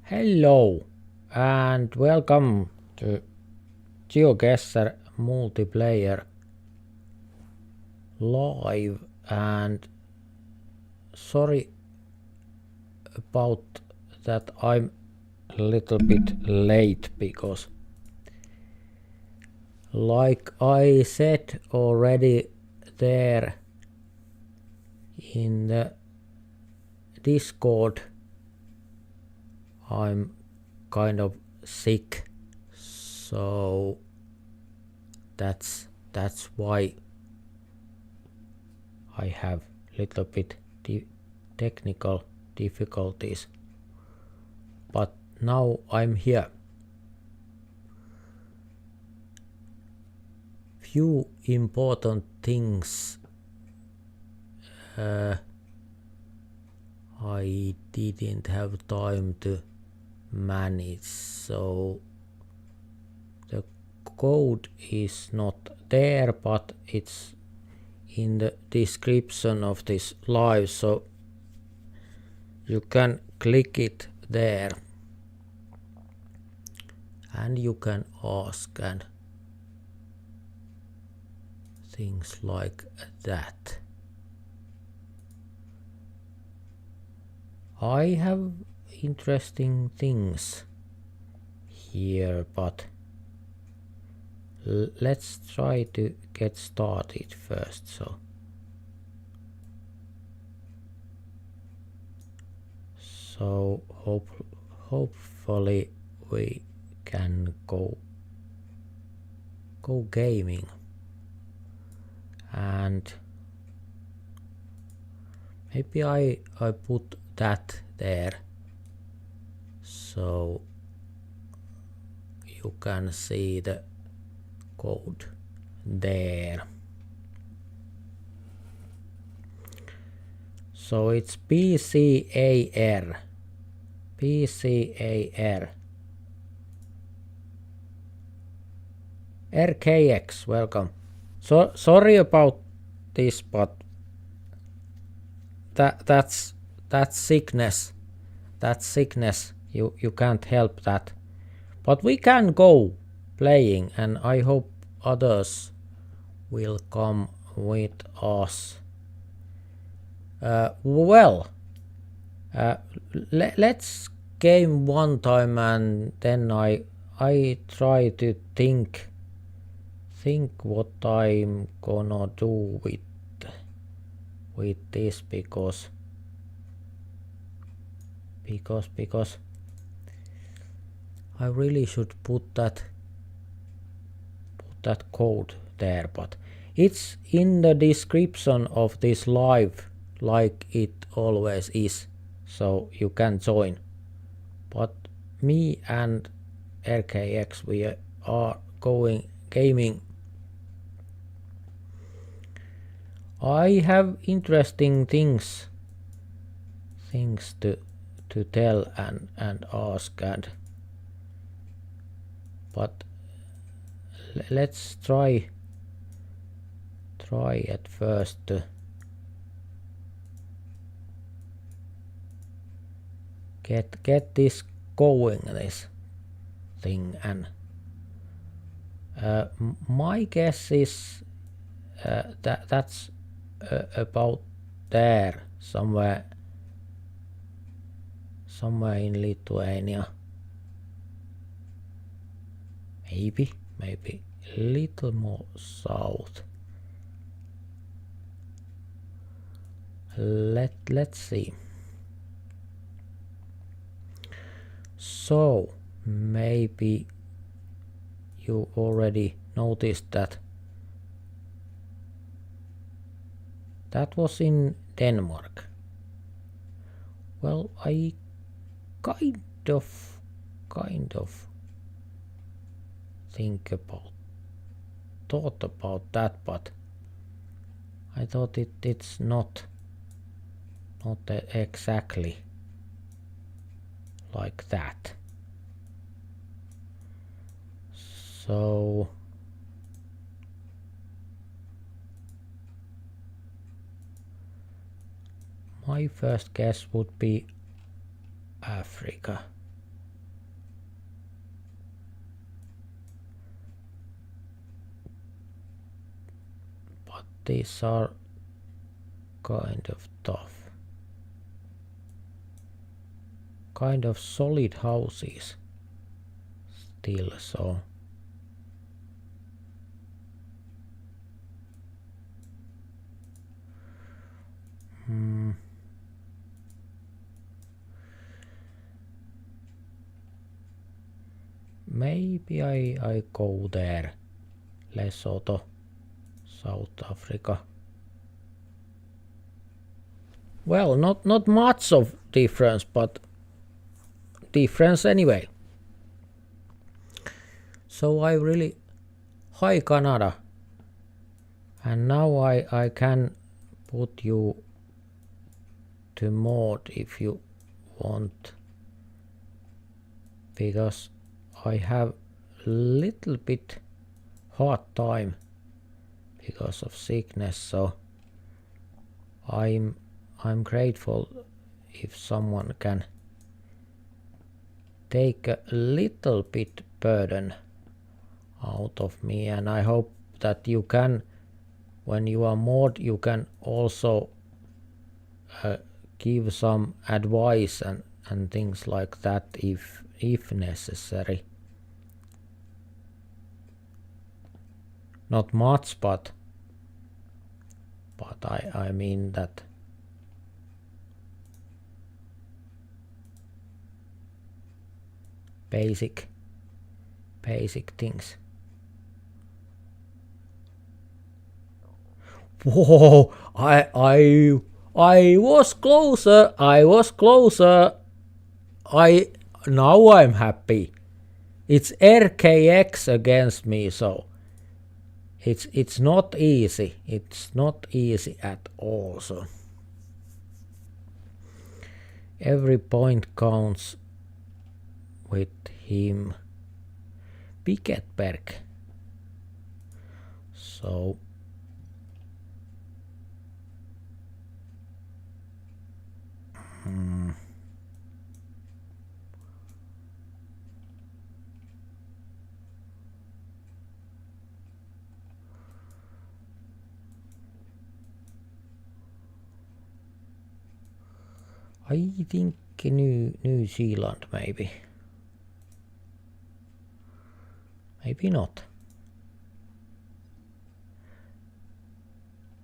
Hello and welcome to GeoGuessr multiplayer live, and sorry about that I'm a little bit late because like I said already there in the Discord, I'm kind of sick, so that's why I have little bit technical difficulties, but now I'm here. Few important things I didn't have time to manage, so the code is not there, but it's in the description of this live, so you can click it there and you can ask and things like that. I have interesting things here, but let's try to get started first. So hopefully we can go gaming, and maybe I put that there so you can see the code there. So it's PCAR. RKX, welcome. So sorry about this, but that's sickness. That's sickness. You can't help that. But we can go playing, and I hope others will come with us. Let's game one time, and then I try to think what I'm gonna do with this, because I really should put that code there, but it's in the description of this live like it always is, so you can join. But me and RKX, we are going gaming. I have interesting things to tell and ask, but let's try at first to get this going, this thing, and my guess is that's about there somewhere in Lithuania, maybe a little more south. Let's see. So maybe you already noticed that was in Denmark. Well, I kind of thought about that, but I thought it's not exactly like that. So my first guess would be Africa. these are kind of tough. Kind of solid houses still, so maybe I go there. Lesotho, South Africa. Well, not much of difference, but difference anyway. So I really hi Canada, and now I can put you to mode if you want, because I have little bit hard time because of sickness, so I'm grateful if someone can take a little bit burden out of me, and I hope that you can, when you are mod, you can also give some advice and things like that if necessary. Not much, but I mean that basic things. Whoa! I was closer. Now I'm happy. It's RKX against me, so it's not easy. It's not easy at all. So every point counts with him. Piketberg. So I think New Zealand maybe. Maybe not.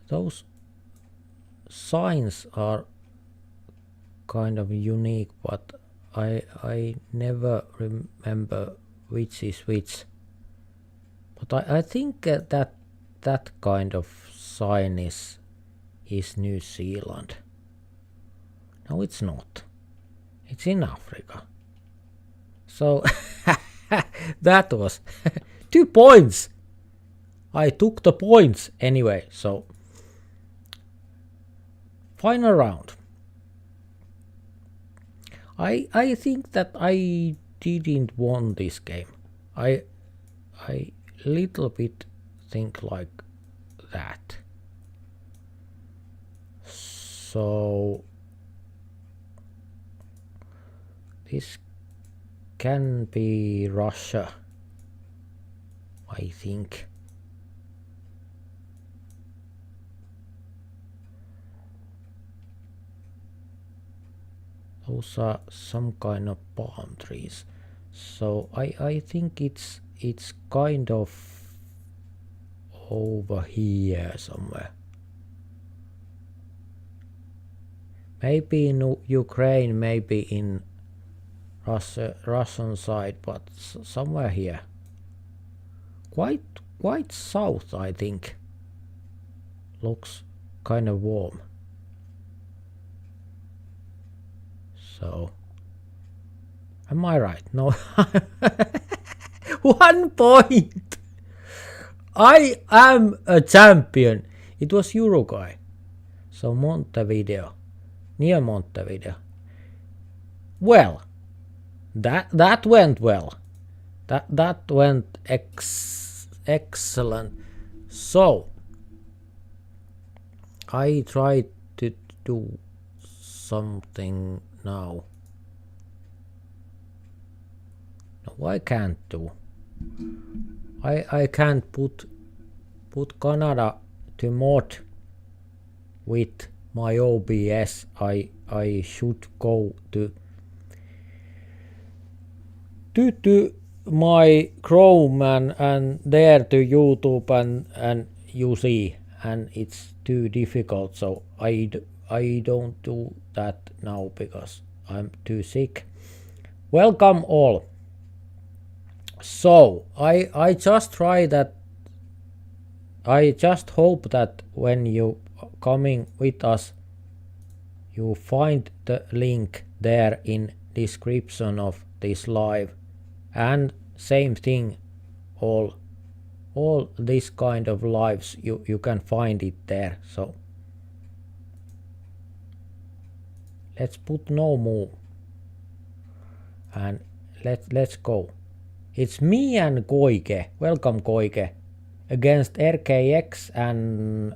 Those signs are kind of unique, but I never remember which is which. But I think that kind of sign is New Zealand. No, it's not. It's in Africa. So that was 2 points. I took the points anyway. So final round. I think that I didn't won this game. I little bit think like that. So this can be Russia, I think. Those are some kind of palm trees. So I think it's kind of over here somewhere. Maybe in Ukraine, maybe in Russian side, but somewhere here. Quite south, I think. Looks kind of warm. So, am I right? No. 1 point. I am a champion. It was Uruguay. So Montevideo, near Montevideo. Well, that went well. That went excellent. So I tried to do something now. No, I can't do. I can't put Canada to mod with my OBS, I should go to my Chrome and there to YouTube and you see, and it's too difficult, so I don't do that now because I'm too sick. Welcome all. So I just try that. I just hope that when you coming with us, you find the link there in description of this live, and same thing, all this kind of lives you can find it there. So let's put no more and let's go. It's me and Koike. Welcome Koike. Against RKX and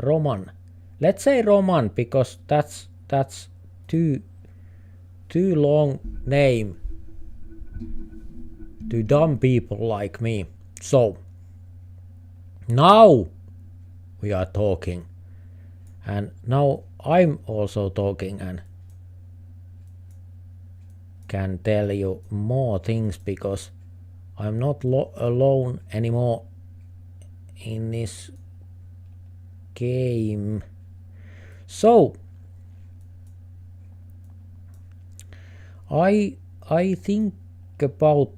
Roman. Let's say Roman because that's too long name to dumb people like me. So now we are talking, and now I'm also talking and can tell you more things because I'm not alone anymore in this game. So I think about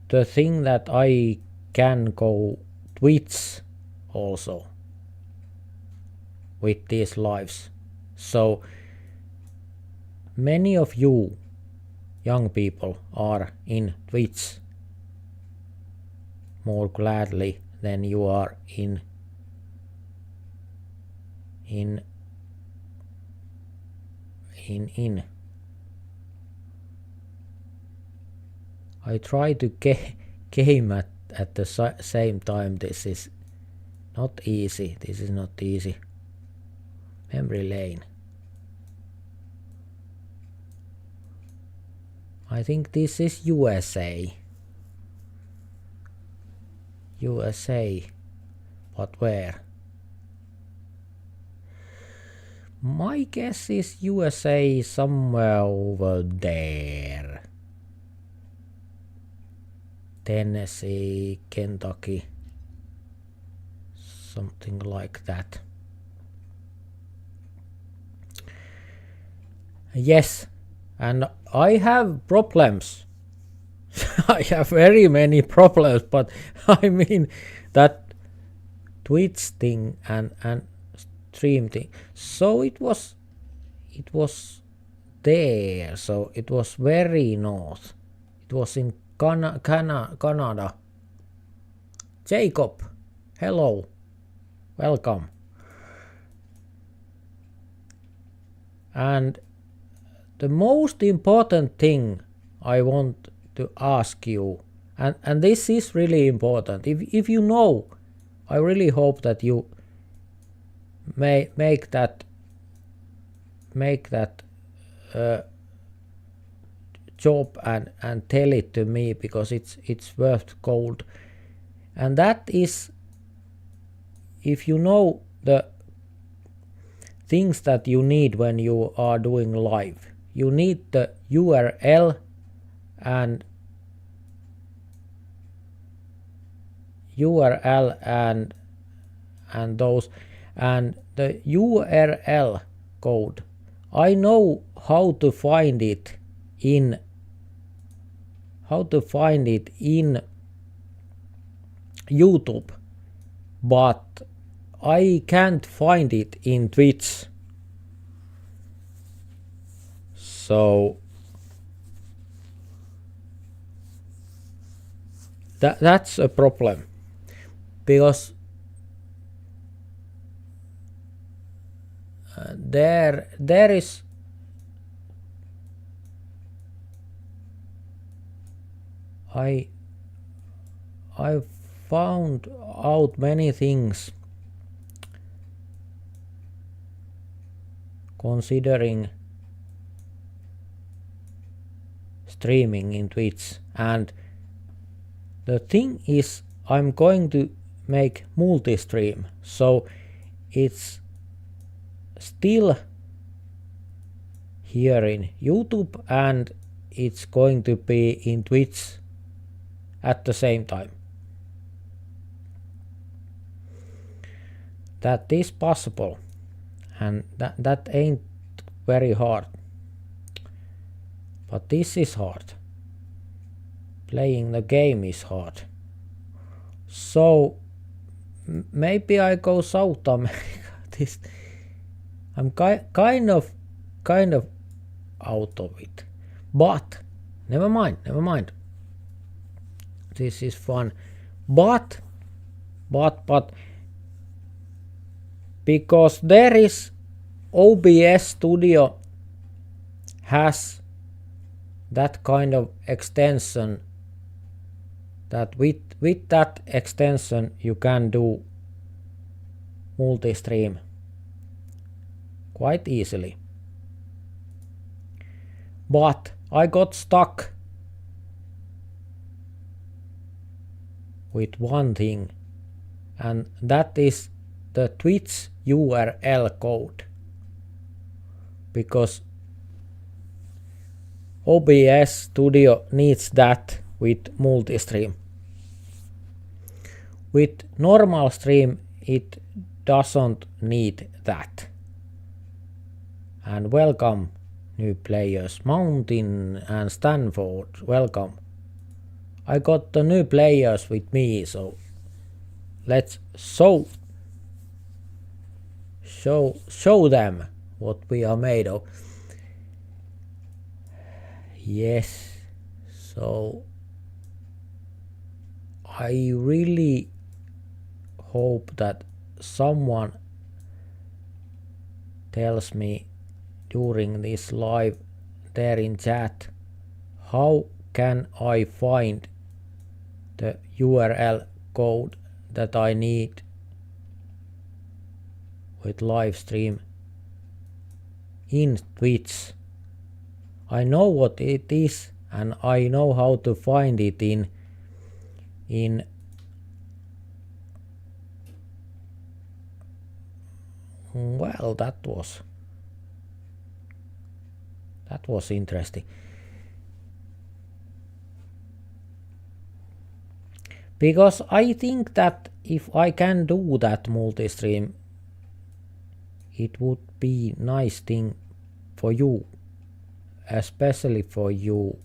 the thing that I can go Twitch also with these lives. So many of you young people are in Twitch more gladly than you are in I try to game at the same time. This is not easy. This is not easy. Memory lane. I think this is USA. USA. But where? My guess is USA somewhere over there. Tennessee, Kentucky, something like that. Yes, and I have problems. I have very many problems, but I mean that Twitch thing and stream thing. So it was there. So it was very north. It was in Canada. Jacob, hello, welcome. And the most important thing I want to ask you, and this is really important, if you know, I really hope that you make that job and tell it to me because it's worth gold. And that is, if you know the things that you need when you are doing live, you need the URL and those, and the URL code, I know how to find it in YouTube, but I can't find it in Twitch. So that's a problem, because there is I found out many things considering streaming in Twitch, and the thing is, I'm going to make multi-stream, so it's still here in YouTube and it's going to be in Twitch at the same time. That is possible, and that ain't very hard, but this is hard. Playing the game is hard. So maybe I go South America. I'm kind of out of it, but never mind. This is fun, but because there is OBS Studio has that kind of extension that with that extension you can do multi-stream quite easily. But I got stuck with one thing, and that is the Twitch URL code, because OBS Studio needs that with multi-stream. With normal stream it doesn't need that. And welcome new players, Mountain and Stanford, welcome. I got the new players with me, so let's show them what we are made of. Yes, so I really hope that someone tells me during this live there in chat how can I find the URL code that I need with live stream in Twitch. I know what it is and I know how to find it in well, that was interesting, because I think that if I can do that multi-stream it would be nice thing for you, especially for you.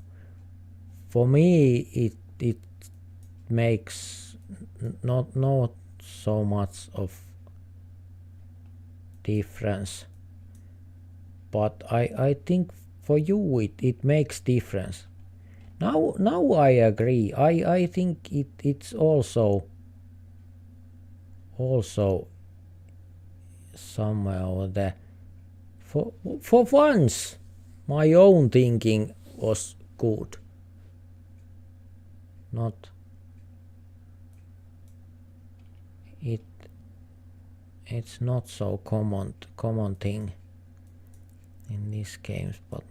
For me it makes not so much of difference, but I think for you it makes difference. Now I agree. I think it's also somewhere over there. For once my own thinking was good. Not it's not so common thing in these games, but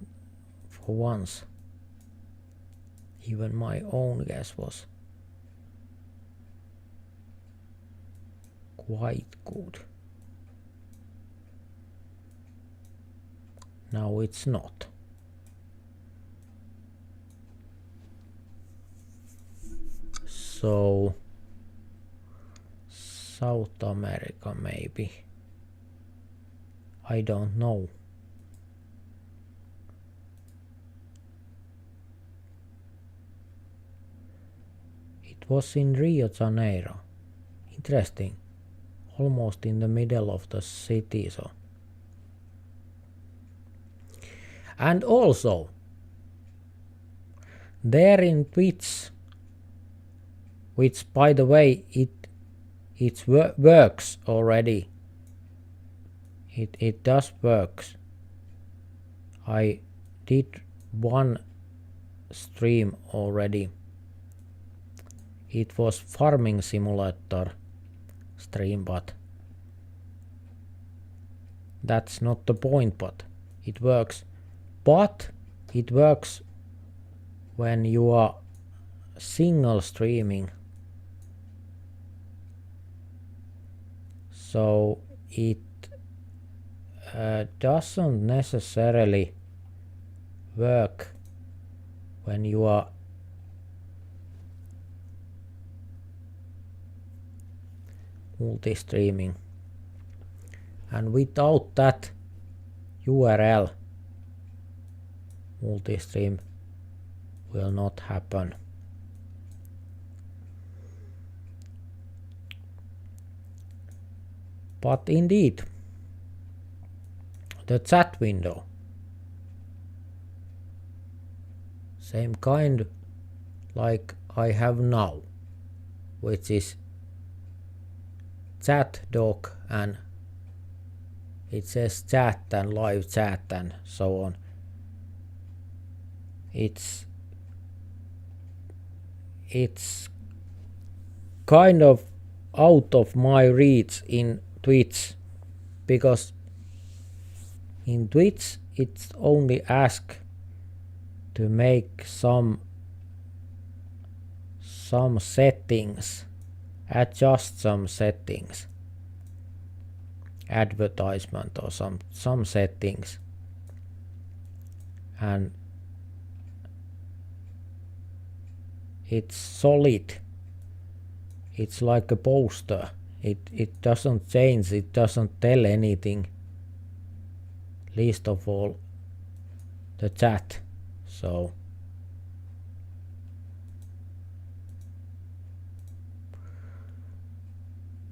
for once even my own guess was quite good. Now it's not. So South America maybe. I don't know. It was in Rio de Janeiro. Interesting. Almost in the middle of the city, so. And also there in Twitch, which by the way it works already. It does works. I did one stream already. It was farming simulator stream, but that's not the point, but it works. But it works when you are single streaming. so it doesn't necessarily work when you are multi-streaming, and without that URL multi-stream will not happen. But indeed, the chat window, same kind like I have now, which is chat doc, and it says chat and live chat and so on. It's kind of out of my reach in Twitch, because in Twitch it's only asked to make some settings, adjust some settings, advertisement or some settings, and it's solid. It's like a poster. It doesn't change, it doesn't tell anything, least of all the chat. So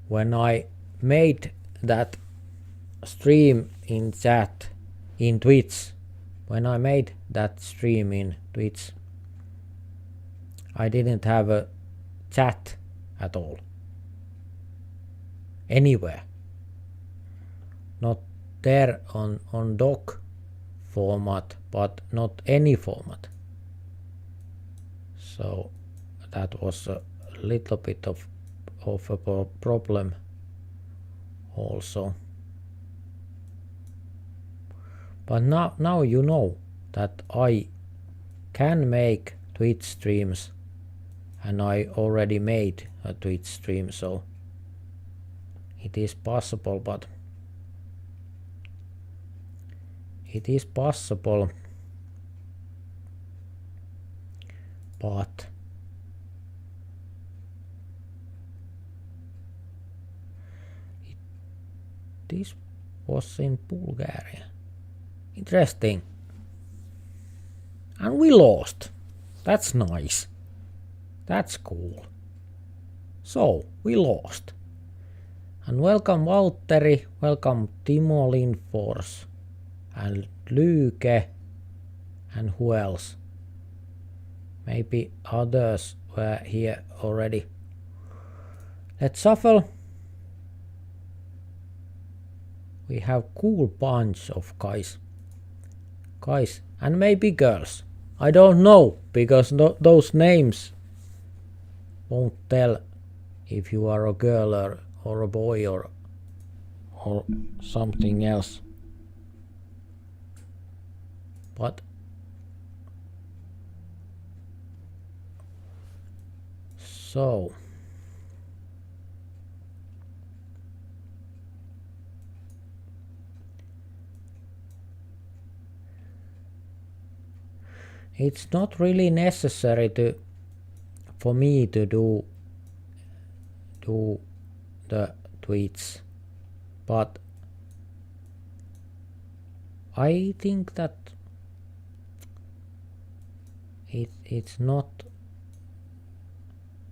when I made that stream in chat in Twitch, when I made that stream in Twitch, I didn't have a chat at all. Anywhere. Not there on doc format, but not any format. So that was a little bit of a problem also. But now you know that I can make Twitch streams, and I already made a Twitch stream, so it is possible, but it this was in Bulgaria. Interesting. And we lost. That's nice. That's cool. So, we lost. And welcome Valtteri, welcome Timo Lindfors, and Lyke, and who else? Maybe others were here already. Let's shuffle. We have cool bunch of guys, and maybe girls. I don't know, because those names won't tell if you are a girl or a boy or something else. But so it's not really necessary for me to do the tweets, but I think that it's not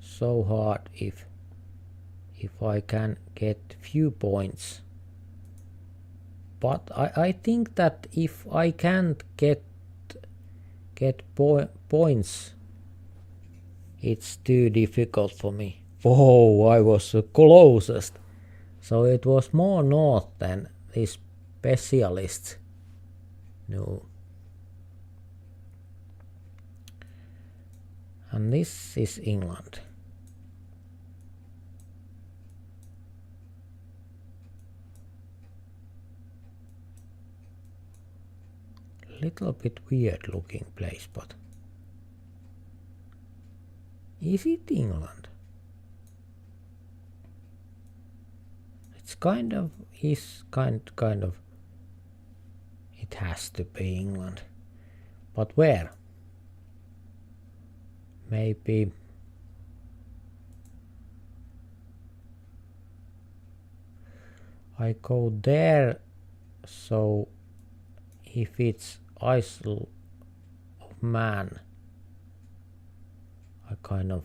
so hard if I can get few points. But I think that if I can't get points, it's too difficult for me. Oh, I was the closest. So it was more north than these specialists. No. And this is England. Little bit weird looking place, but is it England? Let's It's kind of is kind of. It has to be England, but where? Maybe. I go there, so if it's Isle of Man, I kind of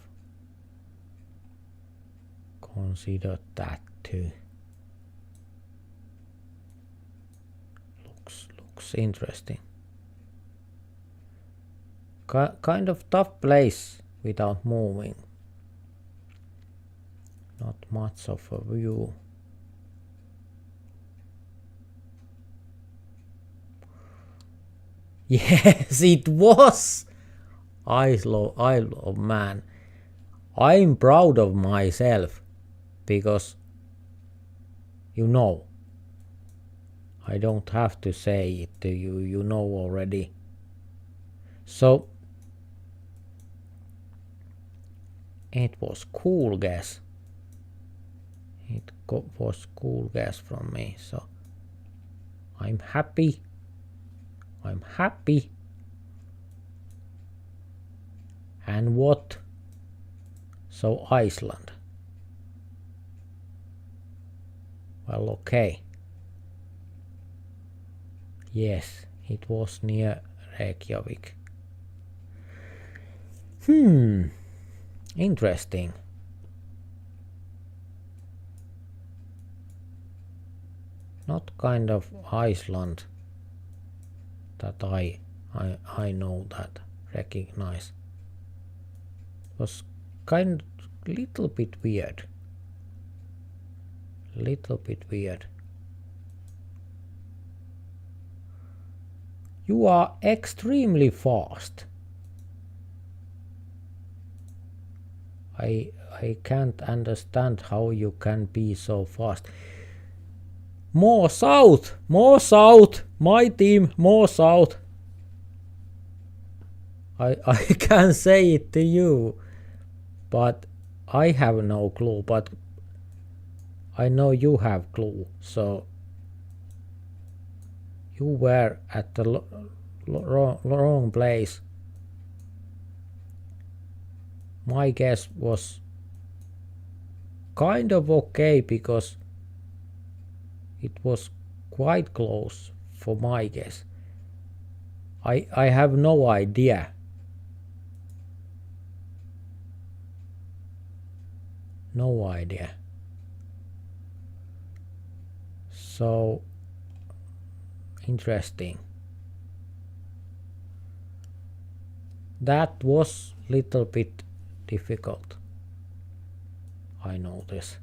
consider that too. Looks interesting. Kind of tough place without moving. Not much of a view. Yes, it was Isle of Man. I'm proud of myself because, you know, I don't have to say it to you, you know already. So, it was cool guess. It was cool guess from me, so I'm happy. And what? So Iceland. Well, okay. Yes, it was near Reykjavik. Interesting. Not kind of Iceland that I know that recognize. It was kind of little bit weird. You are extremely fast. I can't understand how you can be so fast. More south, my team, more south. I can say it to you, but I have no clue, but I know you have clue, so you were at the wrong place. My guess was kind of okay because it was quite close for my guess. I have no idea. No idea. So interesting. That was little bit difficult. I know this.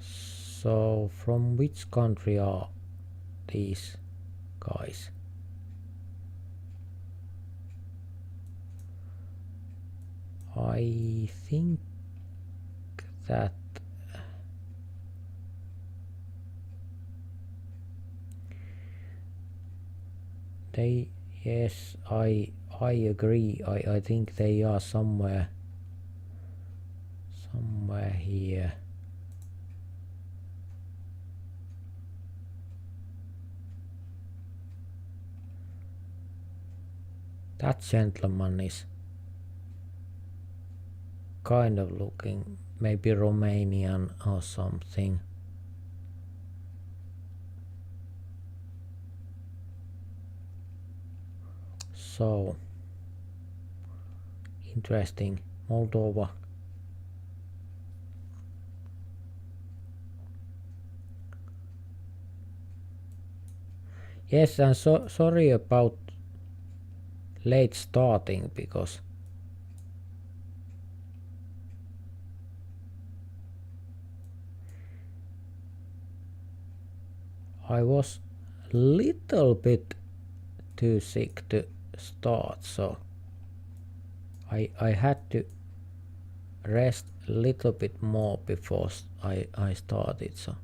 So from which country are these guys? I think that they, yes, I agree. I think they are somewhere here. That gentleman is kind of looking maybe Romanian or something. So interesting. Moldova. Yes, and so sorry about late starting because I was a little bit too sick to start, so I had to rest a little bit more before I started. So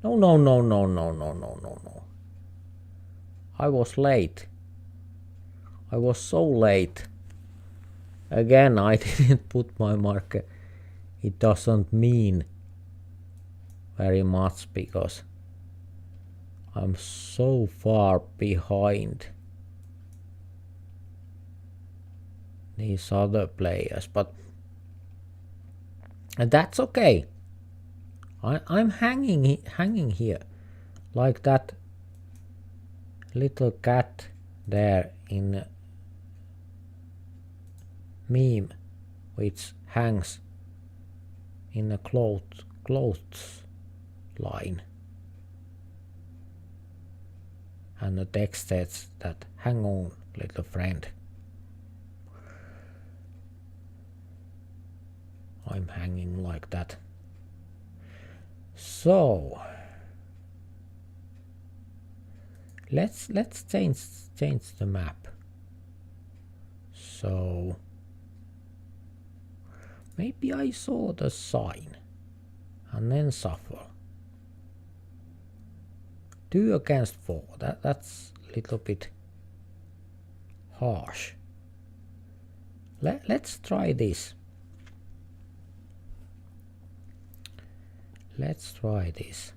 no. I was late. I was so late. Again, I didn't put my marker. It doesn't mean very much because I'm so far behind these other players, but that's okay. I'm hanging here like that little cat there in meme, which hangs in a clothes line, and the text says that hang on little friend. I'm hanging like that. So let's change the map. So maybe I saw the sign and then suffer. 2 against 4. That's a little bit harsh. Let's try this. Let's try this.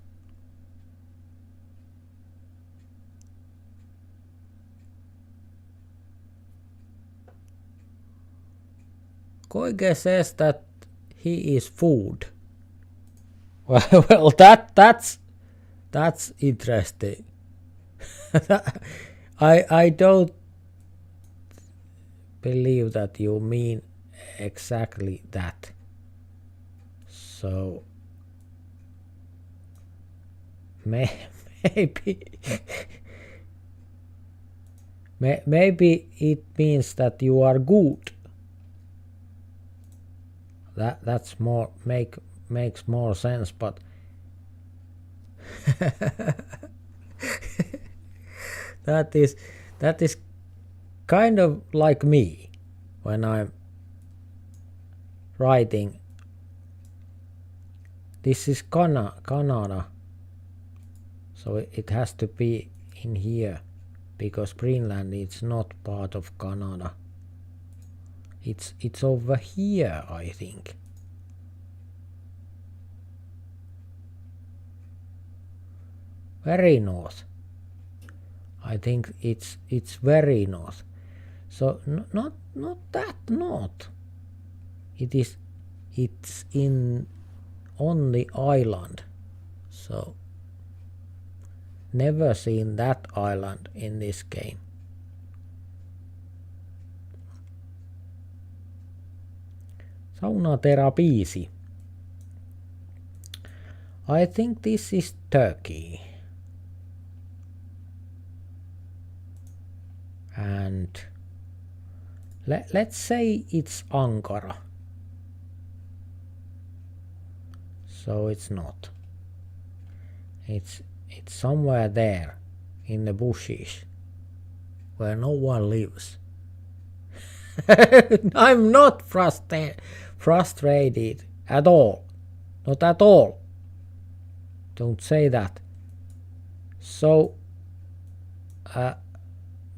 Koike says that he is food. Well, that's interesting. I don't believe that you mean exactly that. So maybe maybe it means that you are good. That's more makes more sense, but that is kind of like me when I'm writing. This is Canada, so it has to be in here because Greenland is not part of Canada. It's over here, I think. Very north. I think it's very north. So not that north. It's in on the island. So never seen that island in this game. Saunaterapisi. I think this is Turkey. And let's say it's Ankara. So it's not. It's somewhere there in the bushes where no one lives. I'm not frustrated at all. Not at all. Don't say that. So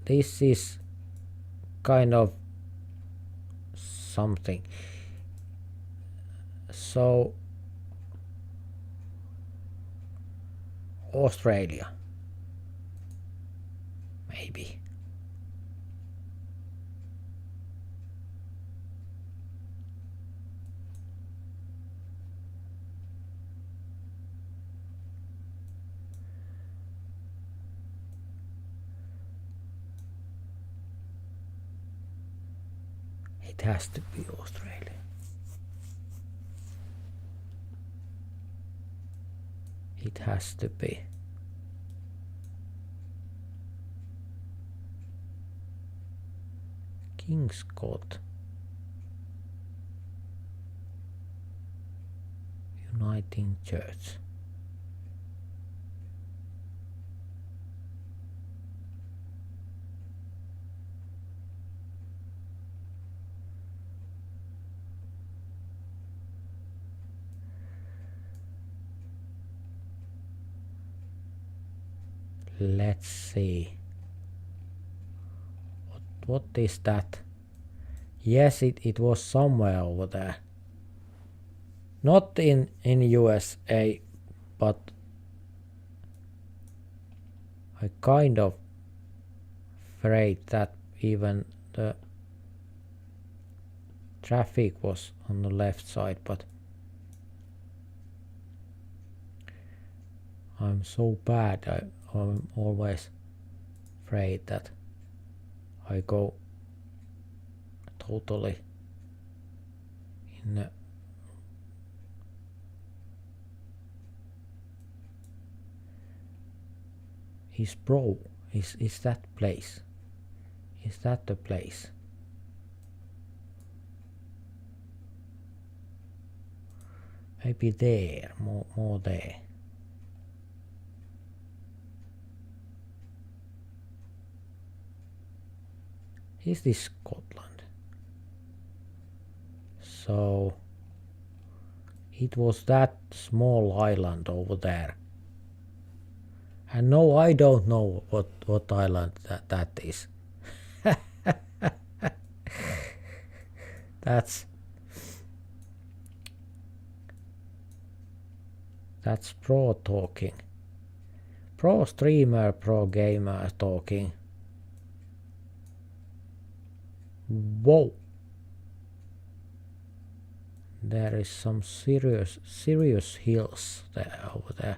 this is kind of something. So Australia, maybe. It has to be Australia. It has to be. Kingscote. Uniting Church. Let's see. What is that? Yes, it was somewhere over there. Not in USA, but I kind of afraid that even the traffic was on the left side, but I'm so bad. I'm always afraid that I go totally in the is that place? Is that the place? Maybe there, more there. Is this Scotland? So it was that small island over there. And no, I don't know what island that is. That's pro talking. Pro streamer, pro gamer talking. Whoa. There is some serious hills there over there.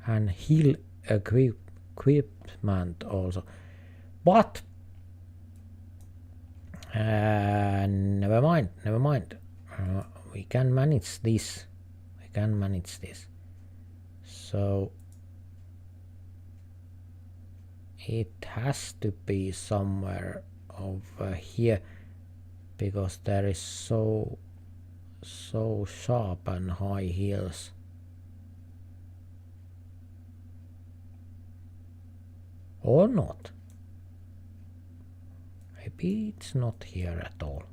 And hill equipment also. But never mind. We can manage this. So it has to be somewhere over here, because there is so sharp and high hills. Or not. Maybe it's not here at all.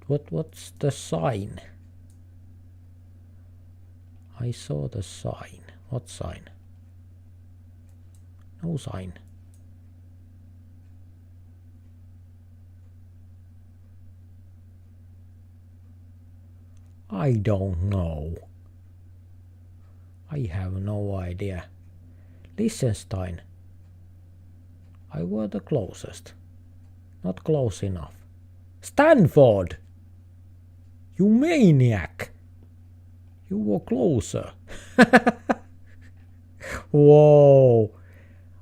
But what's the sign? I saw the sign. What sign? No sign. I don't know. I have no idea. Liechtenstein. I were the closest. Not close enough. Stanford! You maniac! You were closer. Whoa!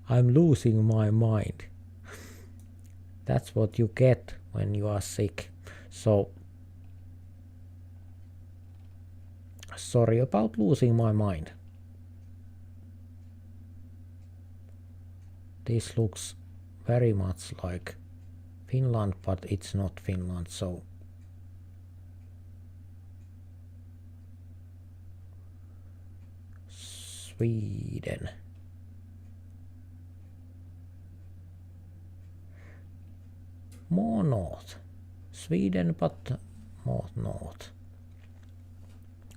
I'm losing my mind. That's what you get when you are sick. So, sorry about losing my mind. This looks very much like Finland, but it's not Finland, so Sweden. More north. Sweden, but more north.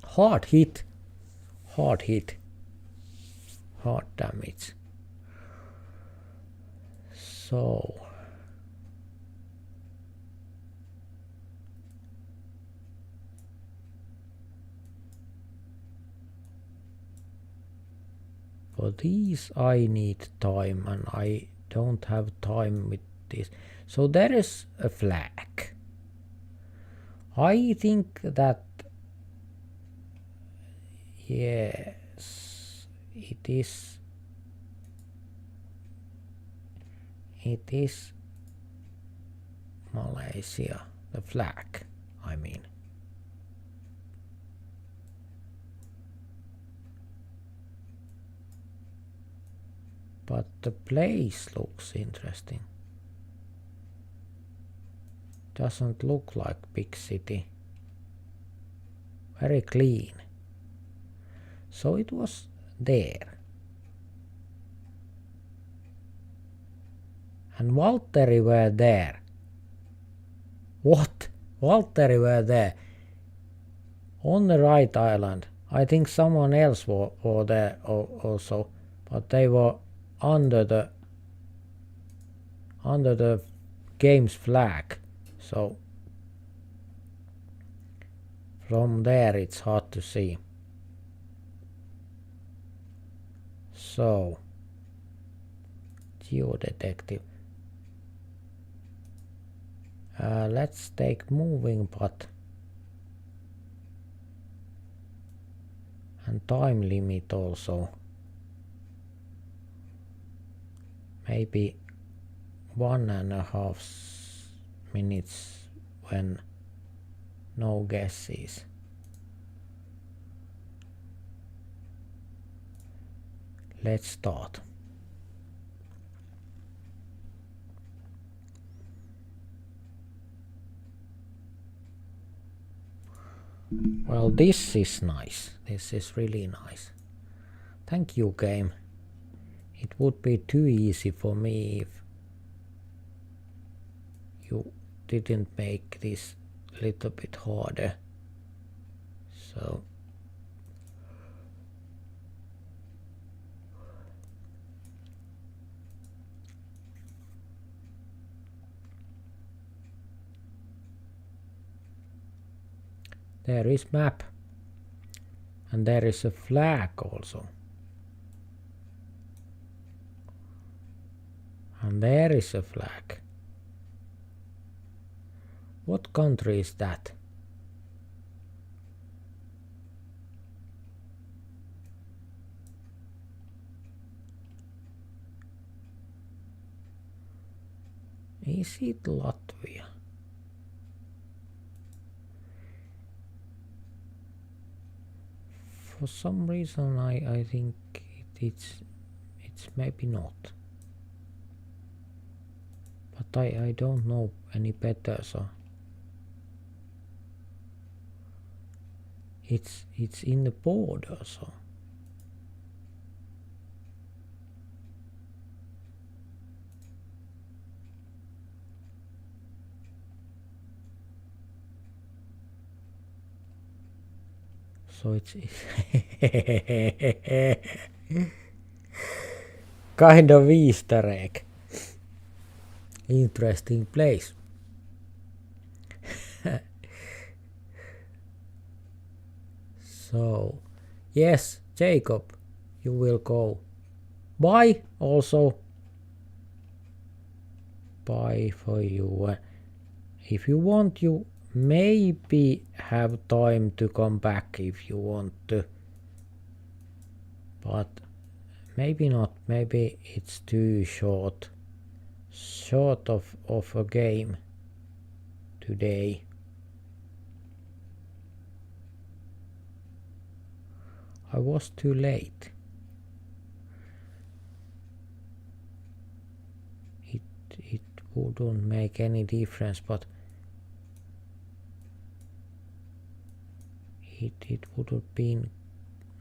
Hard hit. Hard damage. So for these I need time, and I don't have time with this. So there is a flag. I think that yes, it is Malaysia, the flag, I mean. But the place looks interesting. Doesn't look like big city. Very clean. So it was there. And Valtteri were there. What? Valtteri were there. On the right island. I think someone else were there also, but they were under the game's flag, so from there it's hard to see. So geodetective. Let's take moving but and time limit also. Maybe 1.5 minutes when no guesses. Let's start. Well, this is nice. This is really nice. Thank you, game. It would be too easy for me if you didn't make this a little bit harder. So there is map and there is a flag also. And there is a flag. What country is that? Is it Latvia? For some reason I think it's maybe not. But I don't know any better, so it's in the border, so it's kind of Easter egg. Interesting place. So yes, Jacob, you will go. Bye also. Bye for you. If you want, you maybe have time to come back if you want to, but maybe not. Maybe it's too short of a game today. I was too late. It wouldn't make any difference, but it would have been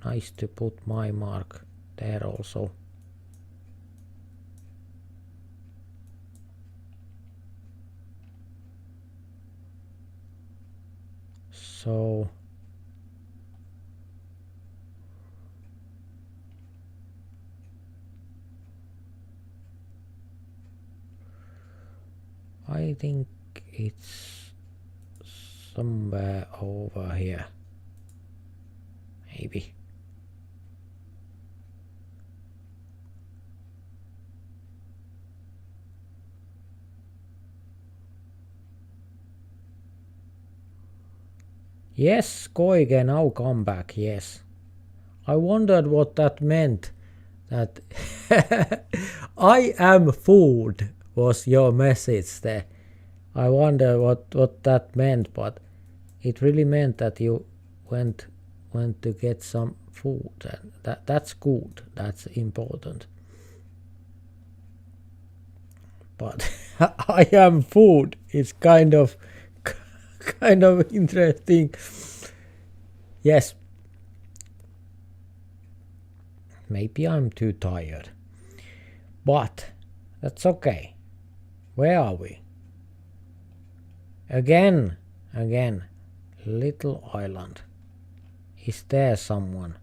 nice to put my mark there also. So I think it's somewhere over here. Maybe. Yes, Koike, now come back, yes. I wondered what that meant. That I am food was your message there. I wonder what that meant, but it really meant that you went to get some food, and that's good. That's important. But I am food is kind of interesting. Yes. Maybe I'm too tired. But that's okay. Where are we? Again, little island. Is there someone?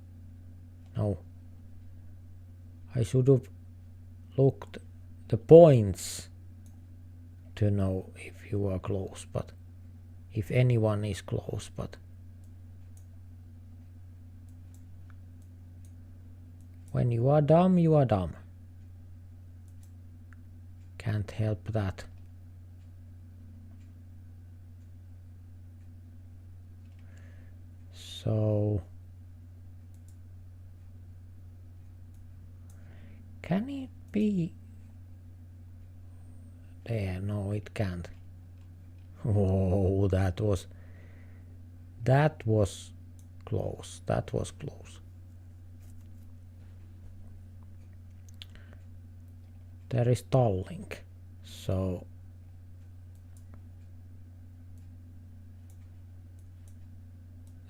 No. I should have looked the points to know if you are close, but if anyone is close, but when you are dumb, you are dumb. Can't help that. So can it be there? No, it can't. Oh, that was close. That was close. There is Tallink. So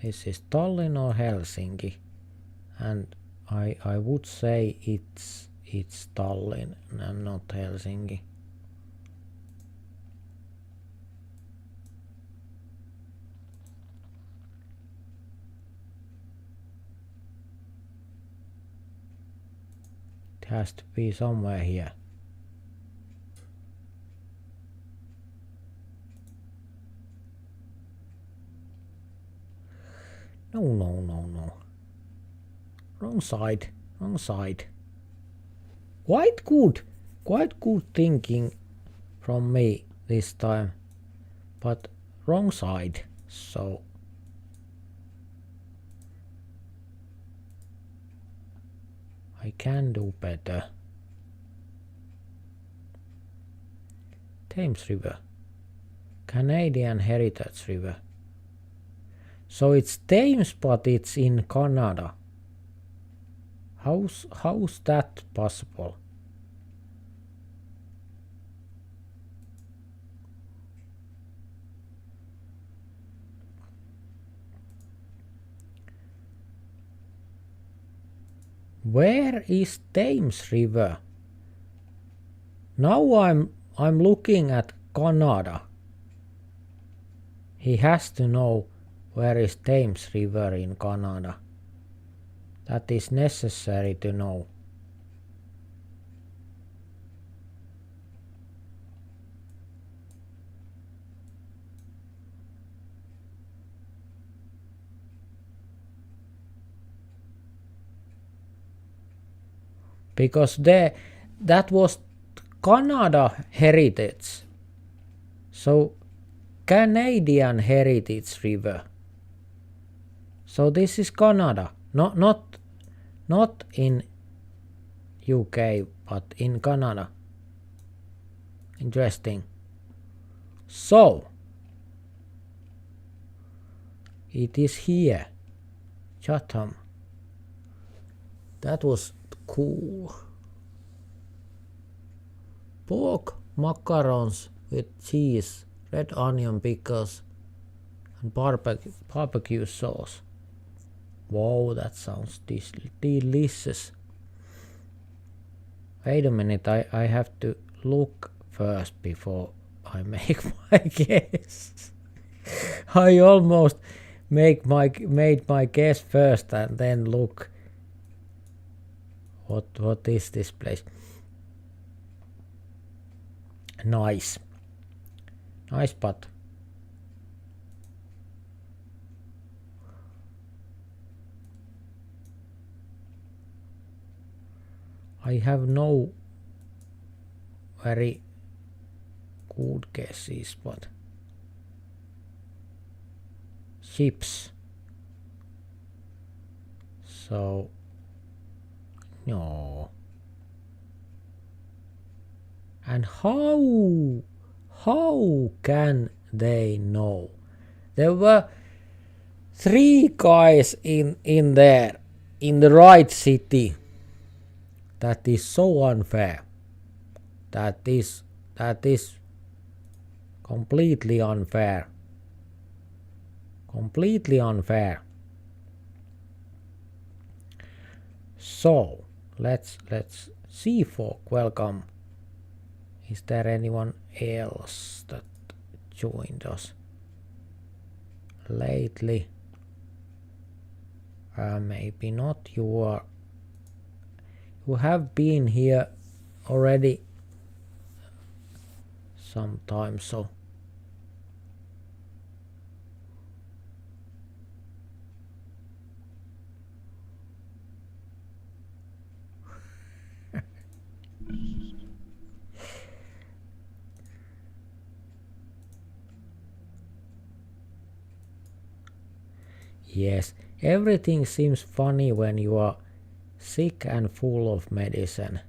this is Tallinn or Helsinki, and I would say it's Tallinn and not Helsinki. It has to be somewhere here. No. Wrong side. Quite good thinking from me this time, but wrong side, so I can do better. Thames River. Canadian Heritage River. So it's Thames, but it's in Canada. How's that possible? Where is Thames River? Now I'm looking at Canada. He has to know where is Thames River in Canada. That is necessary to know. Because that was Canada Heritage. So Canadian Heritage River. So this is Canada. Not in UK, but in Canada. Interesting. So it is here. Chatham. That was cool. Pork macarons with cheese, red onion pickles, and barbecue sauce. Wow, that sounds delicious. Wait a minute, I have to look first before I make my guess. I almost made my guess first and then look. What is this place? Nice, but I have no very good guesses, but ships. So no. And how can they know? There were 3 guys in there, in the right city. That is so unfair. That is completely unfair. Completely unfair. So let's see, folk, welcome. Is there anyone else that joined us lately? Maybe not. You have been here already sometime, so yes, everything seems funny when you are sick and full of medicine.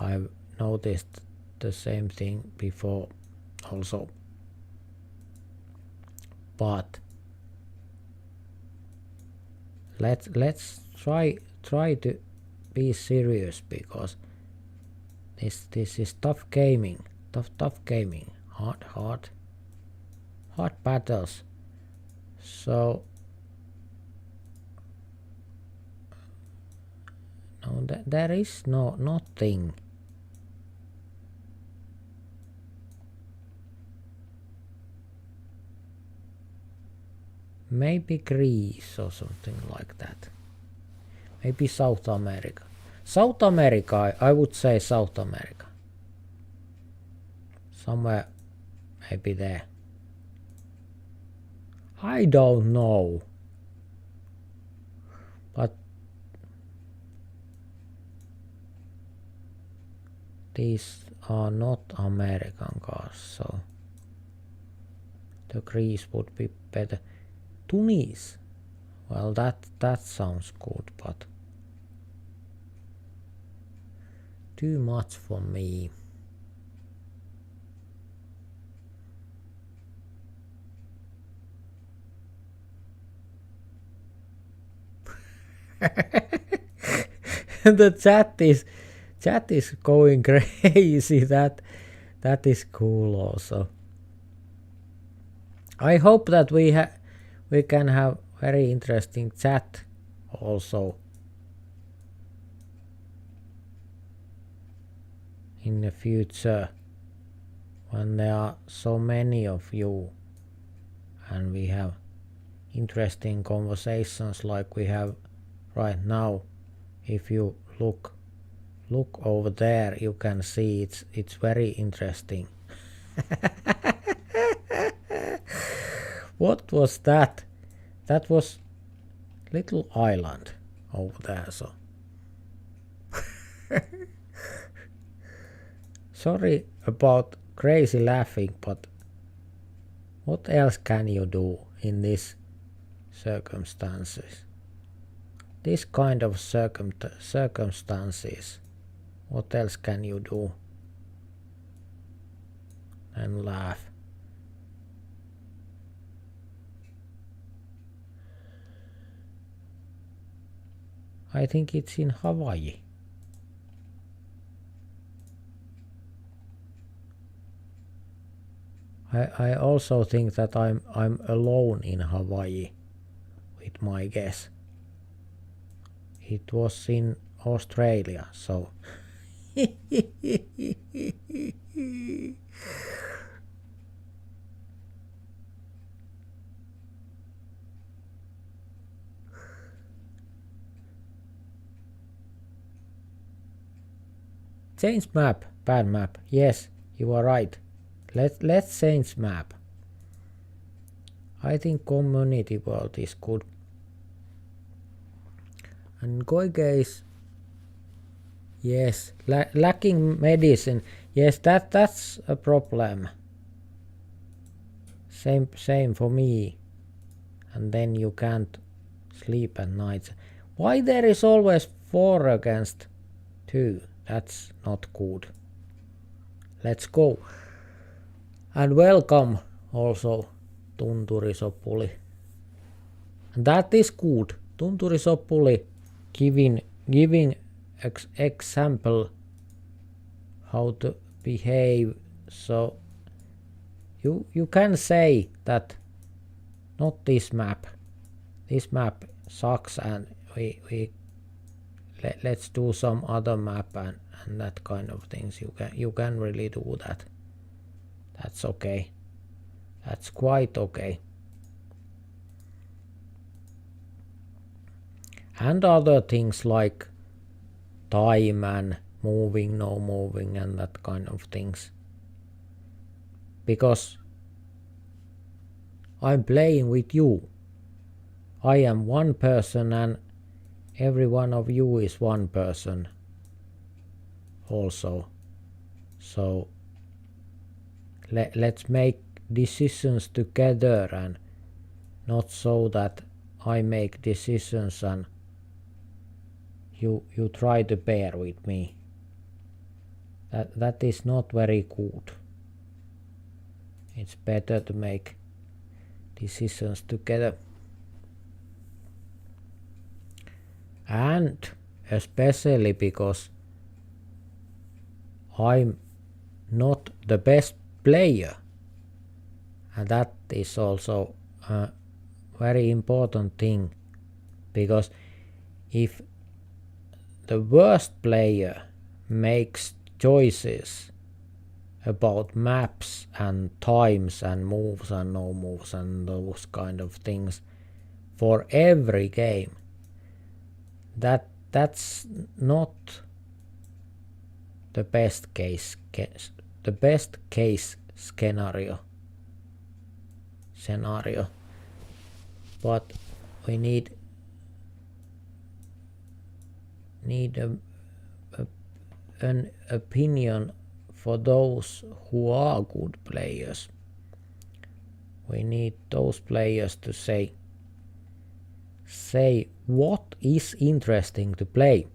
I've noticed the same thing before also. But let's try to be serious, because this is tough gaming. Tough gaming. Hard battles. So no, there is nothing. Maybe Greece or something like that. Maybe South America. South America, I would say South America. Somewhere maybe there. I don't know. But these are not American cars, so the Greece would be better. Tunis. Well, that sounds good, but too much for me. The chat is going crazy. That is cool also. I hope that we can have very interesting chat also in the future, when there are so many of you and we have interesting conversations like we have right now. If you look over there, you can see it's very interesting. What was that? That was little island over there, so sorry about crazy laughing, but what else can you do in these circumstances? This kind of circumstances, what else can you do and laugh? I think it's in Hawaii. I also think that I'm alone in Hawaii with my guess. It was in Australia, so change map, bad map. Yes, you are right. Let's change map. I think community world is good. And Goige is, yes, lacking medicine. Yes, that's a problem. Same for me. And then you can't sleep at night. Why there is always 4 against 2? That's not good. Let's go. And welcome also Tunturisopuli. And that is good. Tunturisopuli giving example how to behave. So you can say that not this map. This map sucks, and let's do some other map and that kind of things. You can really do that. That's okay. That's quite okay. and other things like time and moving, no moving, and that kind of things. Because I'm playing with you. I am one person and every one of you is one person also. So let's make decisions together and not so that I make decisions and you try to bear with me. That is not very good. It's better to make decisions together. And especially because I'm not the best player, and that is also a very important thing, because if the worst player makes choices about maps and times and moves and no moves and those kind of things for every game, that's not the best case scenario. But we need an opinion for those who are good players. We need those players to say what is interesting to play.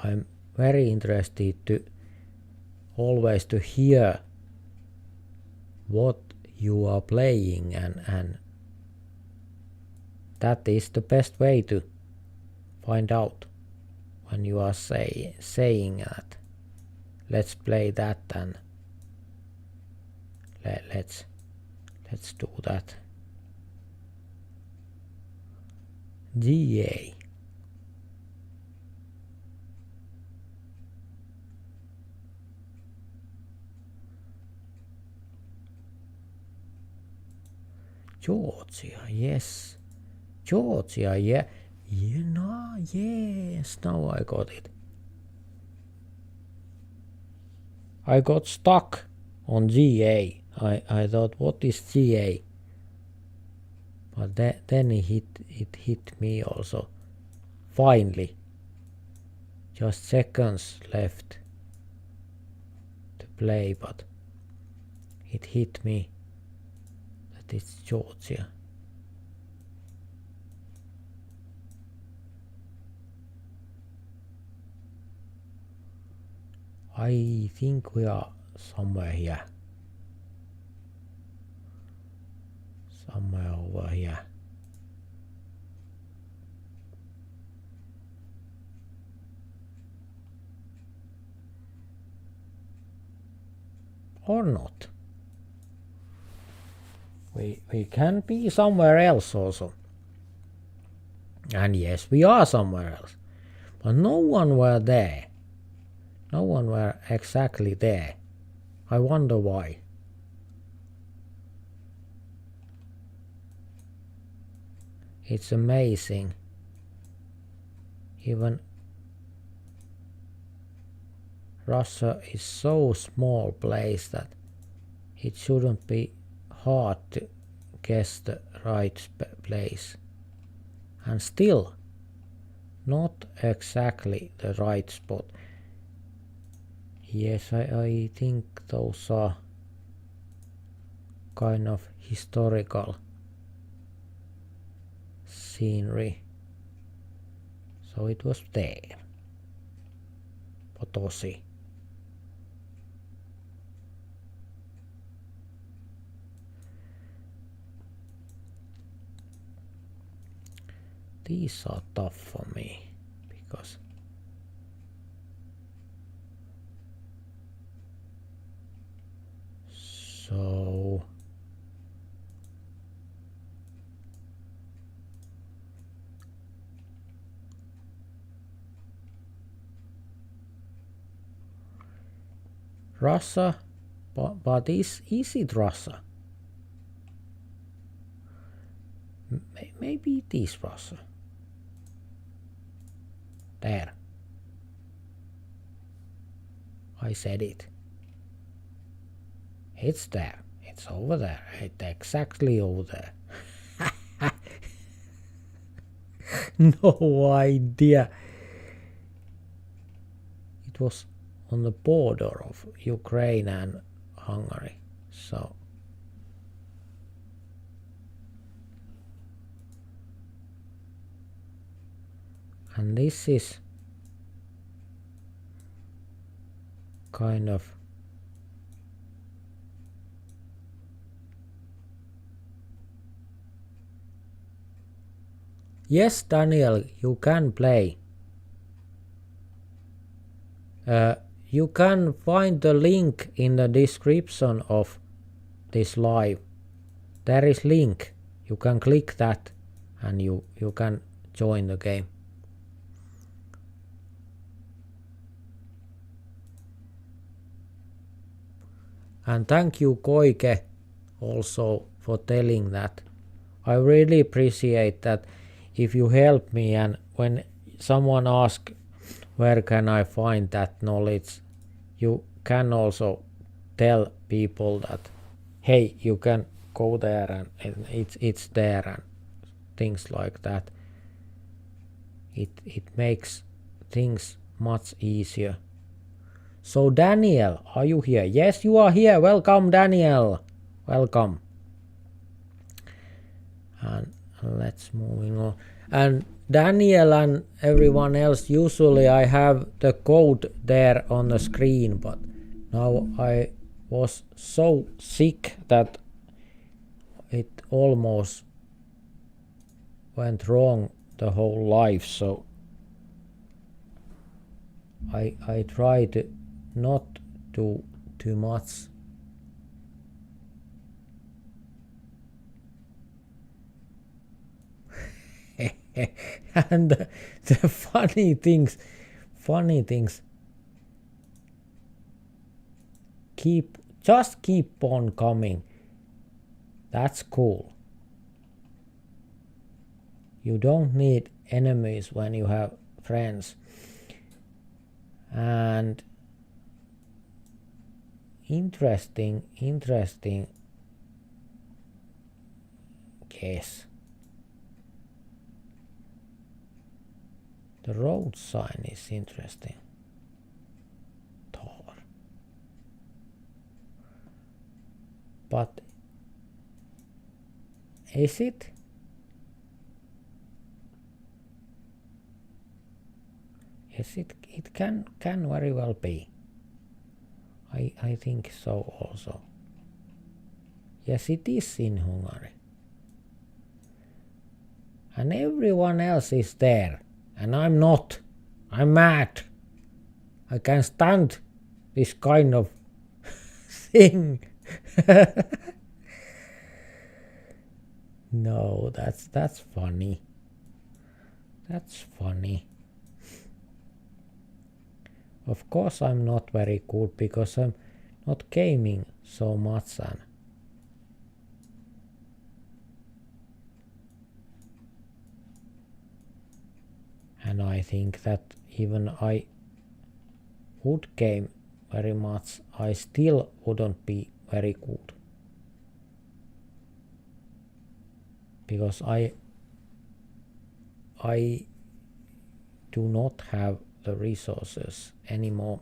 I'm very interested to always to hear what you are playing, and that is the best way to find out when you are saying that let's play that and let's do that. GA. Georgia, yes. Georgia, yeah. Yes, now I got it. I got stuck on GA. I thought, what is GA? But then it hit me also. Finally. Just seconds left to play, but it hit me that it's Georgia. I think we are somewhere here. Somewhere over here. Or not. We can be somewhere else also. And yes, we are somewhere else. But no one were there. No one were exactly there. I wonder why. It's amazing. Even Russia is so small place that it shouldn't be hard to guess the right place. And still, not exactly the right spot. Yes, I think those are kind of historical scenery. So it was there. Potosi. These are tough for me because so Russia, but is it Russia? Maybe it is Russia. There. I said it. It's there. It's over there. It's exactly over there. No idea. It was on the border of Ukraine and Hungary. So and this is kind of yes, Daniel, you can play. You can find the link in the description of this live. There is link. You can click that and you can join the game. And thank you Koike also for telling that. I really appreciate that if you help me, and when someone asks where can I find that knowledge, you can also tell people that hey, you can go there and it's there and things like that. It makes things much easier. So Daniel, are you here? Yes, you are here. Welcome Daniel. Welcome. And let's moving on. And Daniel and everyone else, usually I have the code there on the screen, but now I was so sick that it almost went wrong the whole life, so I tried not to too much. And the funny things just keep on coming. That's cool. You don't need enemies when you have friends. And interesting guess. The road sign is interesting. Taller. But is it? Yes, it can very well be. I think so also. Yes, it is in Hungary. And everyone else is there. And I'm not. I'm mad. I can't stand this kind of thing. No, that's funny. That's funny. Of course I'm not very good because I'm not gaming so much, and I think that even I would game very much, I still wouldn't be very good. Because I do not have the resources anymore.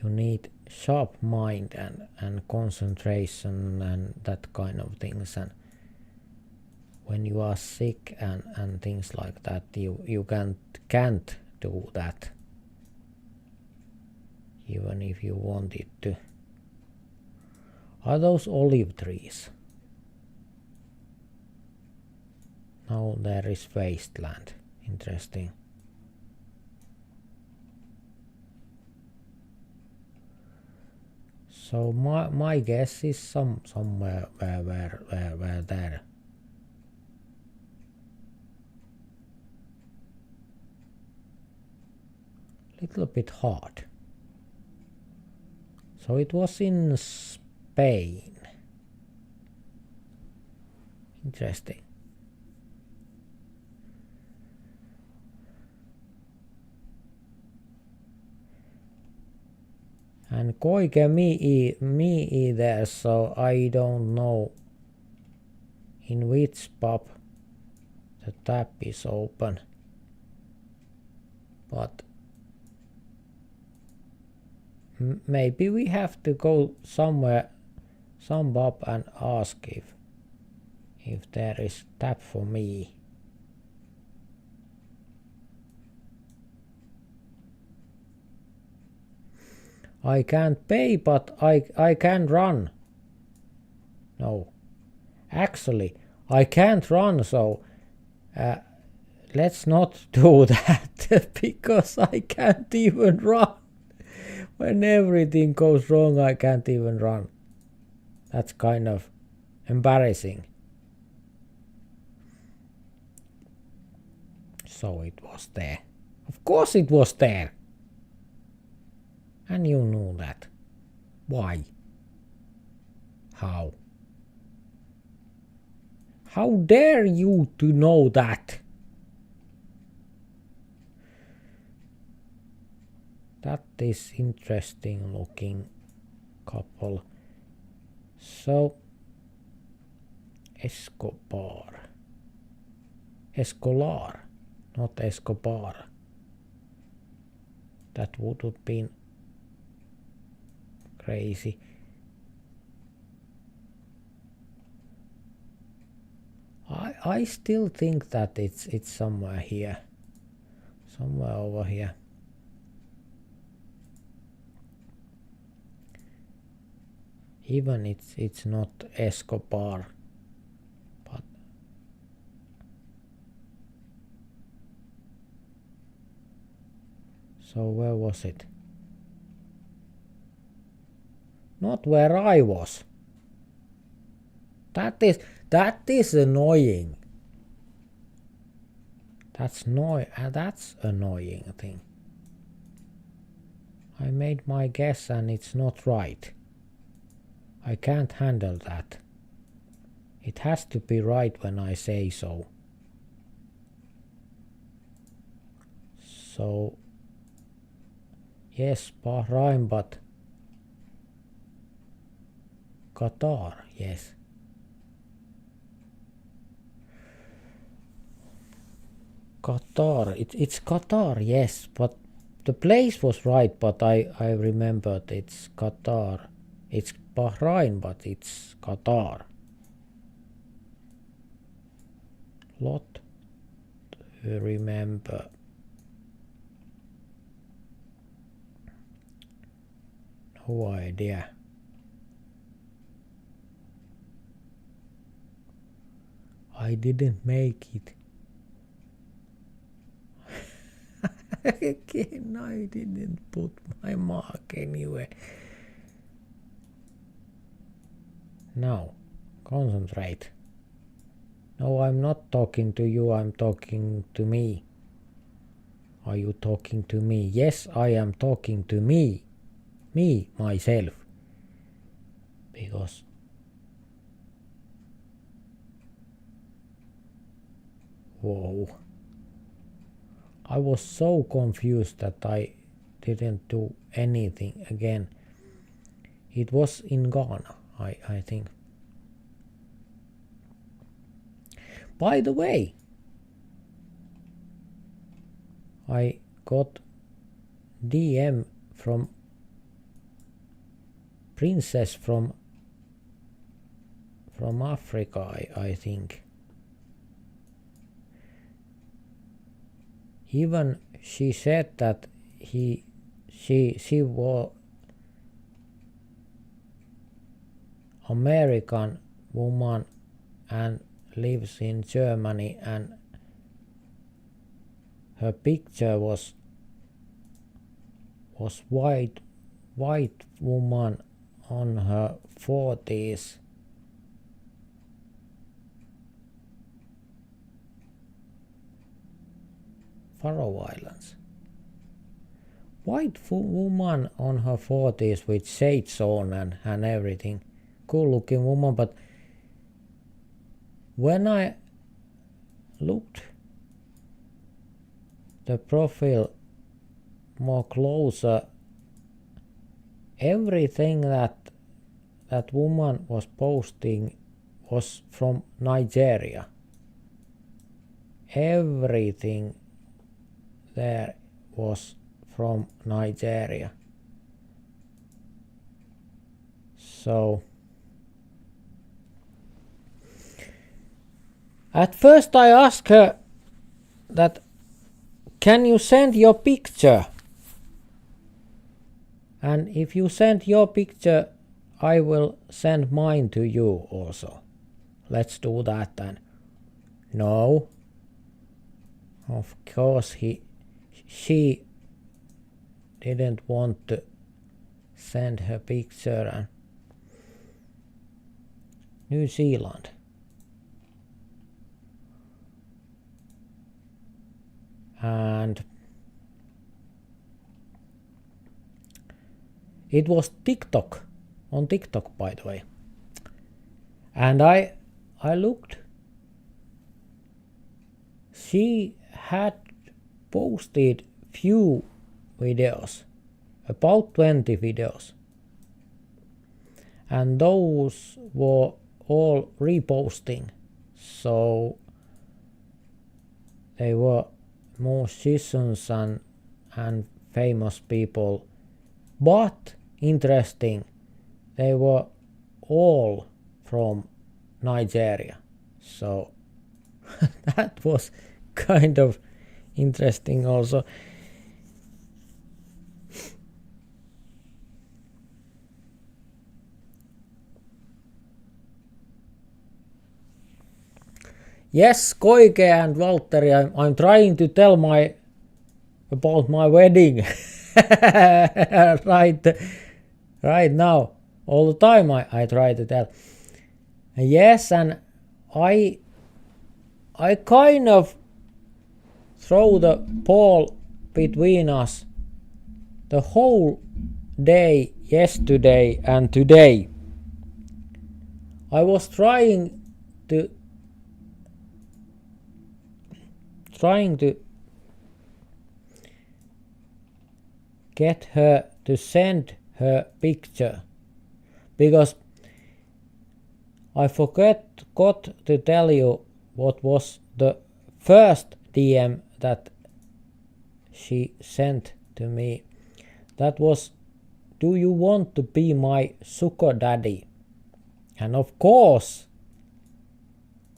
You need sharp mind and concentration and that kind of things, and when you are sick and things like that, you can't do that even if you wanted to. Are those olive trees? Now there is wasteland. Interesting. So my guess is somewhere where there. Little bit hard. So it was in Spain. Interesting. And Koike me either, so I don't know in which pub the tap is open. But maybe we have to go somewhere, some pub, and ask if there is tap for me. I can't pay, but I can run. No, actually, I can't run, so let's not do that because I can't even run. When everything goes wrong, I can't even run. That's kind of embarrassing. So it was there. Of course it was there. And you knew that. Why? How? How dare you to know that? That is interesting looking couple. So Escobar, not Escobar. That would have been crazy. I still think that it's somewhere here, somewhere over here. Even it's not Escobar, but so where was it? Not where I was. That is annoying. That's annoying thing. I made my guess and it's not right. I can't handle that. It has to be right when I say so. So yes, Bahrain, but Qatar, yes. Qatar, it's Qatar, yes, but the place was right, but I remembered it's Qatar. It's Bahrain, but it's Qatar. Lot to remember. No idea. I didn't make it. Again, I didn't put my mark anywhere. Now, concentrate. No, I'm not talking to you, I'm talking to me. Are you talking to me? Yes, I am talking to me. Me, myself. Because whoa. I was so confused that I didn't do anything again. It was in Ghana, I think. By the way, I got DM from princess from Africa, I think. Even she said that she was American woman and lives in Germany, and her picture was white woman on her 40s. Faroe Islands. White woman on her 40s with shades on and everything. Cool looking woman, but when I looked the profile more closer, everything that woman was posting was from Nigeria. Everything there was from Nigeria. So at first I asked her that, can you send your picture? And if you send your picture, I will send mine to you also. Let's do that then. No. Of course she didn't want to send her picture. And New Zealand. And it was TikTok, on TikTok by the way. And I looked. She had posted few videos, about 20 videos. And those were all reposting. So they were musicians and famous people. But interesting, they were all from Nigeria. So that was kind of interesting also. Yes, Koike and Valtteri, I'm trying to tell about my wedding right now. All the time I try to tell. Yes, and I kind of throw the ball between us the whole day yesterday and today. I was trying to get her to send her picture, because I forgot to tell you what was the first DM that she sent to me. That was, do you want to be my sugar daddy? And of course,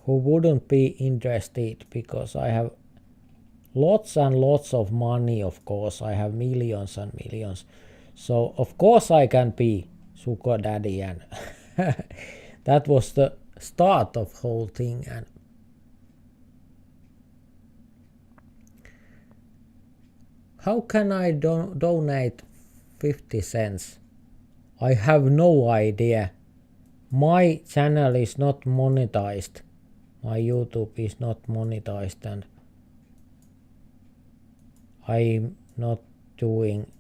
who wouldn't be interested, because I have lots and lots of money. Of course, I have millions and millions. So of course I can be sugar daddy, and that was the start of whole thing. And how can I donate 50 cents? I have no idea. My channel is not monetized. My YouTube is not monetized, and I'm not doing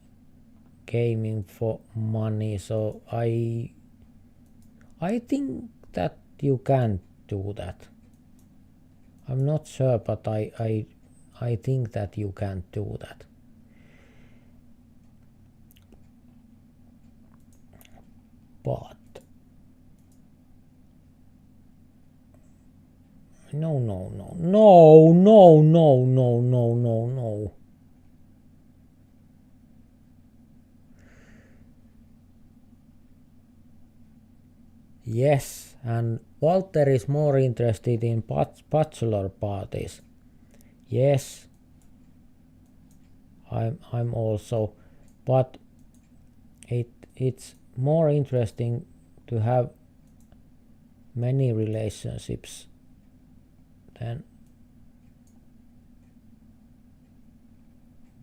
gaming for money, so I think that you can do that. I'm not sure, but I think that you can do that. But no. Yes, and Walter is more interested in bachelor parties. Yes, I'm also, but it's more interesting to have many relationships than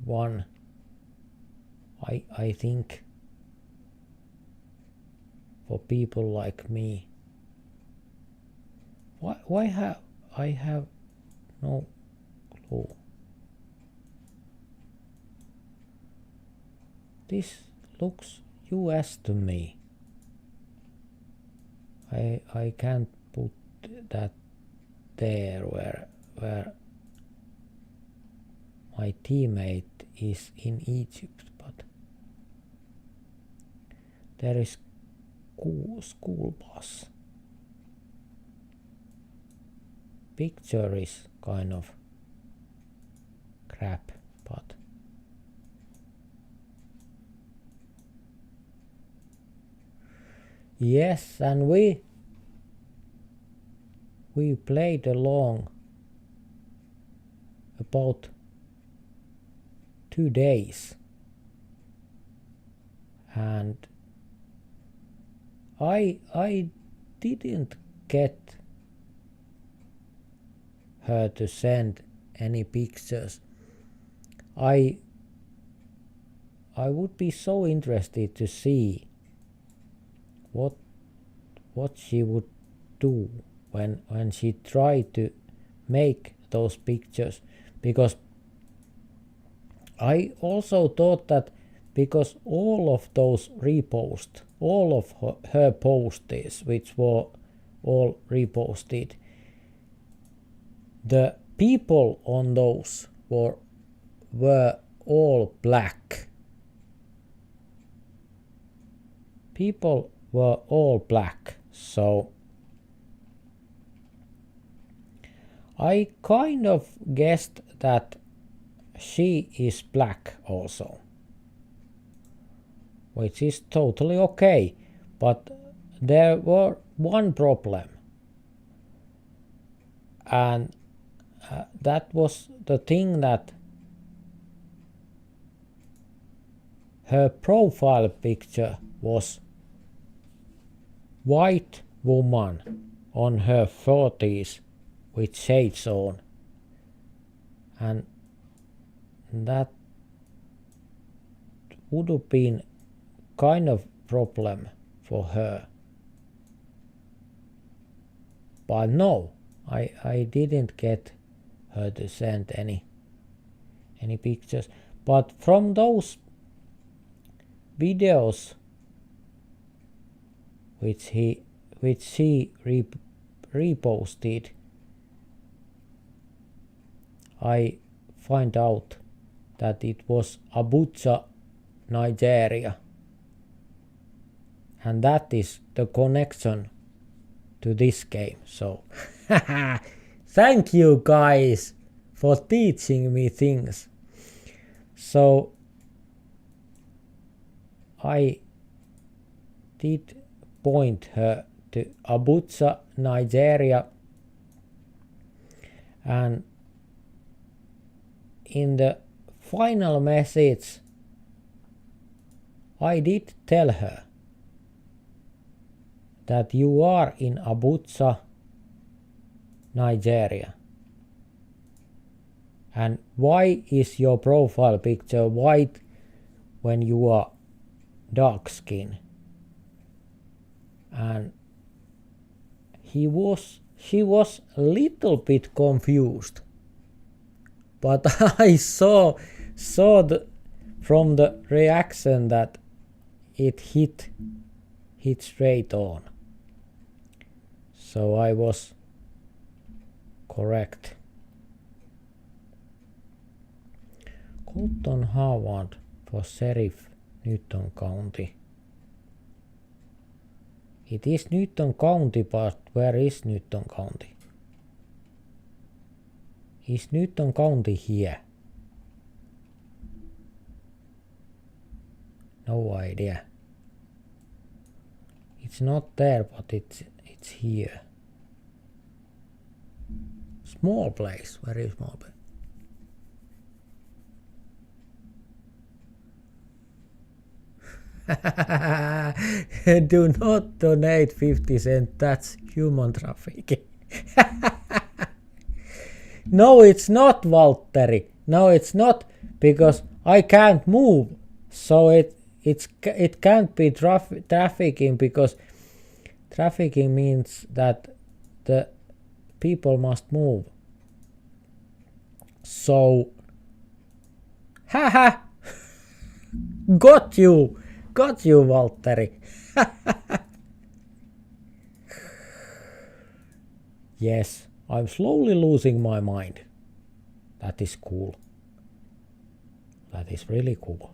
one. I think for people like me. Why have I have no clue. This looks US to me. I can't put that there where my teammate is in Egypt, but there is school bus. Picture is kind of crap, but yes, and we played along about 2 days, and I didn't get her to send any pictures. I would be so interested to see what she would do when she tried to make those pictures, because I also thought that because all of those reposts, all of her posts which were all reposted, the people on those were all black. People were all black, so I kind of guessed that she is black also, which is totally okay, but there were one problem, and that was the thing that her profile picture was white woman on her 40s with shades on, and that would have been kind of problem for her. But no, I didn't get her to send any pictures. But from those videos which she reposted, I find out that it was Abuja, Nigeria, and that is the connection to this game. So thank you guys for teaching me things. So I did point her to Abuja, Nigeria, and in the final message I did tell her that you are in Abuja, Nigeria, and why is your profile picture white when you are dark skin? And she was a little bit confused, but I saw from the reaction that it hit straight on. So I was correct. Colton Howard for Sheriff, Newton County. It is Newton County, but where is Newton County? Is Newton County here? No idea. It's not there, but it's here. Small place, very small place. Do not donate 50 cents, that's human trafficking. No, it's not, Valtteri. No, it's not, because I can't move. So it can't be trafficking, because trafficking means that the people must move. So, haha, got you, Valtteri. Yes, I'm slowly losing my mind. That is cool. That is really cool.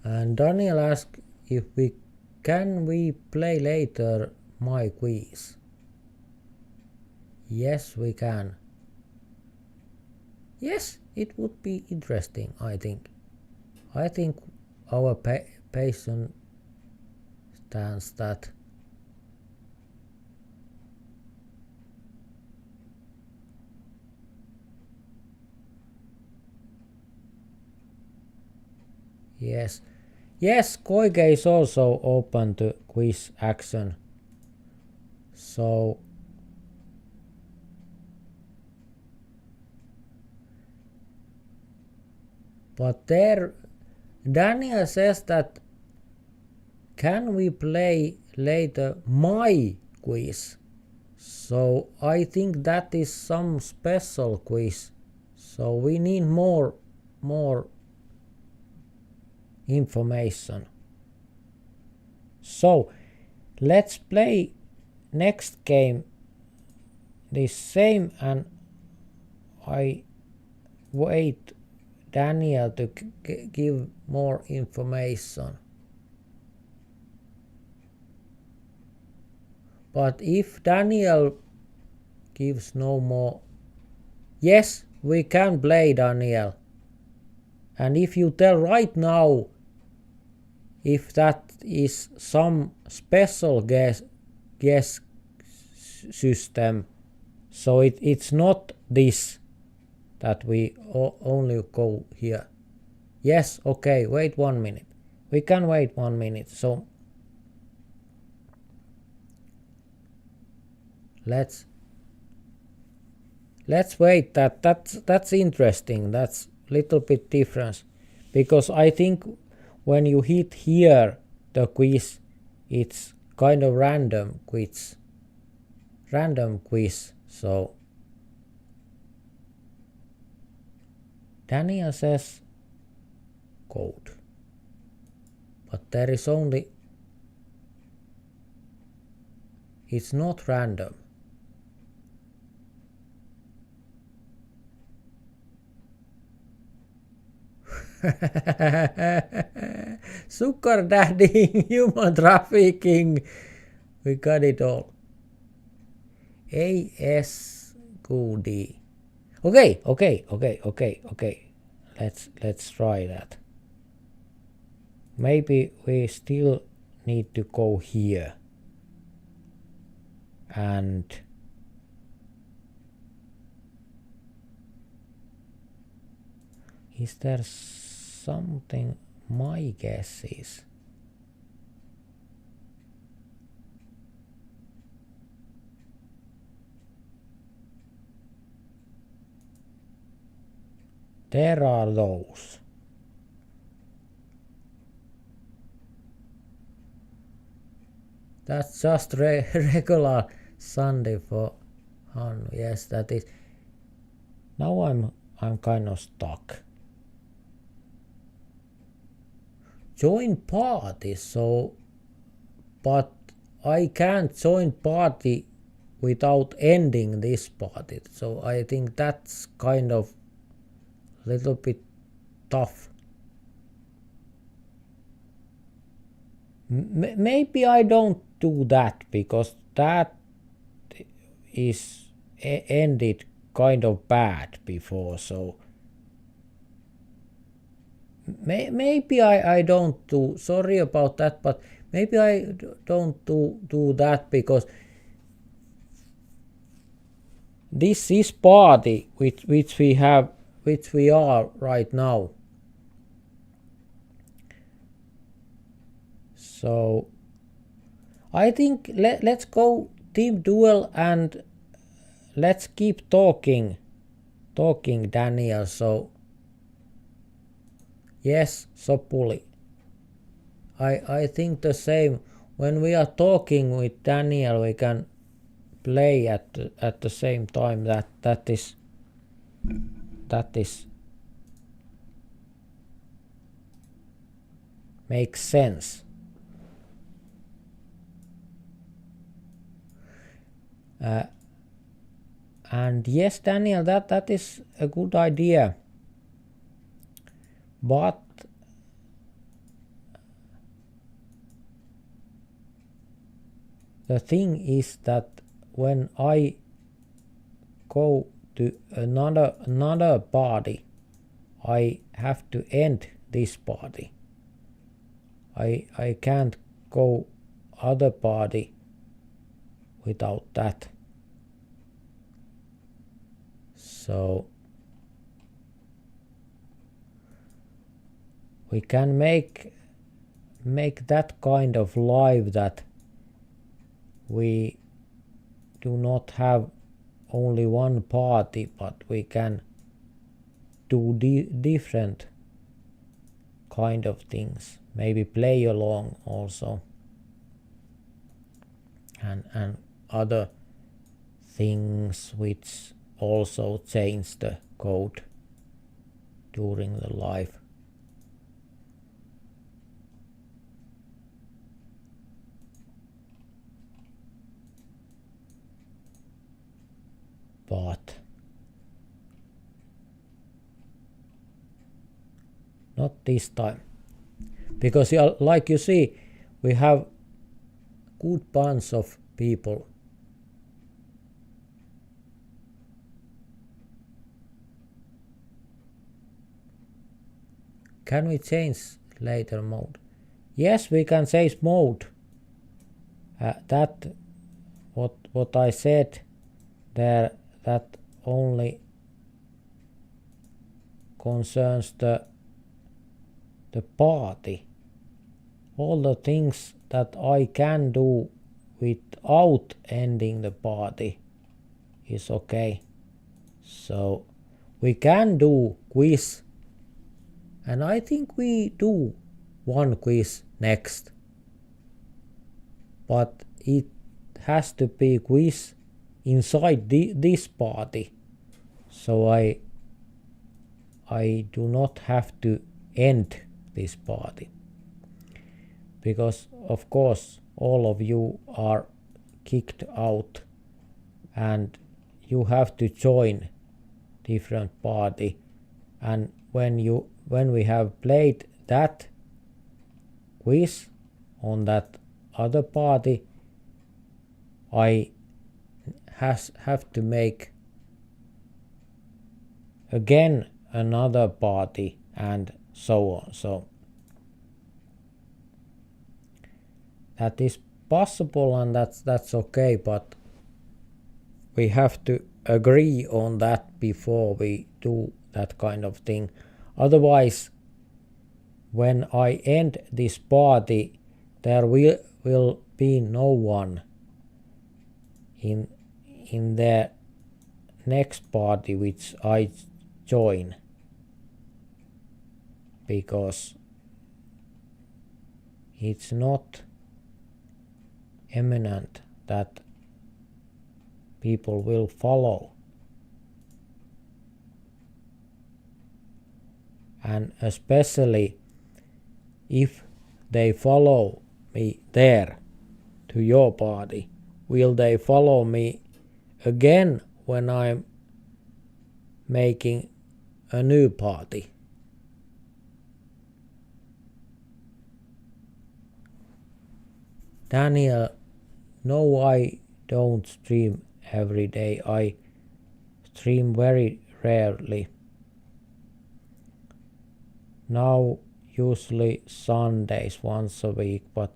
And Daniel asked if we can play later my quiz. Yes, we can. Yes, it would be interesting, I think. I think our patient stands that. Yes. Yes, Koike is also open to quiz action. So but there Daniel says that can we play later my quiz? So I think that is some special quiz. So we need more information. So let's play next game the same, and I wait Daniel to give more information. But if Daniel gives no more, yes, we can play, Daniel. And if you tell right now if that is some special guess system, so it's not this that we only go here. Yes, okay, wait 1 minute. We can wait 1 minute. So let's wait. That's interesting. That's little bit different, because I think when you hit here the quiz, it's kind of random quiz. So Daniel says code, but there is only, it's not random. Sugar daddy, human trafficking, we got it all. ASQD. Okay. Let's try that. Maybe we still need to go here. And is there something? My guess is there are those. That's just regular Sunday for Hannu. Yes, that is. Now I'm kind of stuck. Join party, so but I can't join party without ending this party. So I think that's kind of little bit tough. Maybe I don't do that, because that is ended kind of bad before. So maybe I don't do, sorry about that, but maybe I don't do that, because this is party which we are right now. So I think let's go team duel and let's keep talking Daniel. So yes, Sopuli, I think the same. When we are talking with Daniel, we can play at the same time. That is makes sense. And yes, Daniel, that is a good idea. But the thing is that when I go to another party, I have to end this party. I can't go other party without that. So we can make that kind of live that we do not have only one party, but we can do different kind of things, maybe play along also, and other things which also change the code during the live. But not this time, because like you see, we have good bunch of people. Can we change later mode? Yes, we can change mode. That what I said there, that only concerns the party. All the things that I can do without ending the party is okay. So we can do quiz, and I think we do one quiz next, but it has to be quiz inside this party, so I do not have to end this party, because of course all of you are kicked out and you have to join different party, and when we have played that quiz on that other party, I have to make again another party and so on. So that is possible, and that's okay, but we have to agree on that before we do that kind of thing. Otherwise, when I end this party, there will be no one in the next party which I join, because it's not imminent that people will follow, and especially if they follow me there to your party, will they follow me again when I'm making a new party? Daniel, no, I don't stream every day. I stream very rarely. Now usually Sundays once a week, but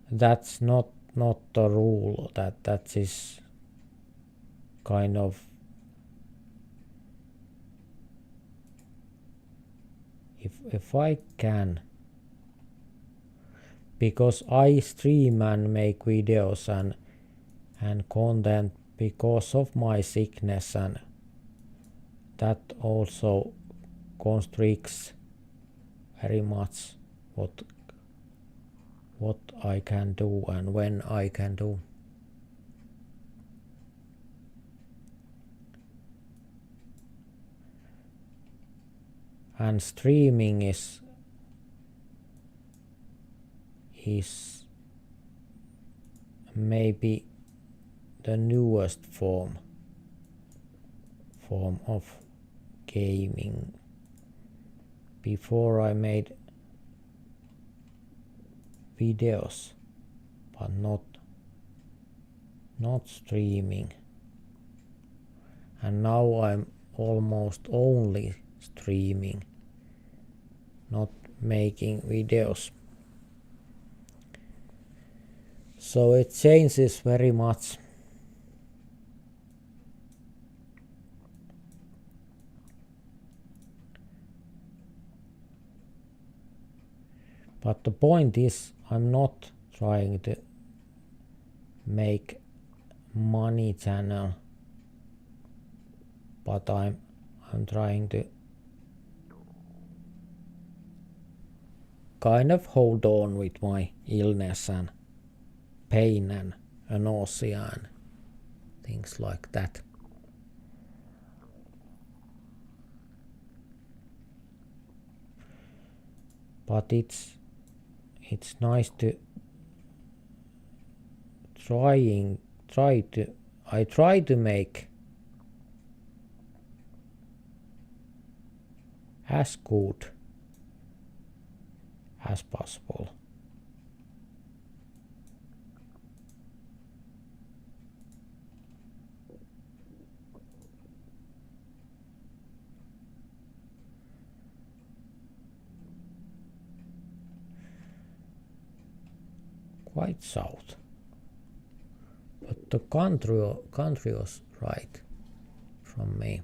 that's not the rule. That is kind of if I can, because I stream and make videos and content because of my sickness, and that also constricts very much what I can do and when I can do. And streaming is is maybe the newest form of gaming. Before I made videos, but not streaming, and now I'm almost only streaming, not making videos. So it changes very much. But the point is, I'm not trying to make money channel, but I'm trying to kind of hold on with my illness and pain and nausea and things like that. But it's nice to I try to make as good as possible. Quite south, but the country was right from me.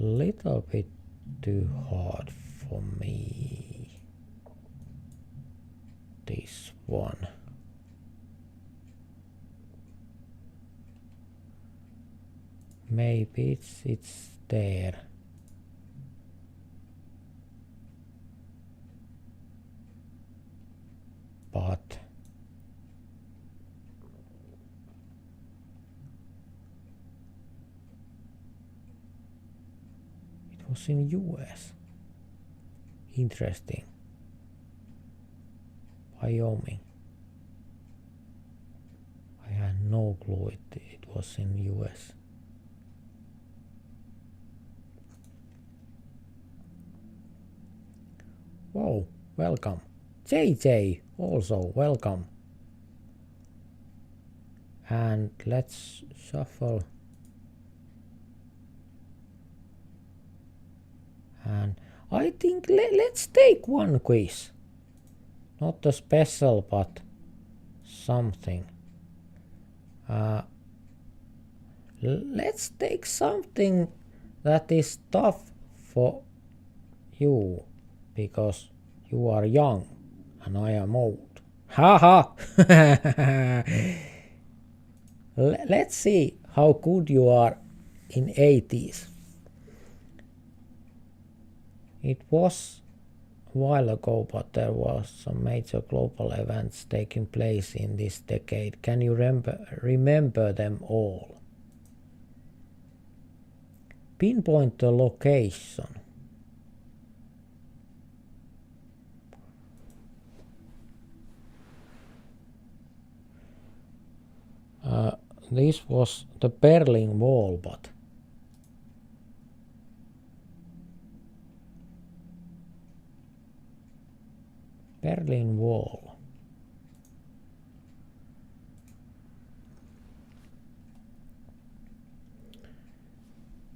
Little bit too hard for me, this one. Maybe it's there. But it was in US. Interesting. Wyoming. I had no clue it was in US. Whoa, welcome. JJ, also welcome. And let's shuffle. And I think let's take one quiz. Not a special, but something. Let's take something that is tough for you, because you are young and I am old. Haha! Let's see how good you are in 80s. It was a while ago, but there was some major global events taking place in this decade. Can you remember them all? Pinpoint the location. This was the Berlin Wall, but Berlin Wall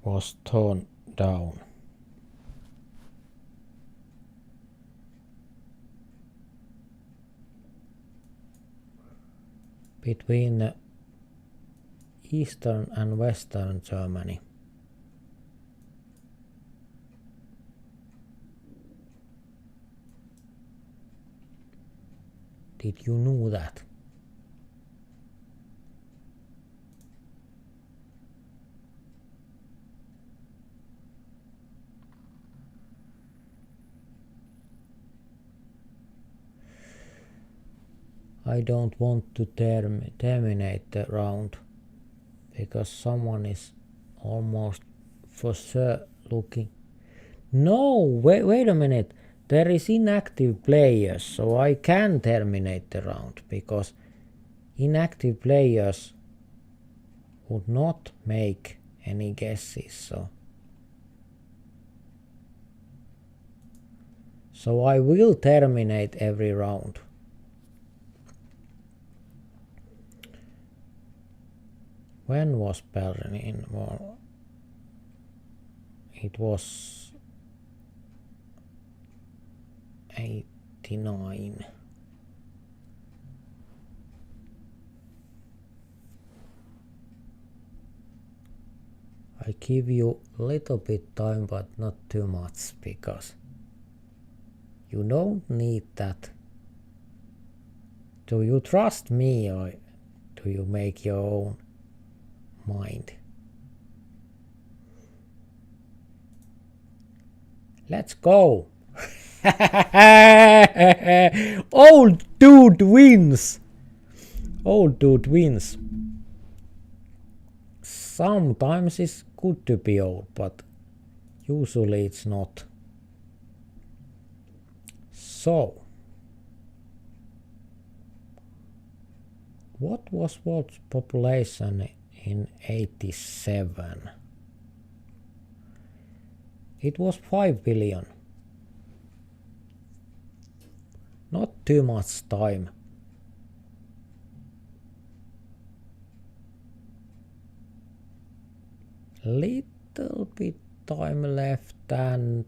was torn down. Between Eastern and Western Germany. Did you know that? I don't want to terminate the round because someone is almost for sure looking. No, wait a minute. There is inactive players, so I can terminate the round because inactive players would not make any guesses. So I will terminate every round. When was Berlin? Well, it was 89. I give you a little bit time, but not too much, because you don't need that. Do you trust me, or do you make your own mind? Let's go. Old dude wins. Old dude wins. Sometimes it's good to be old, but usually it's not. So, what was world's population in 87? It was 5 billion. Not too much time. Little bit time left and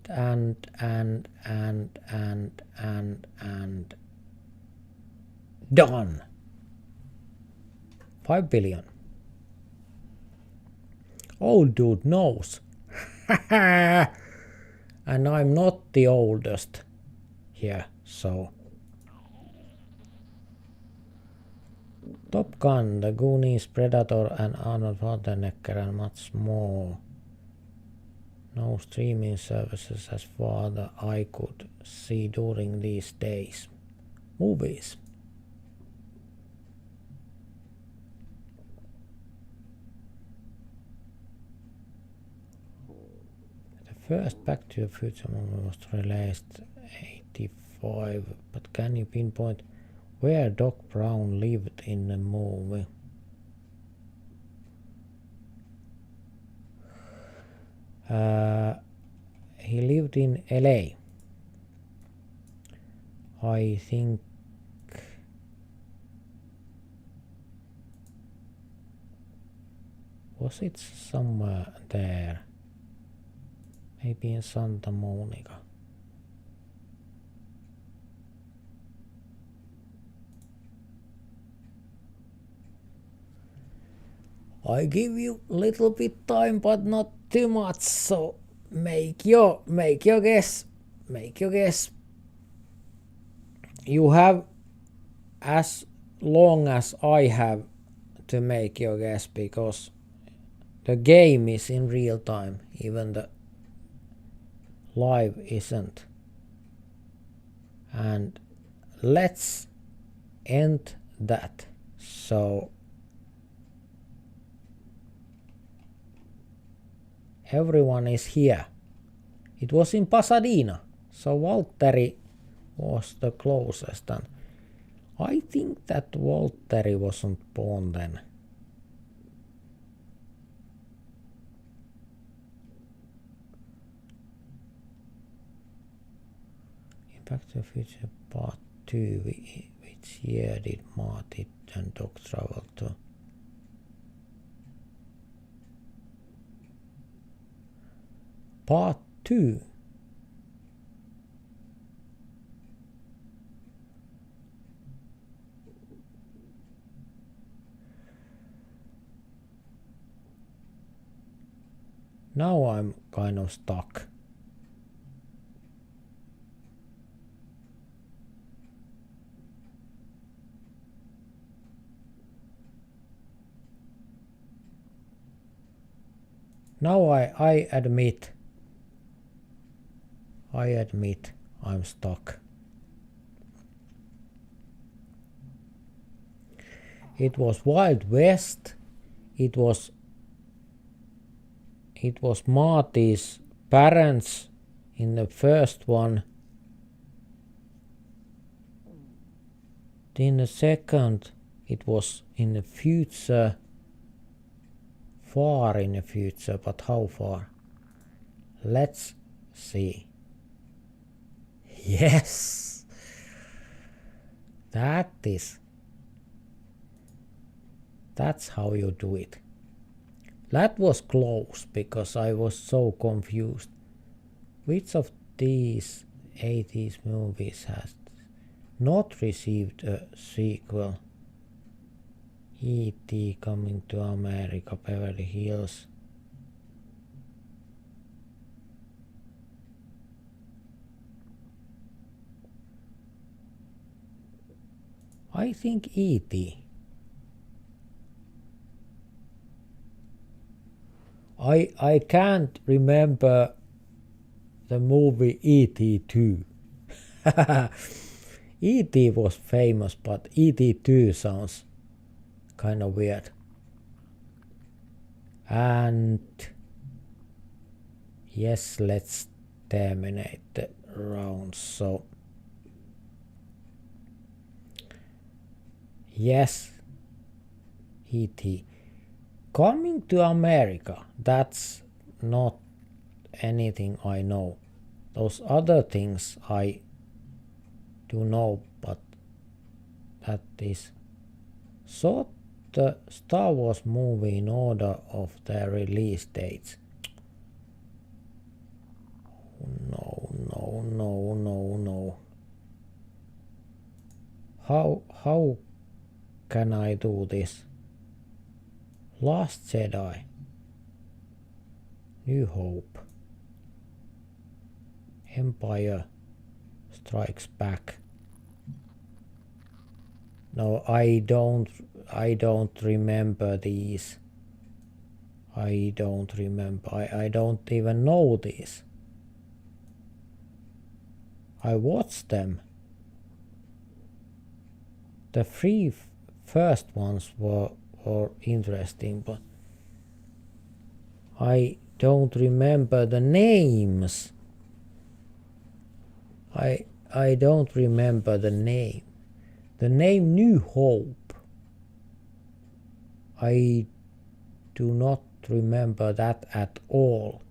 done. 5 billion. Old dude knows. And I'm not the oldest here, so. Top Gun, The Goonies, Predator and Arnold Schwarzenegger and much more. No streaming services as far as I could see during these days. Movies. The first Back to the Future movie was released 85, but can you pinpoint where Doc Brown lived in the movie? He lived in LA. I think was it somewhere there? Maybe in Santa Monica. I give you little bit time, but not too much, so make your guess. Make your guess. You have as long as I have to make your guess, because the game is in real time, even the live isn't. And let's end that. So everyone is here. It was in Pasadena, so Valtteri was the closest, and I think that Valtteri wasn't born then. In Back to the Future Part 2, which year did Marty and Doc travel to? Part 2. Now I'm kind of stuck. Now I admit I'm stuck. It was Wild West. It was Marty's parents in the first one. In the second, it was in the future. Far in the future, but how far? Let's see. Yes! That's how you do it. That was close because I was so confused. Which of these 80s movies has not received a sequel? E.T. Coming to America, Beverly Hills. I think E.T. I can't remember the movie E.T. 2. E.T. was famous, but E.T. 2 sounds kind of weird. And yes, let's terminate the round. So yes, E.T. Coming to America, that's not anything I know. Those other things I do know, but that is sort the Star Wars movie in order of their release dates. No. How can I do this? Last Jedi, New Hope, Empire Strikes Back. No, I don't remember these. I don't remember. I don't even know these. I watched them. The three first ones were interesting, but I don't remember the names. I don't remember the name. The name New Hope. I do not remember that at all.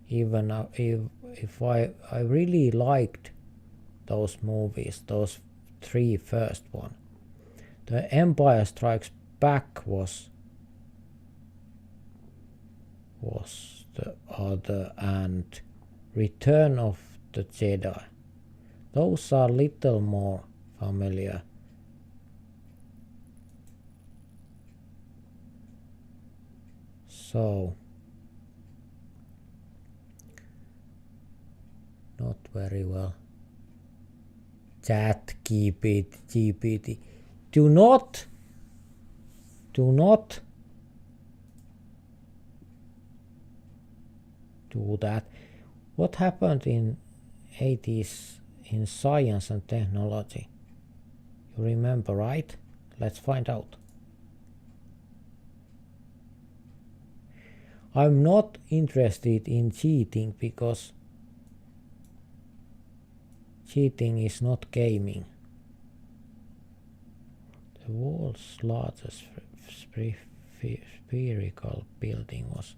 Even if I really liked those movies, those three first one. The Empire Strikes Back was the other, and Return of the Jedi. Those are little more familiar. So not very well. Chat GPT. Do not do that. What happened in 80s in science and technology? You remember, right? Let's find out. I'm not interested in cheating because cheating is not gaming. The world's largest spherical building was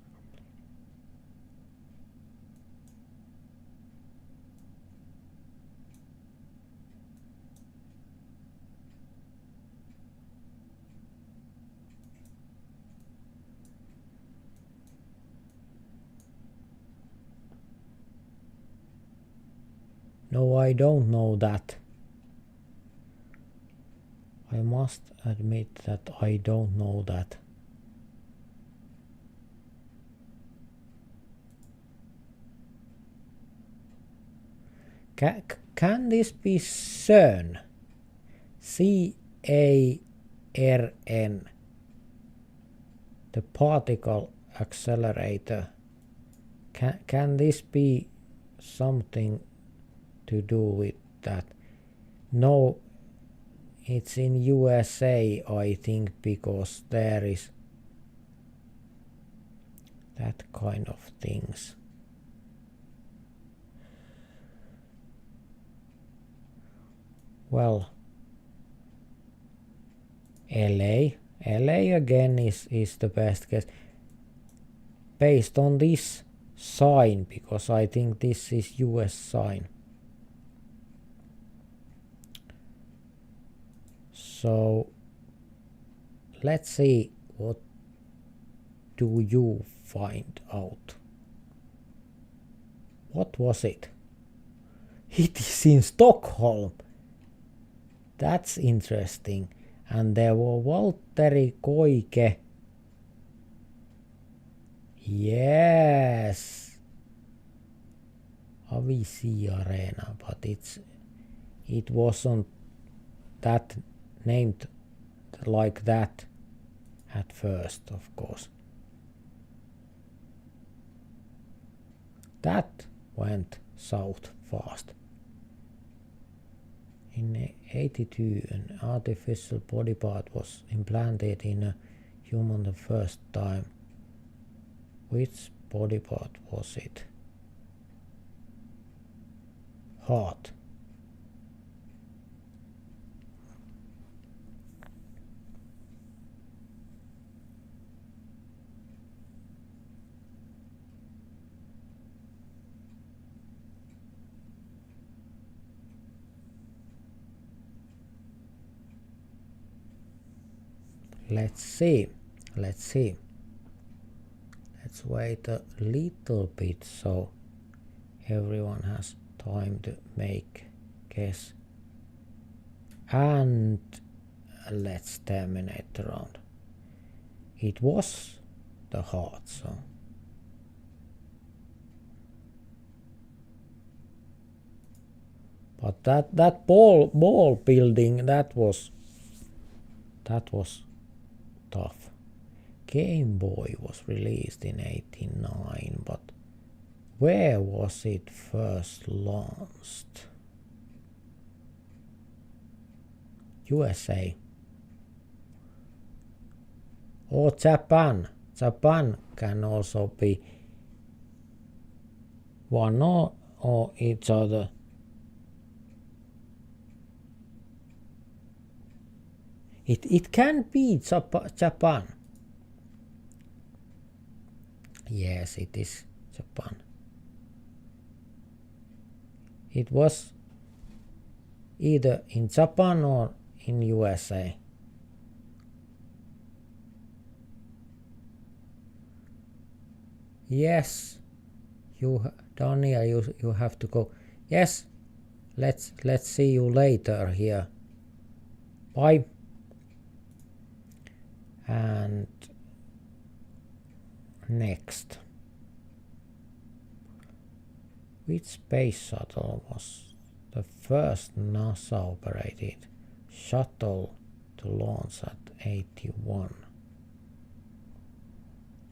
No, I don't know that. I must admit that I don't know that. Can this be CERN? CARN. The particle accelerator. Can this be something to do with that? No, it's in USA, I think, because there is that kind of things. Well, LA again is the best guess based on this sign, because I think this is US sign. So let's see, what do you find out? What was it? It is in Stockholm. That's interesting. And there were Valtteri Koike. Yes. Avicii Arena, but it wasn't that named like that at first, of course. That went south fast. In 82, an artificial body part was implanted in a human the first time. Which body part was it? Heart. Let's see. Let's wait a little bit so everyone has time to make guess. And let's terminate the round. It was the heart, so but that ball building, that was tough. Game Boy was released in 89, but where was it first launched? USA or Japan. Japan can also be one or each other. It can be Japan. Yes, it is Japan. It was either in Japan or in USA. Yes, Daniel, you have to go. Yes, let's see you later here. Bye. And next, which space shuttle was the first NASA operated shuttle to launch at 81?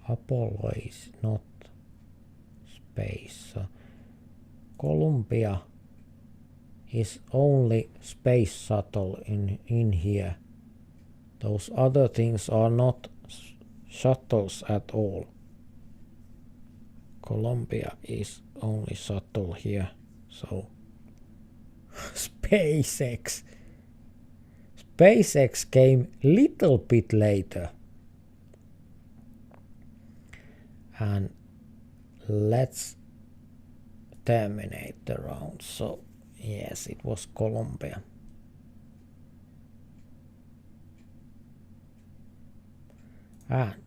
Apollo is not space. Columbia is only space shuttle in here. Those other things are not shuttles at all. Columbia is only shuttle here. So SpaceX came little bit later. And let's terminate the round. So yes, it was Columbia. And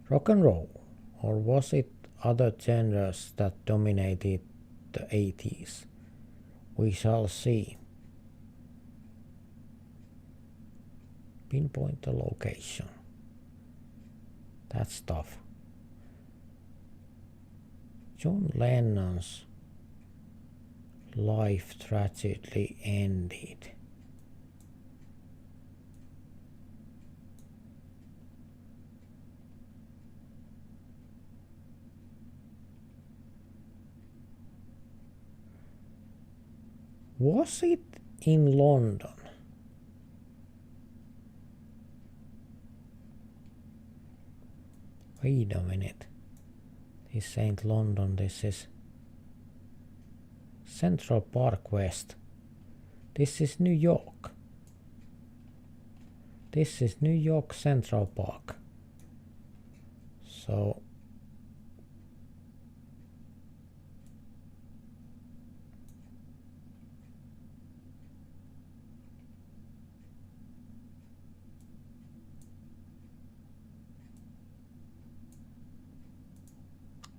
rock and roll, or was it other genres that dominated the 80s? We shall see. Pinpoint the location. That's tough. John Lennon's life tragically ended. Was it in London. Wait a minute. This ain't London, this is Central Park West. This is New York. This is New York Central Park. So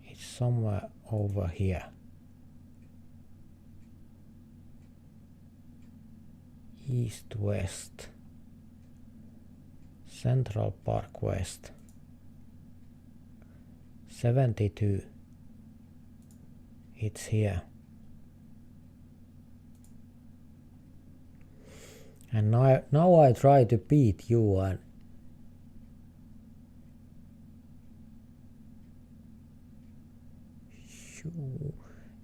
it's somewhere over here. East West. Central Park West. 72. It's here. And now I try to beat you, and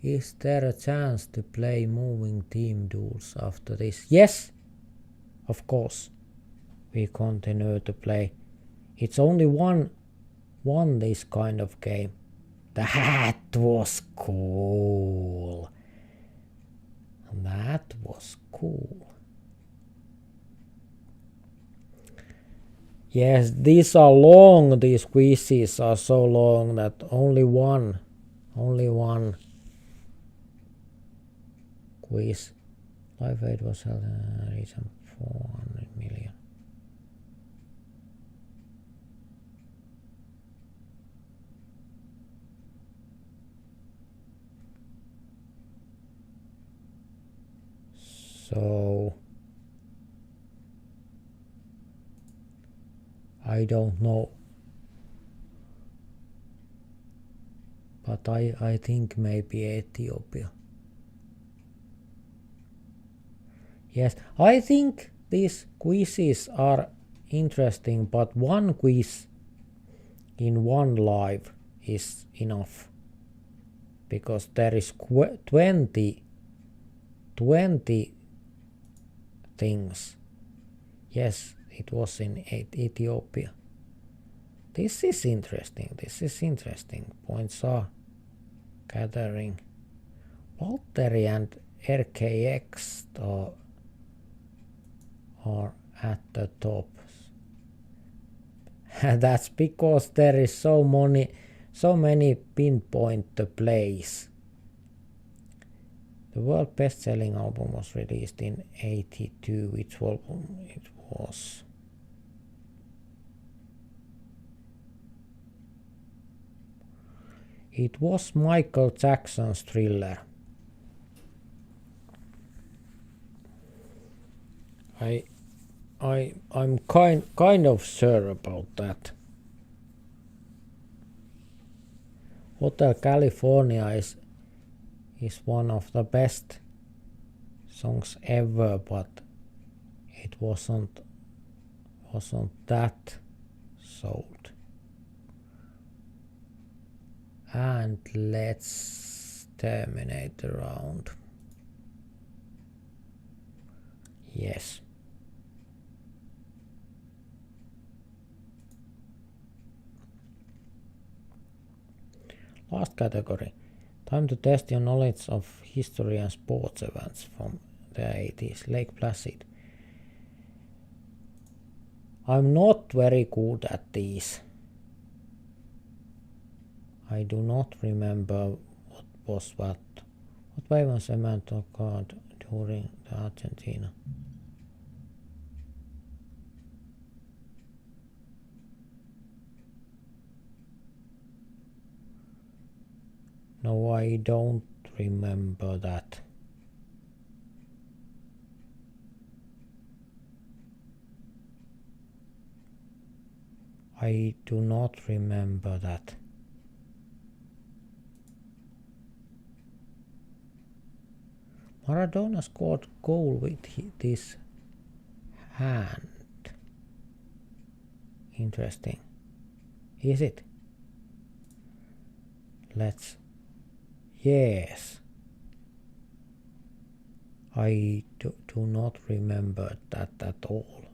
is there a chance to play moving team duels after this? Yes, of course. We continue to play. It's only one this kind of game. That was cool. That was cool. Yes, these are long. These quizzes are so long that only one quiz. Live aid was held in a region 400 million. So I don't know, but I think maybe Ethiopia. Yes, I think these quizzes are interesting, but one quiz in one live is enough, because there is 20 things. Yes, it was in Ethiopia. This is interesting. Points are gathering. Valtteri and RKX are at the top. That's because there is so many pinpoint the place. The world best-selling album was released in 82. Which album it was? It was Michael Jackson's Thriller. I'm kind of sure about that. Hotel California is one of the best songs ever, but it wasn't that sold. And let's terminate the round. Yes. Last category. Time to test your knowledge of history and sports events from the 80s. Lake Placid. I'm not very good at these. I do not remember what was what. What famous event occurred during the Argentina? No, I don't remember that. I do not remember that. Maradona scored goal with this hand. Interesting. Is it? Let's. Yes. I do not remember that at all.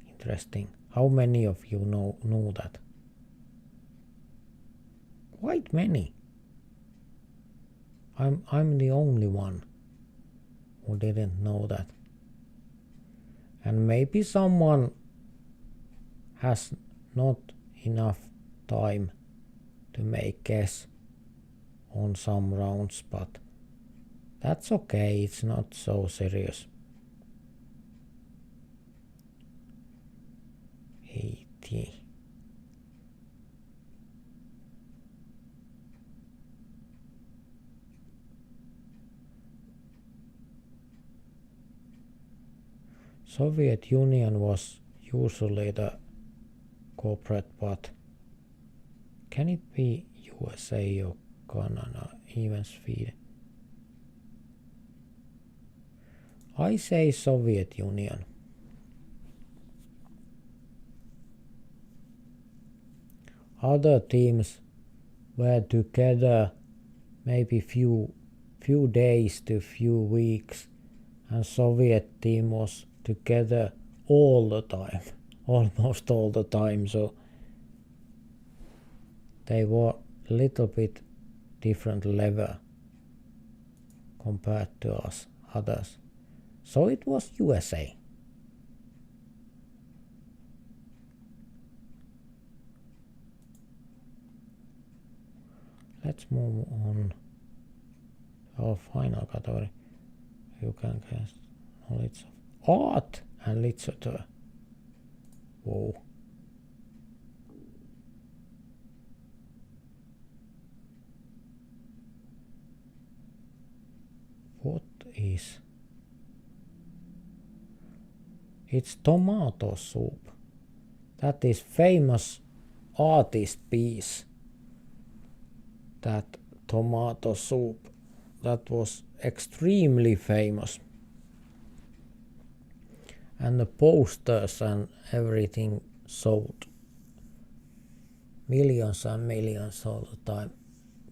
Interesting. How many of you know that? Quite many. I'm the only one who didn't know that. And maybe someone has not enough time to make guess on some rounds, but that's okay, it's not so serious. 80. Soviet Union was usually the corporate, but can it be USA or Canada, even Sweden? I say Soviet Union. Other teams were together maybe few days to few weeks, and Soviet team was together all the time, almost all the time, so they were a little bit different level compared to us others. So it was USA. Let's move on to our final category. You can guess knowledge of art and literature. Whoa. What is? It's tomato soup. That is famous artist piece. That tomato soup. That was extremely famous. And the posters and everything sold millions and millions all the time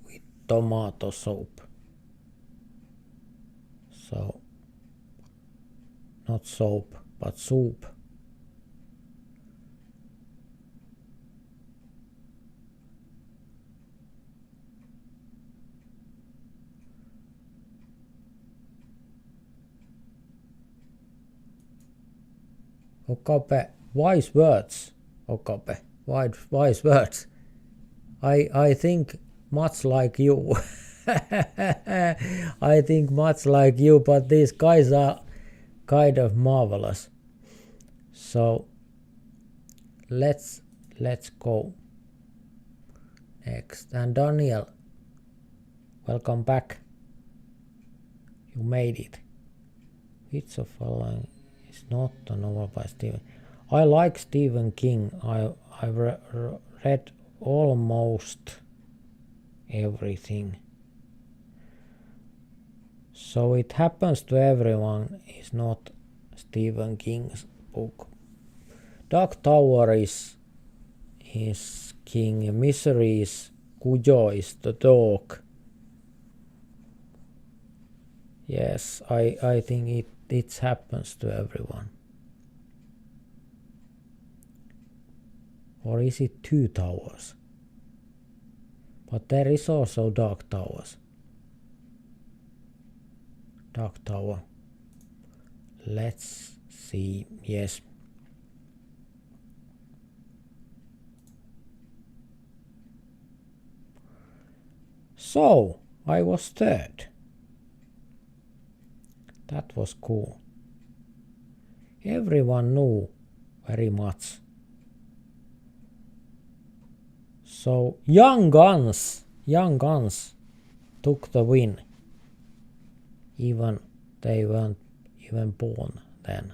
with tomato soup. So, not soap, but soup. Okabe, wise words. Okabe, wise words. I think much like you. I think much like you, but these guys are kind of marvelous. So let's go next. And Daniel, welcome back. You made it. Which of following is not a novel by Stephen? I like Stephen King. I've read almost everything. So It Happens to Everyone is not Stephen King's book. Dark Tower is King. Misery is Cujo is the dog. Yes, I think it happens to everyone. Or is it Two Towers? But there is also Dark Towers. Dark Tower. Let's see. Yes. So, I was third. That was cool. Everyone knew very much. So, Young Guns took the win. Even they weren't even born then.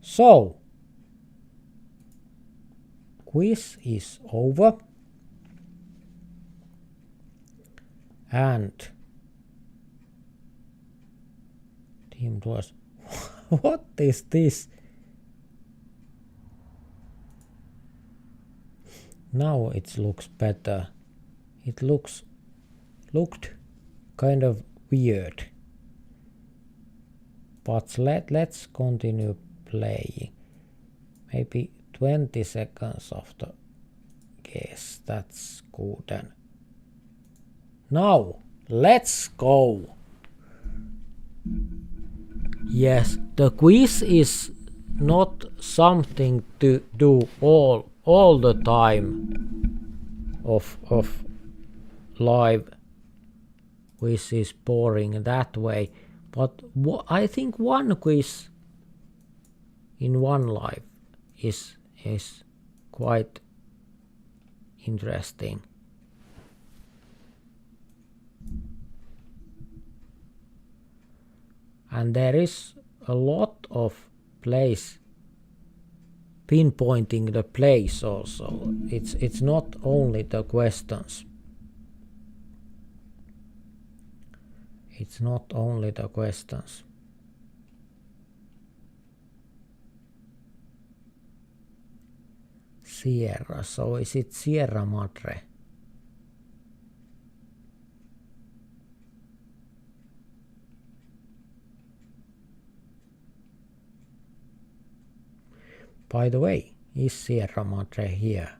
So, quiz is over. And Team Duels. What is this? Now it looks better. It looked kind of weird. But let's continue playing. Maybe 20 seconds of the guess. That's good. And now let's go. Yes, the quiz is not something to do all the time of live, which is boring that way. But I think one quiz in one live is quite interesting. And there is a lot of place pinpointing the place also. It's not only the questions. It's not only the questions. Sierra, so is it Sierra Madre? By the way, is Sierra Madre here?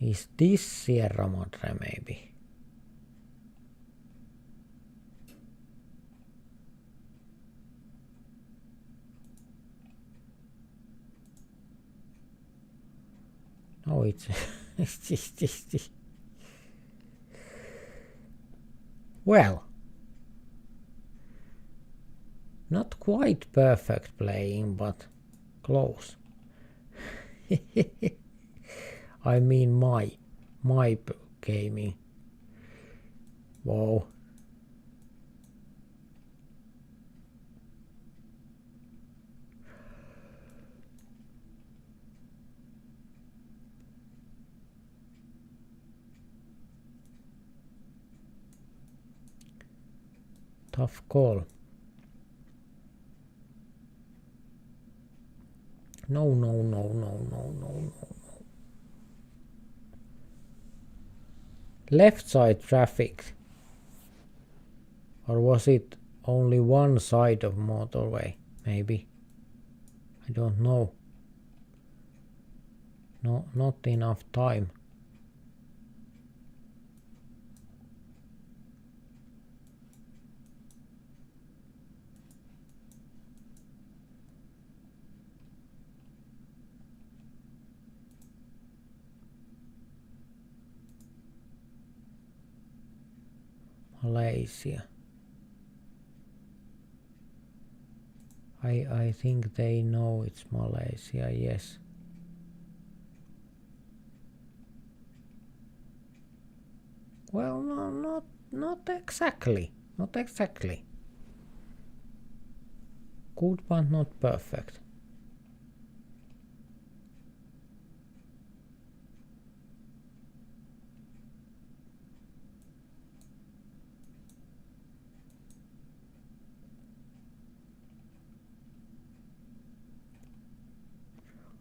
Is this Sierra Madre maybe? No, it's well, not quite perfect playing, but close. I mean my gaming. Wow. Tough call. No. Left side traffic. Or was it only one side of motorway? Maybe. I don't know. No, not enough time. Malaysia. I think they know it's Malaysia, yes. Well, no, not exactly. Not exactly. Good, but not perfect.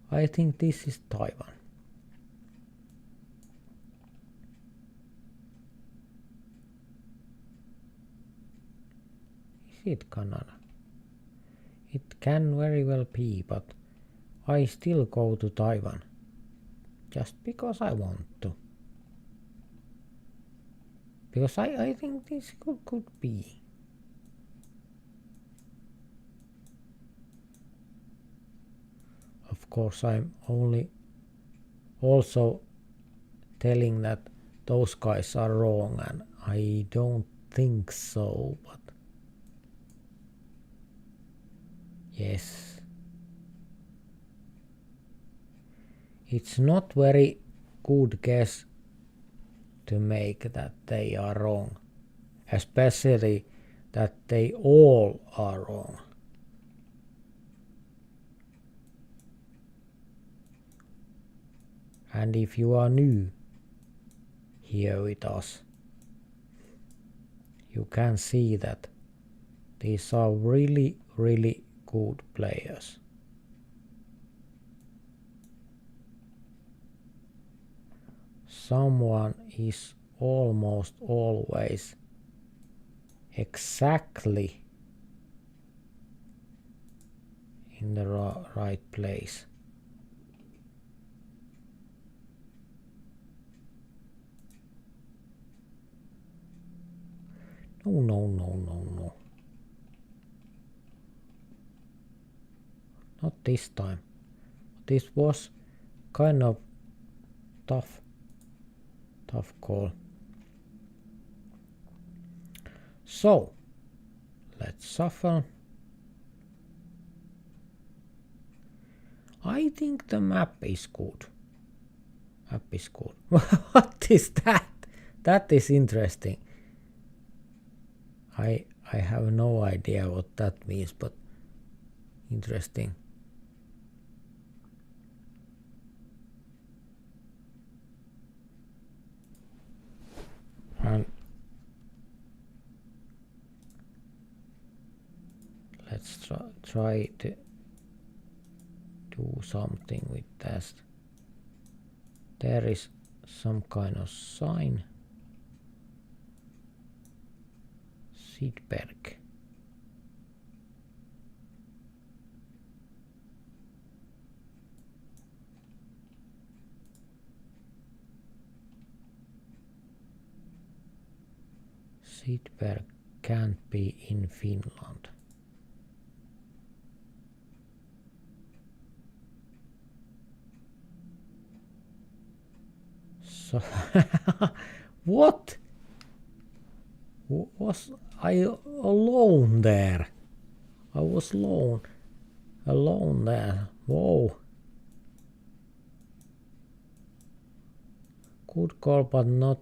I think this is Taiwan. Is it Canada? It can very well be, but I still go to Taiwan. Just because I want to. Because I think this could be. Of course, I'm only also telling that those guys are wrong, and I don't think so, but yes. It's not very good guess to make that they are wrong, especially that they all are wrong. And if you are new here with us, you can see that these are really good players. someone is almost always exactly in the right place. No. Not this time. This was kind of tough call. So let's shuffle. I think the map is good. What is that? That is interesting. I have no idea what that means, but interesting. And let's try to do something with that. There is some kind of sign. Sidberg. Sidberg can't be in Finland. So what? Was I alone there? I was alone there. Whoa. Good call, but not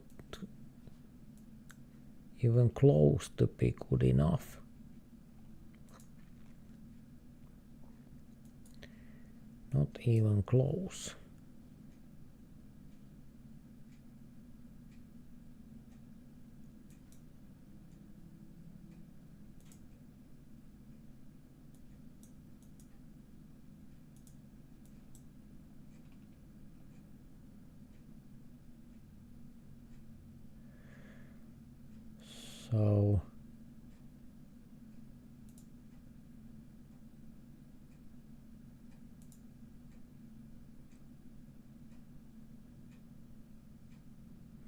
even close to be good enough. Not even close. So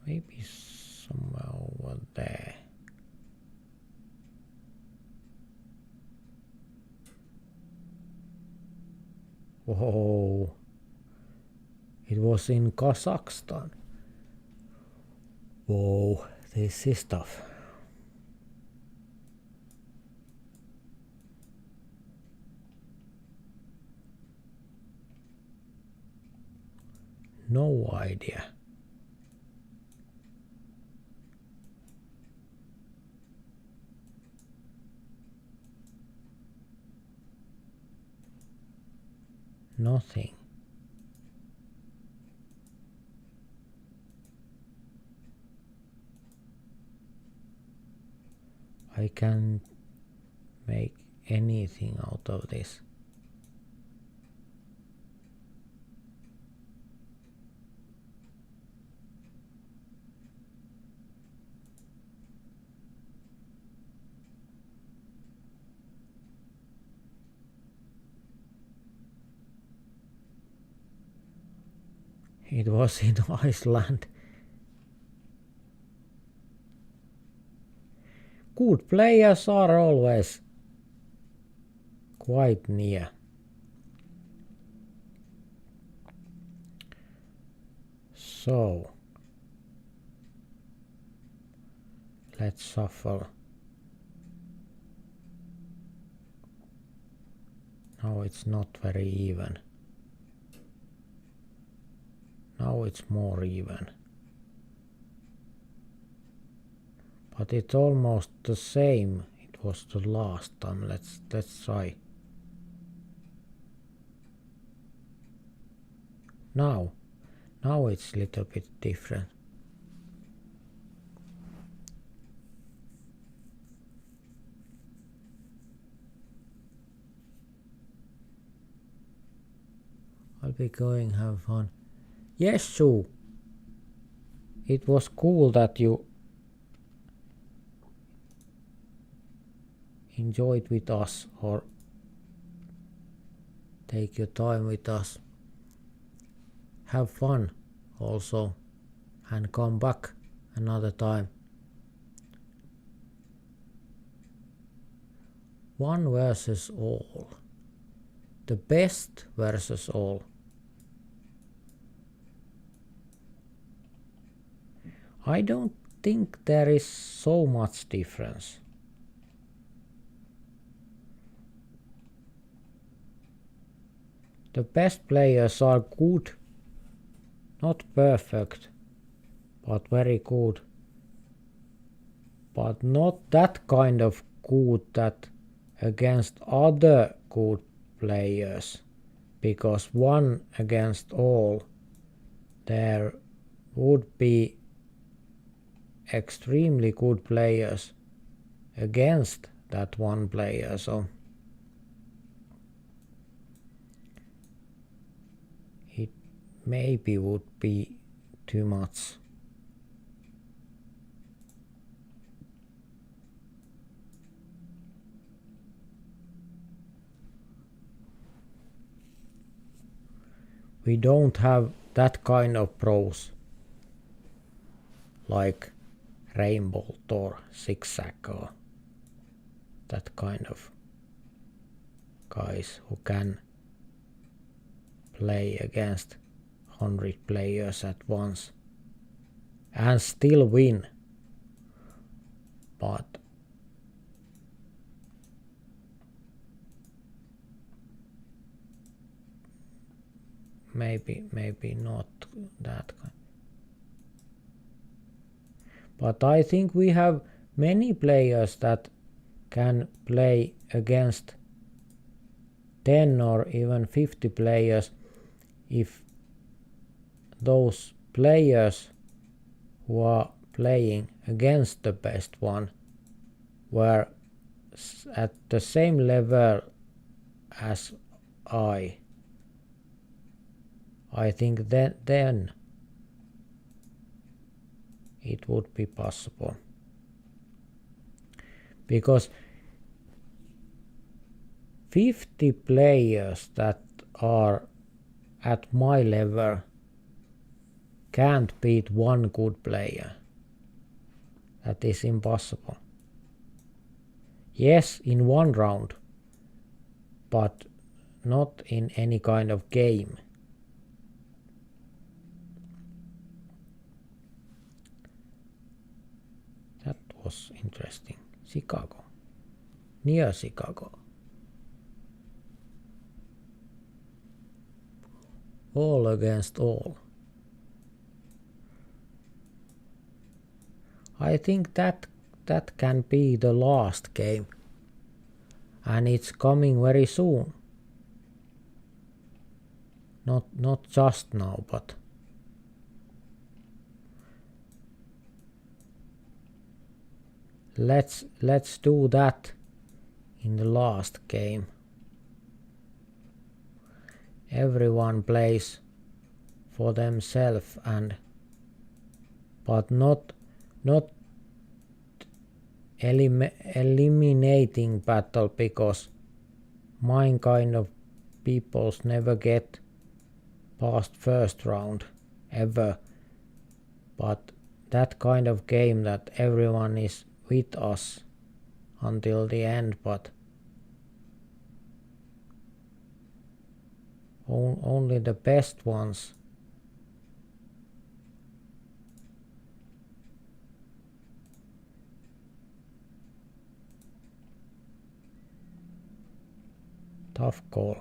maybe somewhere over there. Whoa. It was in Kazakhstan. Whoa, this is tough. No idea. Nothing. I can't make anything out of this. It was in Iceland. Good players are always quite near. So let's shuffle. Now it's not very even. Now it's more even. But it's almost the same it was the last time. Let's try. Now it's a little bit different. I'll be going have fun. Yes, Sue. it was cool that you enjoyed with us or take your time with us. Have fun also and come back another time. One versus all. The best versus all. I don't think there is so much difference. The best players are good, not perfect, but very good. But not that kind of good that against other good players, because one against all, there would be extremely good players against that one player, so it maybe would be too much. We don't have that kind of pros like Rainbow or Zigzag or that kind of guys who can play against 100 players at once and still win. But maybe not that kind. But I think we have many players that can play against 10 or even 50 players if those players who are playing against the best one were at the same level as I think then it would be possible, because 50 players that are at my level can't beat one good player. That is impossible. Yes, in one round, but not in any kind of game. That was interesting. Chicago. Near Chicago. All against all. I think that can be the last game. And it's coming very soon. Not just now, but let's do that in the last game. Everyone plays for themselves but not eliminating battle, because mine kind of peoples never get past first round ever, but that kind of game that everyone is with us until the end, but only the best ones. Tough call.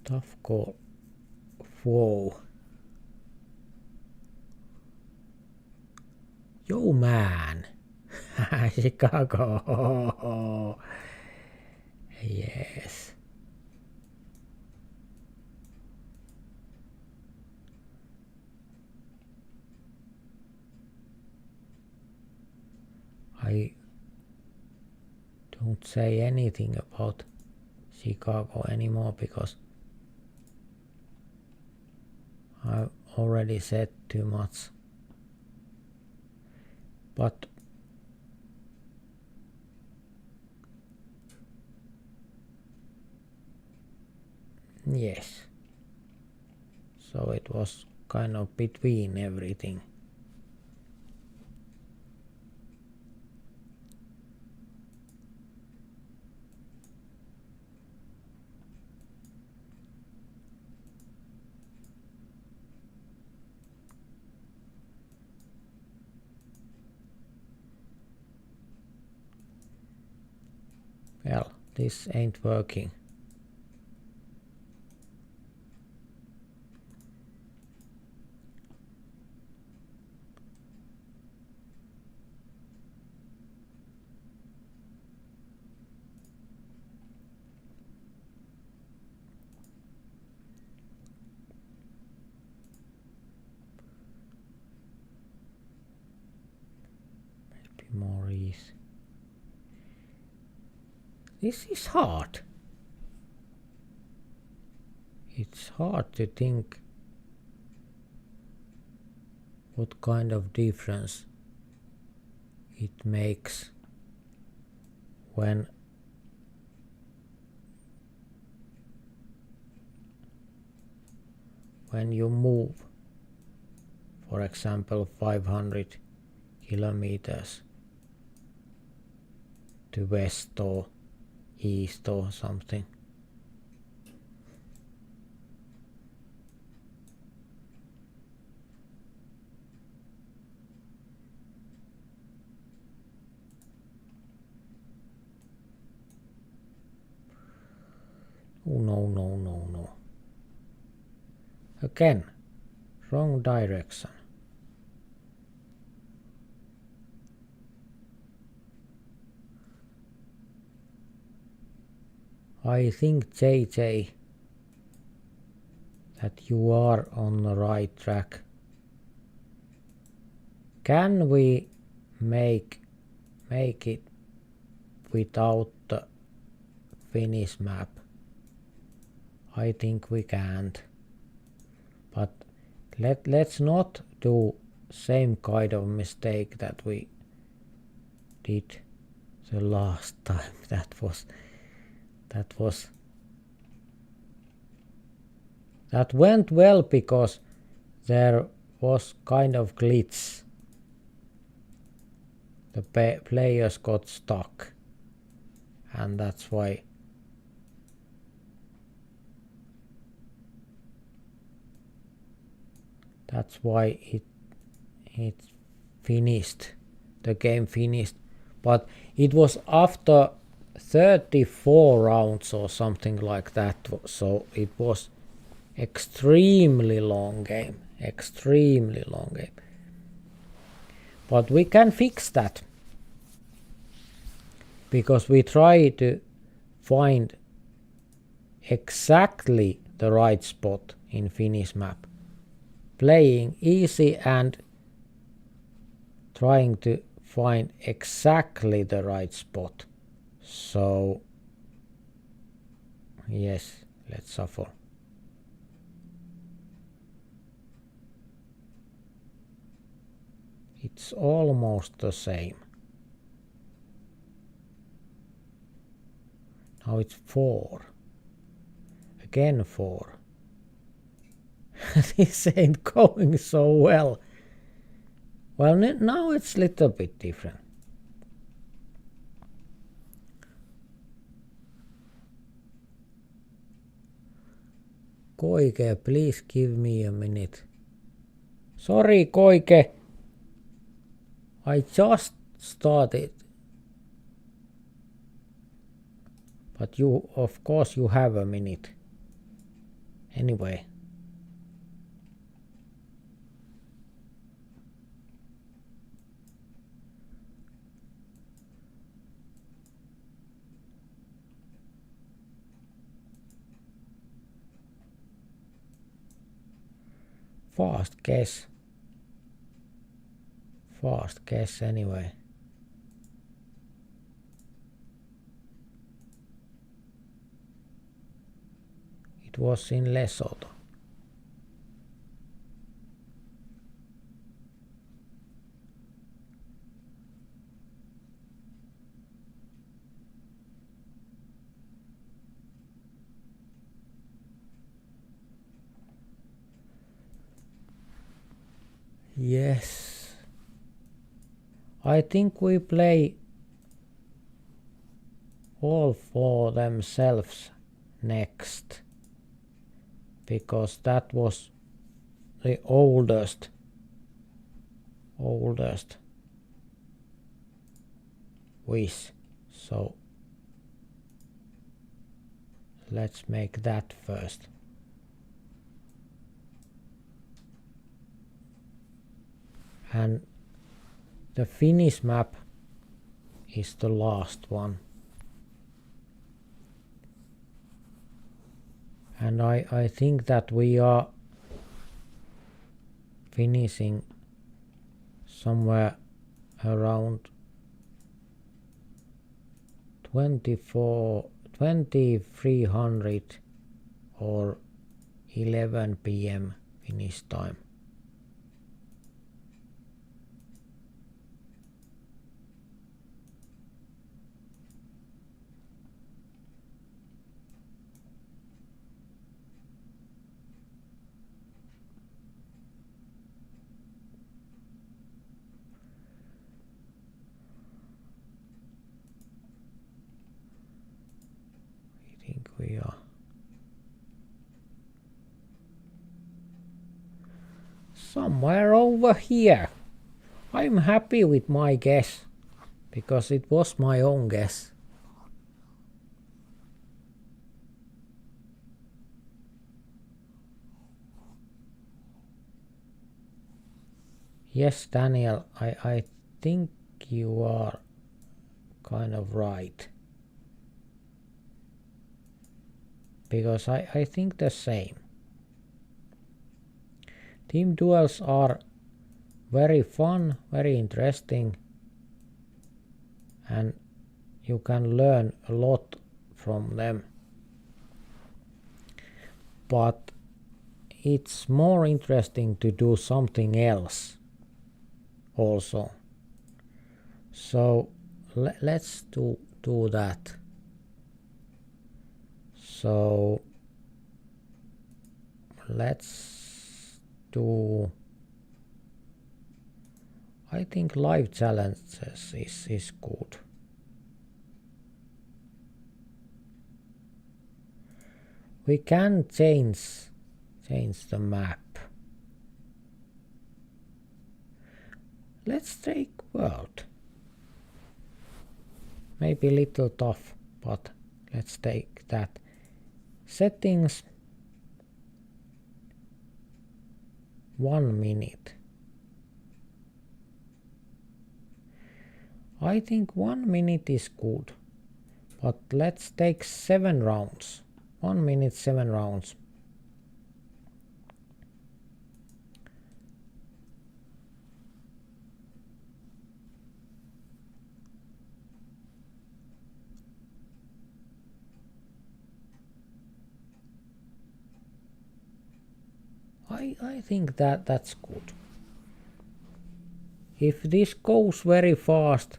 Tough call. Whoa. Yo man. Chicago. Yes. I don't say anything about Chicago anymore, because I've already said too much. But yes. So it was kind of between everything. Well, this ain't working. Maybe more easy. This is hard. It's hard to think what kind of difference it makes when you move, for example, 500 kilometers to west or east or something. Oh, no. Again, wrong direction. I think, JJ, that you are on the right track. Can we make it without the Finnish map? I think we can't. But let's not do same kind of mistake that we did the last time. That went well because there was kind of glitch. The players got stuck, and that's why it finished. The game finished, but it was after 34 rounds or something like that, so it was extremely long game. But we can fix that, because we try to find exactly the right spot in Finnish map, playing easy and trying to find exactly the right spot. So yes, let's shuffle. It's almost the same. Now it's 4. Again 4. This ain't going so well. Well, now it's a little bit different. Koike, please give me a minute. Sorry, Koike. I just started. But you, of course, you have a minute. Anyway. Fast guess anyway. It was in Lesotho. Yes. I think we play all for themselves next, because that was the oldest wish. So let's make that first. And the Finnish map is the last one. And I think that we are finishing somewhere around 2300 or 11 p.m. Finnish time. We are somewhere over here. I'm happy with my guess, because it was my own guess. Yes, Daniel, I think you are kind of right. Because I think the same. Team duels are very fun, very interesting, and you can learn a lot from them. But it's more interesting to do something else also. So let's do that. So let's do, I think live challenges is good. We can change the map. Let's take world. Maybe a little tough, but let's take that. Settings, 1 minute. I think 1 minute is good, but let's take 7 rounds. 1 minute, 7 rounds. I think that's good. If this goes very fast,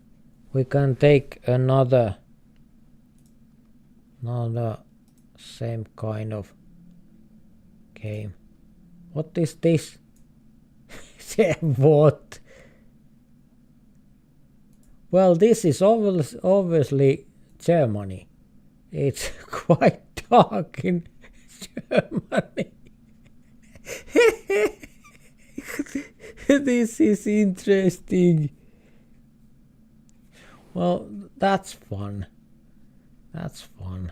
we can take another same kind of game. What is this? What? Well, this is obviously Germany. It's quite dark in Germany. This is interesting. Well, that's fun. That's fun.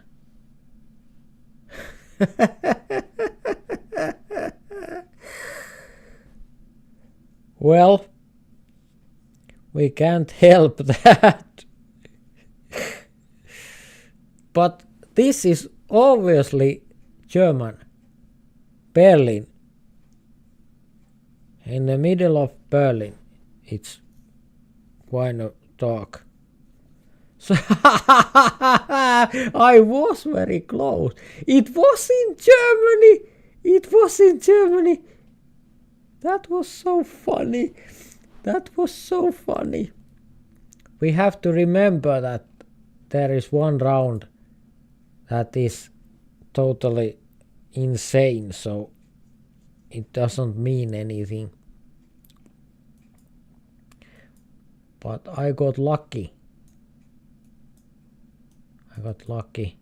Well, we can't help that. But this is obviously German. Berlin. In the middle of Berlin. It's quite dark. So I was very close. It was in Germany. It was in Germany. That was so funny. That was so funny. We have to remember that there is one round that is totally insane, so it doesn't mean anything. But I got lucky. I got lucky.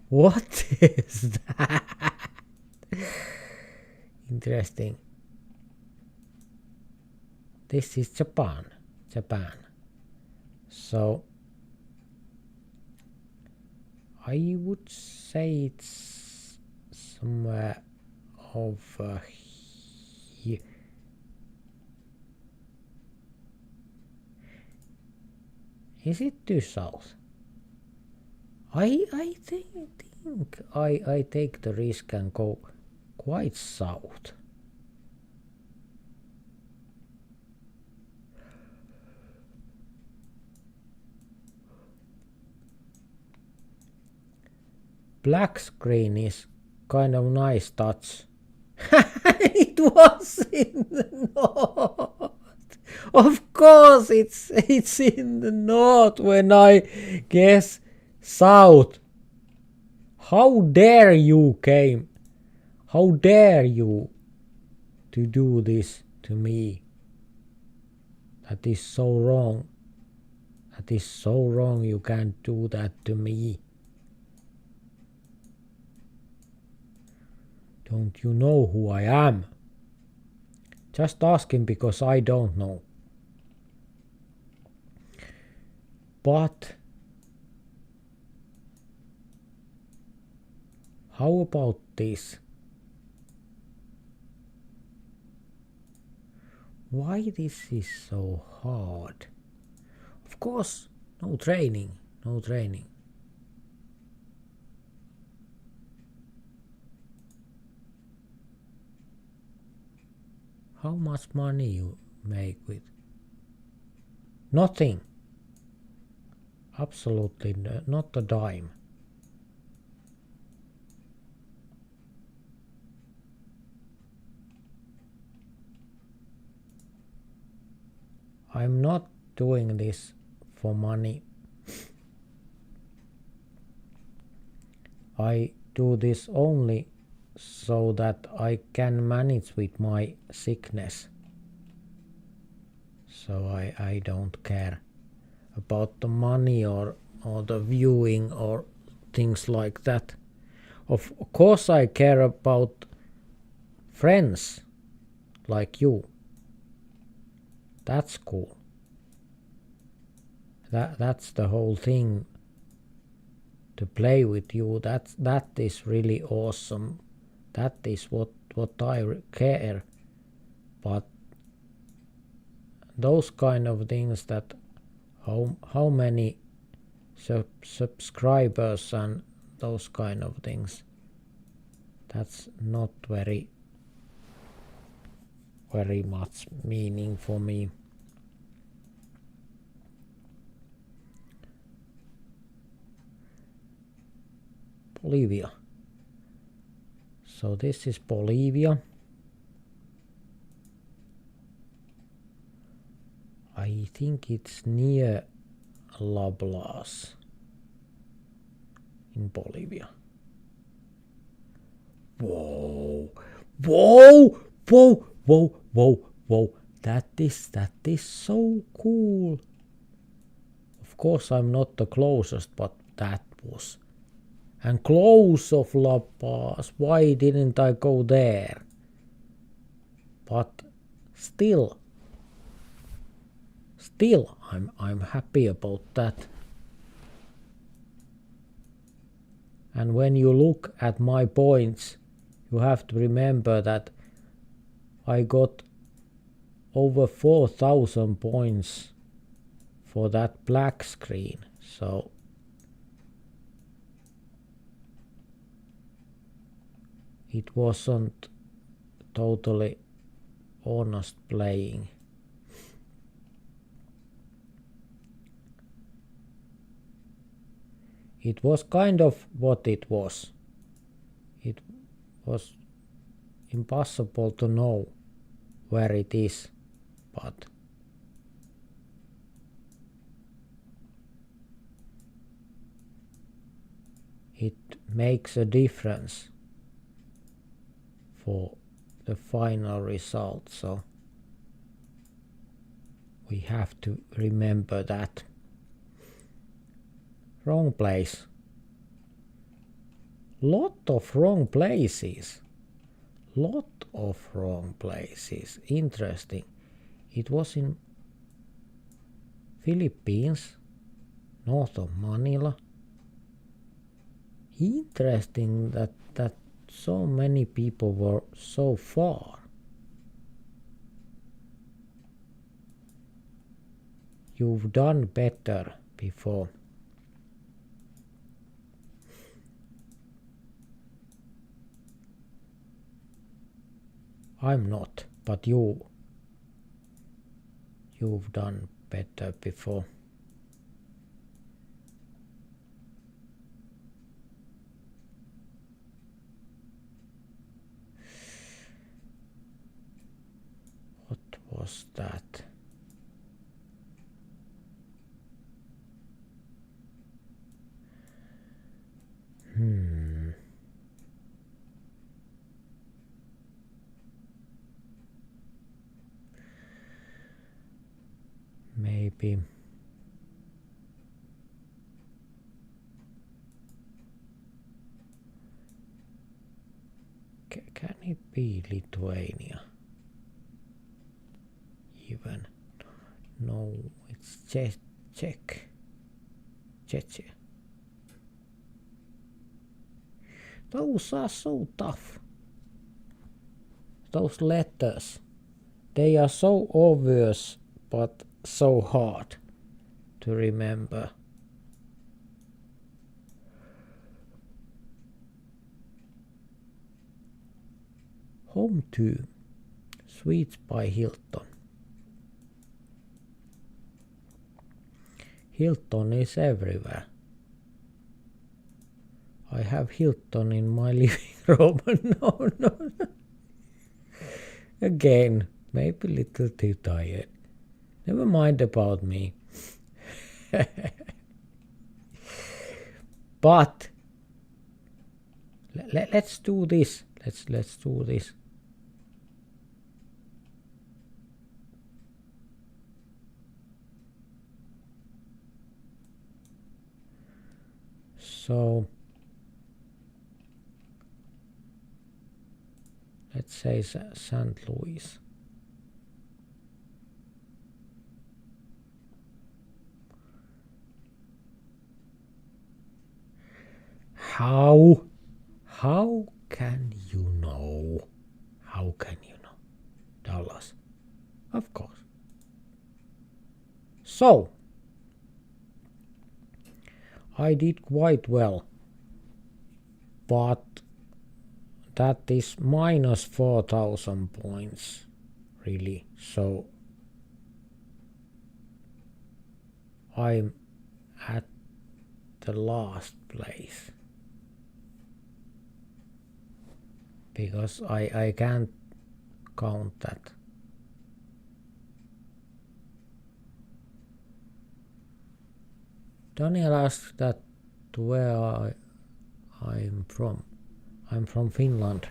What is that? Interesting. This is Japan. So I would say it's somewhere over here. Is it too south? I think I take the risk and go quite south. Black screen is kind of nice touch. It was in the north. Of course it's in the north when I guess south. How dare you came? How dare you to do this to me? That is so wrong. That is so wrong. You can't do that to me. Don't you know who I am? Just ask him because I don't know. But how about this? Why this is so hard? Of course, no training. How much money you make with? Nothing. Absolutely not a dime. I'm not doing this for money. I do this only so that I can manage with my sickness. So I don't care about the money or the viewing or things like that. Of course I care about friends like you. That's cool. That's the whole thing. To play with you, that is really awesome. That is what I care. But those kind of things, that how many subscribers and those kind of things, that's not very much meaning for me. Bolivia. So this is Bolivia. I think it's near Lablas in Bolivia. Whoa. That is so cool. Of course I'm not the closest, but that was. And close of La Paz. Why didn't I go there? But still I'm happy about that. And when you look at my points, you have to remember that I got over 4,000 points for that black screen. So it wasn't totally honest playing. It was kind of what it was. It was impossible to know where it is, but it makes a difference for the final result. So We have to remember that. Wrong place. Lot of wrong places. Lot of wrong places. Interesting. It was in Philippines, north of Manila. Interesting that so many people were so far. You've done better before. I'm not, but you've done better before. What was that? Maybe can it be Lithuania? Even no, it's Czech. Czechia. Those are so tough. Those letters, they are so obvious but so hard to remember. Home to Sweets by Hilton. Hilton is everywhere. I have Hilton in my living room. No. Again, maybe a little too tired. Never mind about me. But let's do this. Let's do this. So let's say St. Louis. How can you know? How can you know? Dallas. Of course. So I did quite well, but that is minus 4,000 points, really. So I'm at the last place because I can't count that. Daniel asked that where I'm from. I'm from Finland.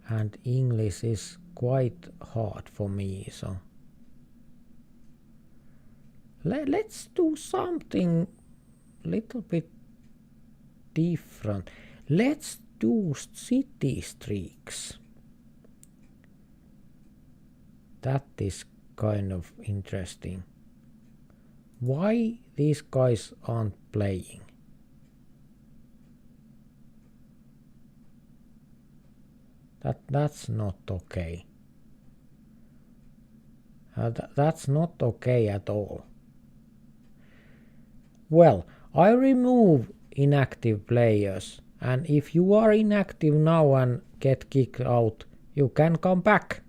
And English is quite hard for me, so let's do something little bit different. Let's do city streaks. That is kind of interesting. Why these guys aren't playing? That's not okay. That's not okay at all. Well, I remove inactive players, and if you are inactive now and get kicked out, you can come back.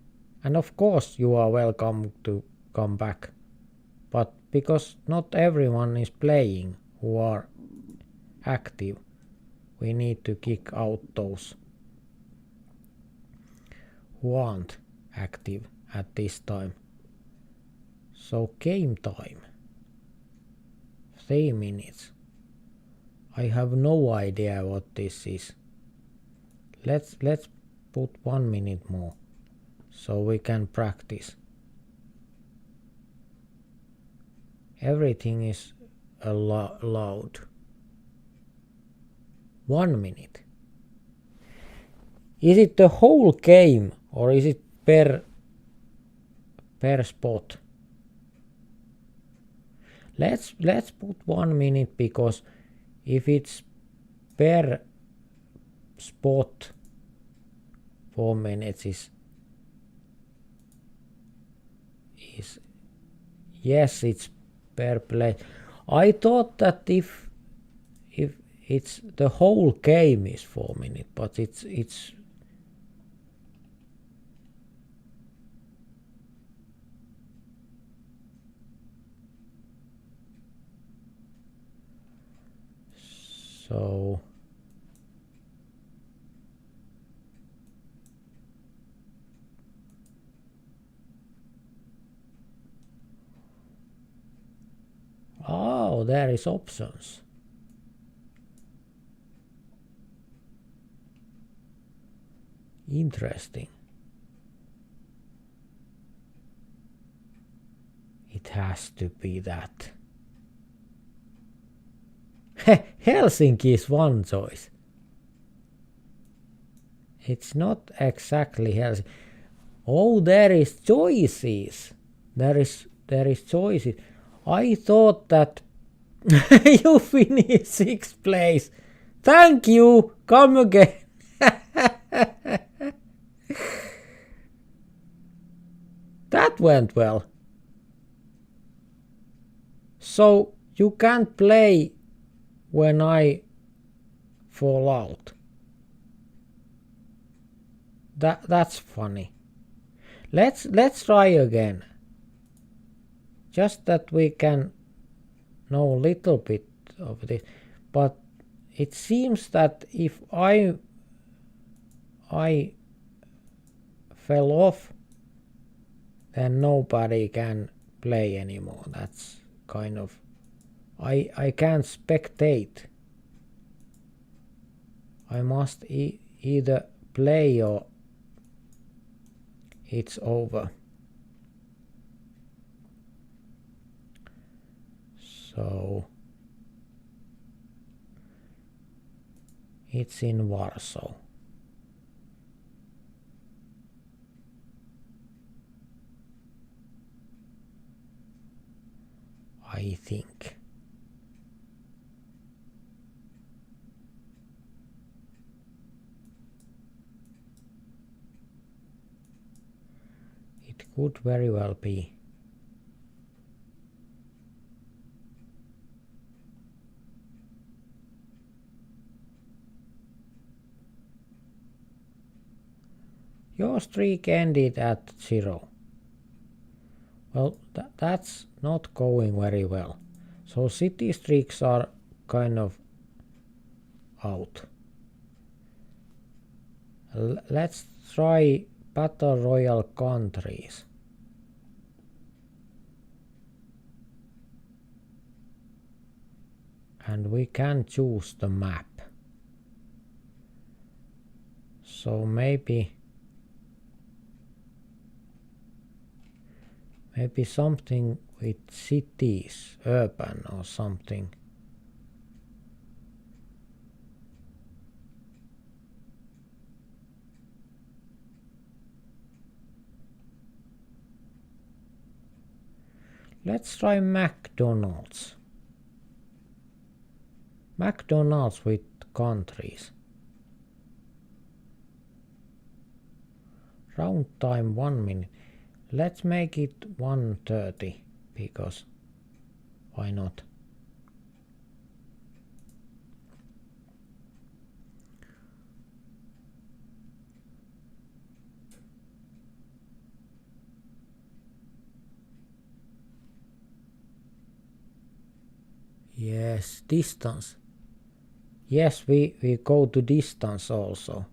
And of course you are welcome to come back. But because not everyone is playing who are active, we need to kick out those who aren't active at this time. So game time. 3 minutes. I have no idea what this is. Let's put 1 minute more so we can practice. Everything is allowed. 1 minute. Is it the whole game or is it per spot? Let's put 1 minute, because if it's per spot 4 minutes is yes, it's per play. I thought that if it's the whole game is 4 minutes, but it's so oh, there is options. Interesting. It has to be that. Helsinki is one choice. It's not exactly Helsinki. Oh, there is choices. There is choices. I thought that you finished 6th place. Thank you. Come again. That went well. So you can't play when I fall out. That's funny. Let's try again. Just that we can know a little bit of this. But it seems that if I fell off, then nobody can play anymore. That's kind of I can't spectate. I must either play or it's over. So it's in Warsaw. I think. It could very well be. Your streak ended at 0. Well, that's not going very well. So city streaks are kind of out. Let's try Battle Royale countries. And we can choose the map. So maybe something with cities, urban or something. Let's try McDonald's. McDonald's with countries. Round time 1 minute. Let's make it 1:30, because why not? Yes, distance. Yes, we go to distance also.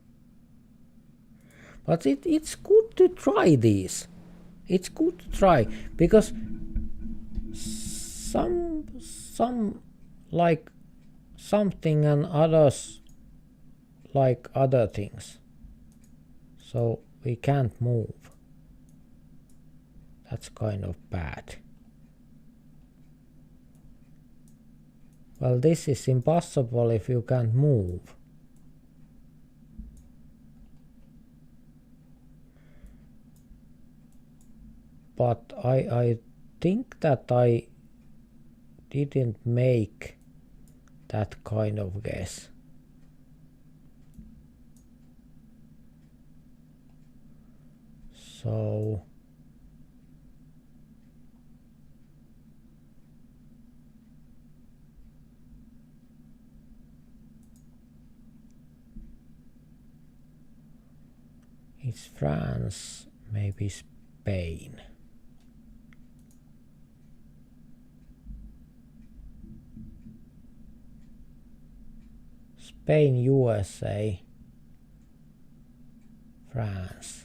But it's good to try these. It's good to try, because some like something and others like other things. So we can't move. That's kind of bad. Well, this is impossible if you can't move. But I think that I didn't make that kind of guess. So it's France, maybe Spain. Spain, USA, France.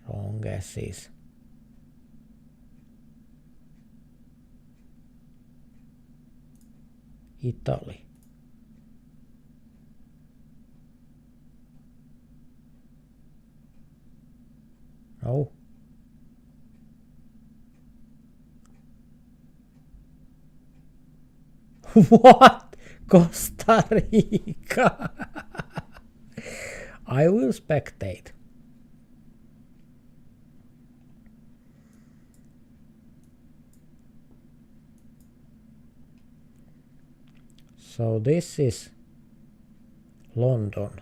Wrong guesses. Italy. No. What? Costa Rica. I will spectate. So this is London,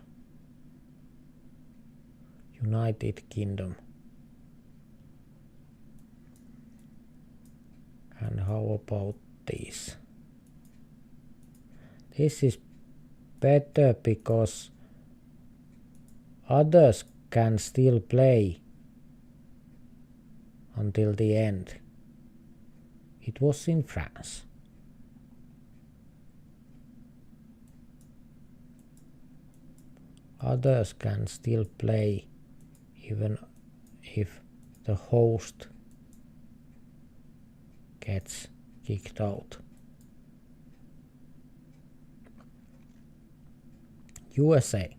United Kingdom. And how about this? This is better because others can still play until the end. It was in France. Others can still play even if the host gets kicked out. USA.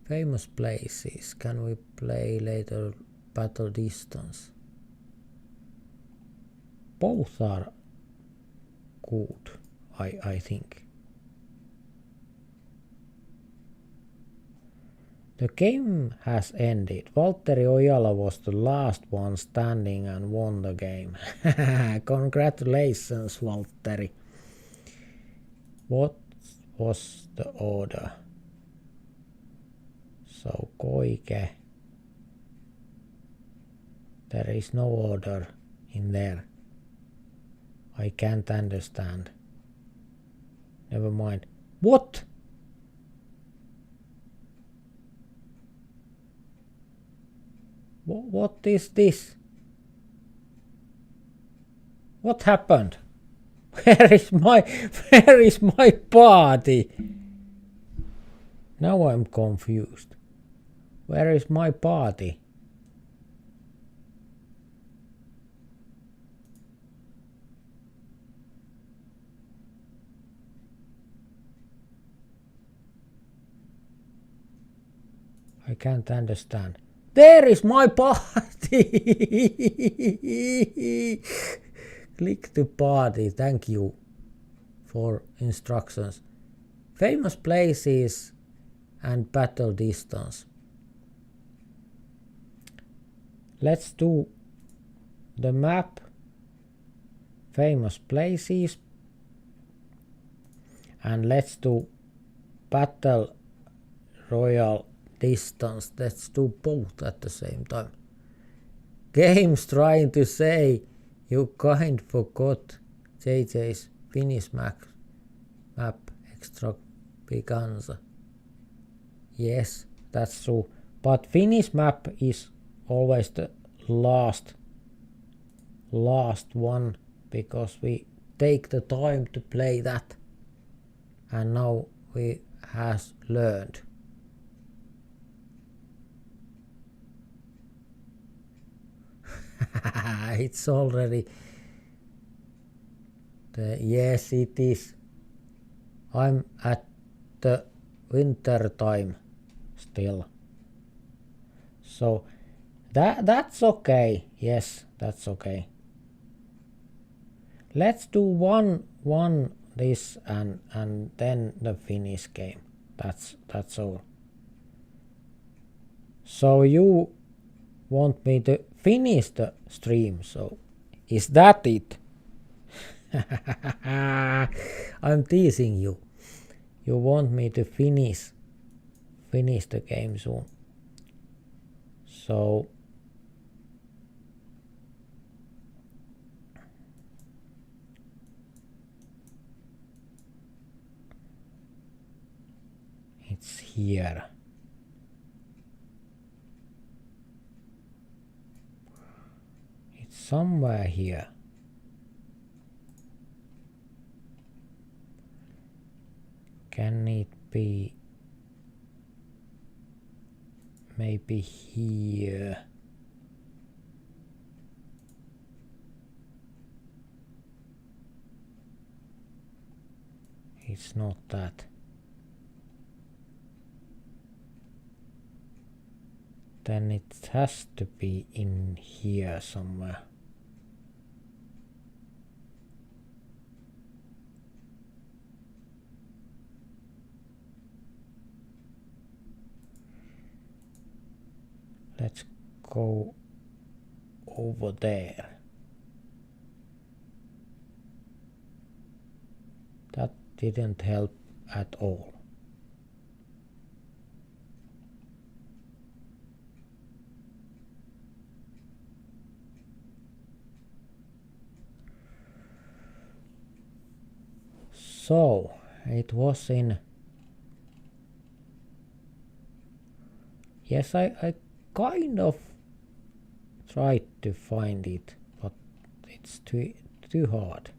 Famous places. Can we play later battle distance? Both are good, I think. The game has ended. Valtteri Ojala was the last one standing and won the game. Congratulations, Valtteri. What was the order? So Koike. There is no order in there. I can't understand. Never mind. What? What is this? What happened? Where is my party? Now I'm confused. Where is my party? I can't understand. There is my party! Click the party. Thank you for instructions. Famous places and battle distance. Let's do the map, famous places, and let's do battle royal distance. Let's do both at the same time. Game's trying to say you kind forgot JJ's Finnish map extravaganza. Yes, that's true. But Finnish map is always the last one because we take the time to play that, and now we has learned. It's already Yes, it is. I'm at the winter time still. So that's okay. Yes, that's okay. Let's do one this and then the finish game. That's all. So you want me to finish the stream, so is that it? I'm teasing you. You want me to finish the game soon. So it's here. It's somewhere here. Can it be maybe here? It's not that. Then it has to be in here somewhere. Let's go over there. That didn't help at all. So it was in. Yes, I kind of tried to find it, but it's too hard.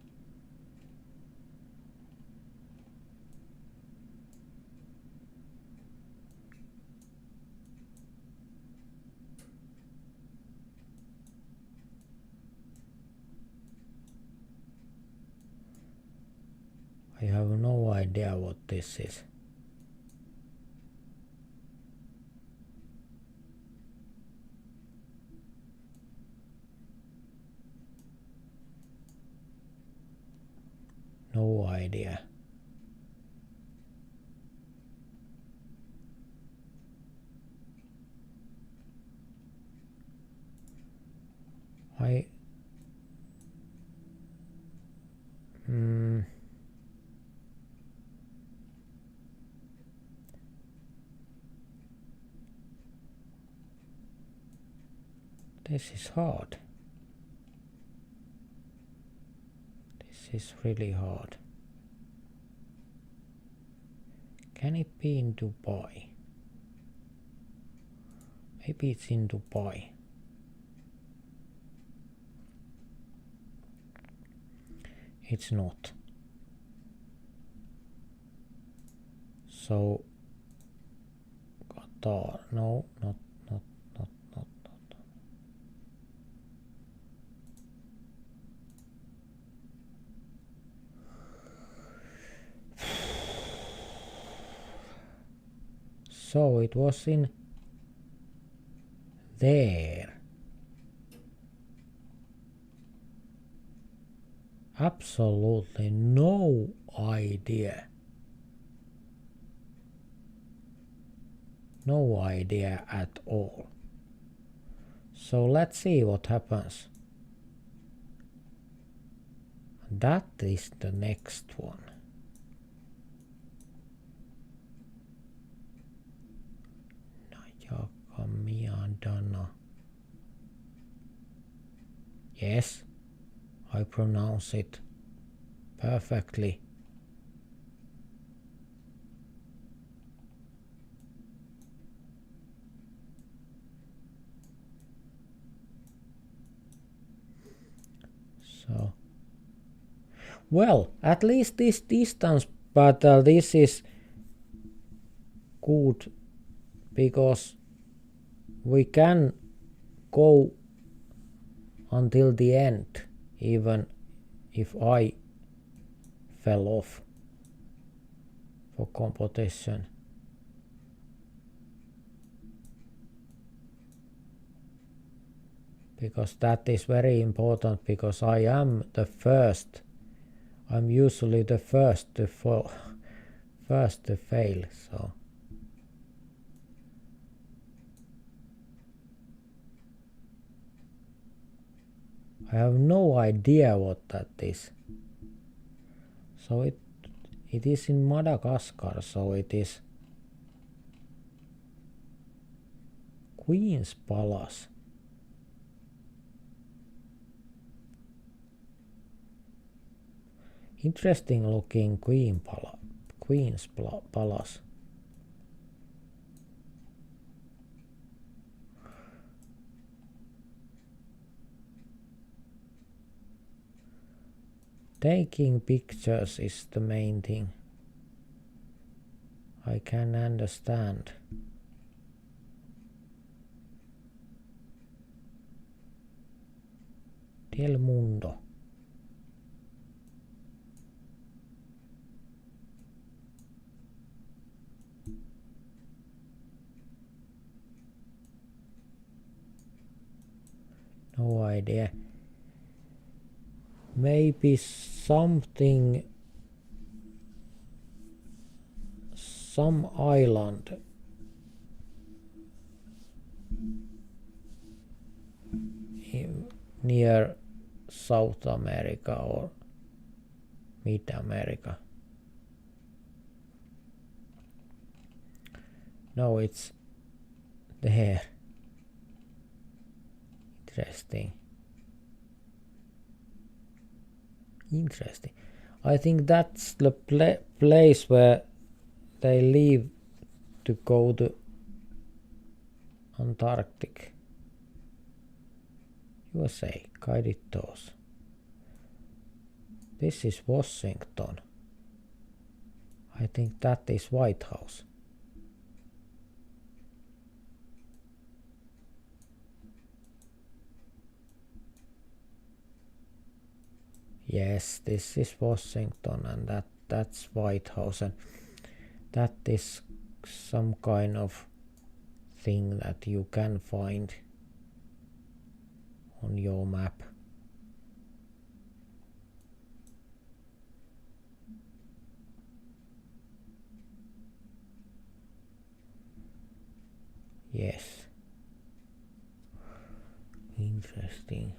I have no idea what this is. No idea. This is hard. This is really hard. Can it be in Dubai? Maybe it's in Dubai. It's not. So Qatar. No, not. So it was in there. Absolutely no idea. No idea at all. So let's see what happens. That is the next one. Yes, I pronounce it perfectly. So, well, at least this distance, but this is good because we can go until the end, even if I fell off for competition. Because that is very important, because I am the first. I'm usually the first to fail, so I have no idea what that is. So it is in Madagascar, so it is Queen's Palace. Interesting looking Queen's Palace. Taking pictures is the main thing. I can understand. Del Mundo. No idea. Maybe something, some island near South America or Mid America. No, it's there. Interesting. I think that's the place where they leave to go to Antarctic. USA, guided tours. This is Washington. I think that is White House. Yes, this is Washington, and that's White House, and that is some kind of thing that you can find on your map. Yes. Interesting.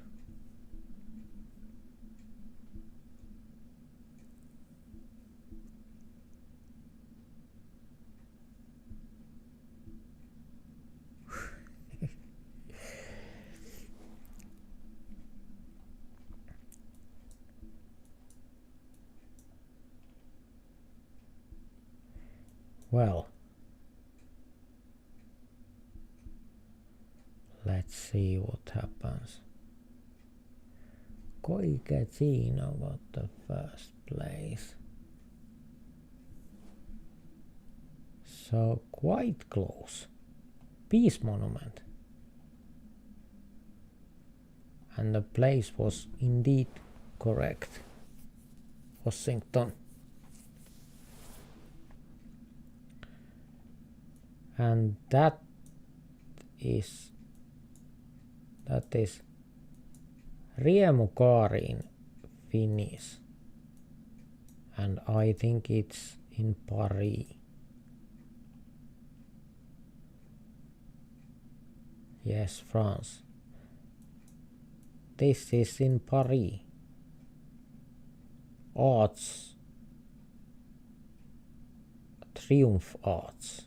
Well, let's see what happens. Koikachino got the first place. So quite close. Peace Monument. And the place was indeed correct. Washington. And that is Riemukaari in Finnish, and I think it's in Paris. Yes, France. This is in Paris. Arts. Triumph Arts.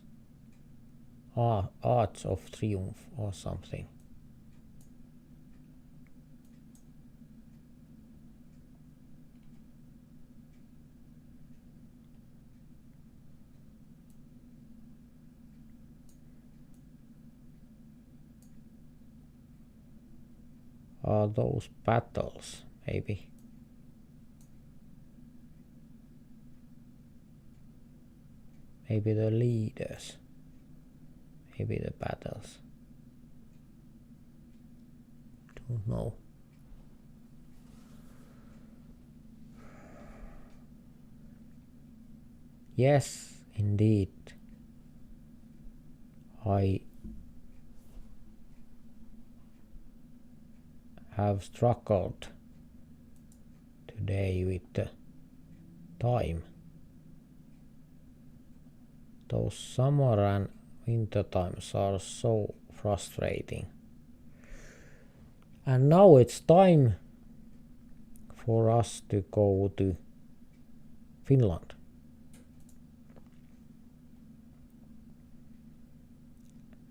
Arts of Triumph or something. Are those battles, maybe? Maybe the leaders. Maybe the battles. Don't know. Yes, indeed. I have struggled today with the time. Those summer and winter times are so frustrating. And now it's time for us to go to Finland.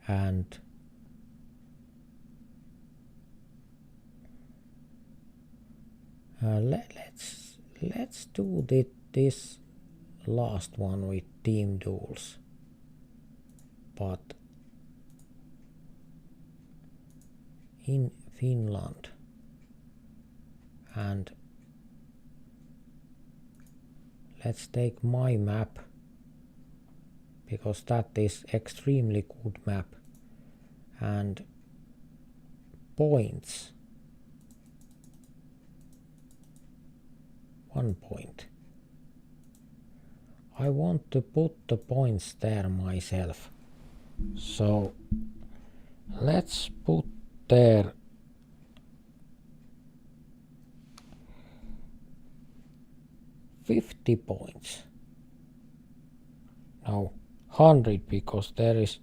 And let's do this last one with team duels, but in Finland. And let's take my map, because that is extremely good map. And points, 1 point. I want to put the points there myself, so let's put there $50 points. No, 100, because there is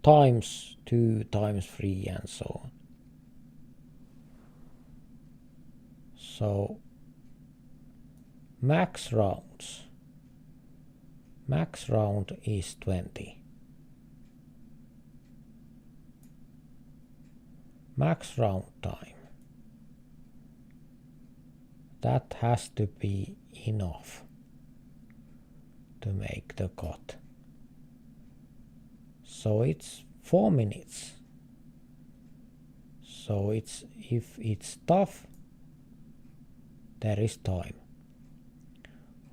times 2, times 3, and so on. So max rounds. Max round is 20. Max round time. That has to be enough to make the cut. So it's 4 minutes. So if it's tough, there is time.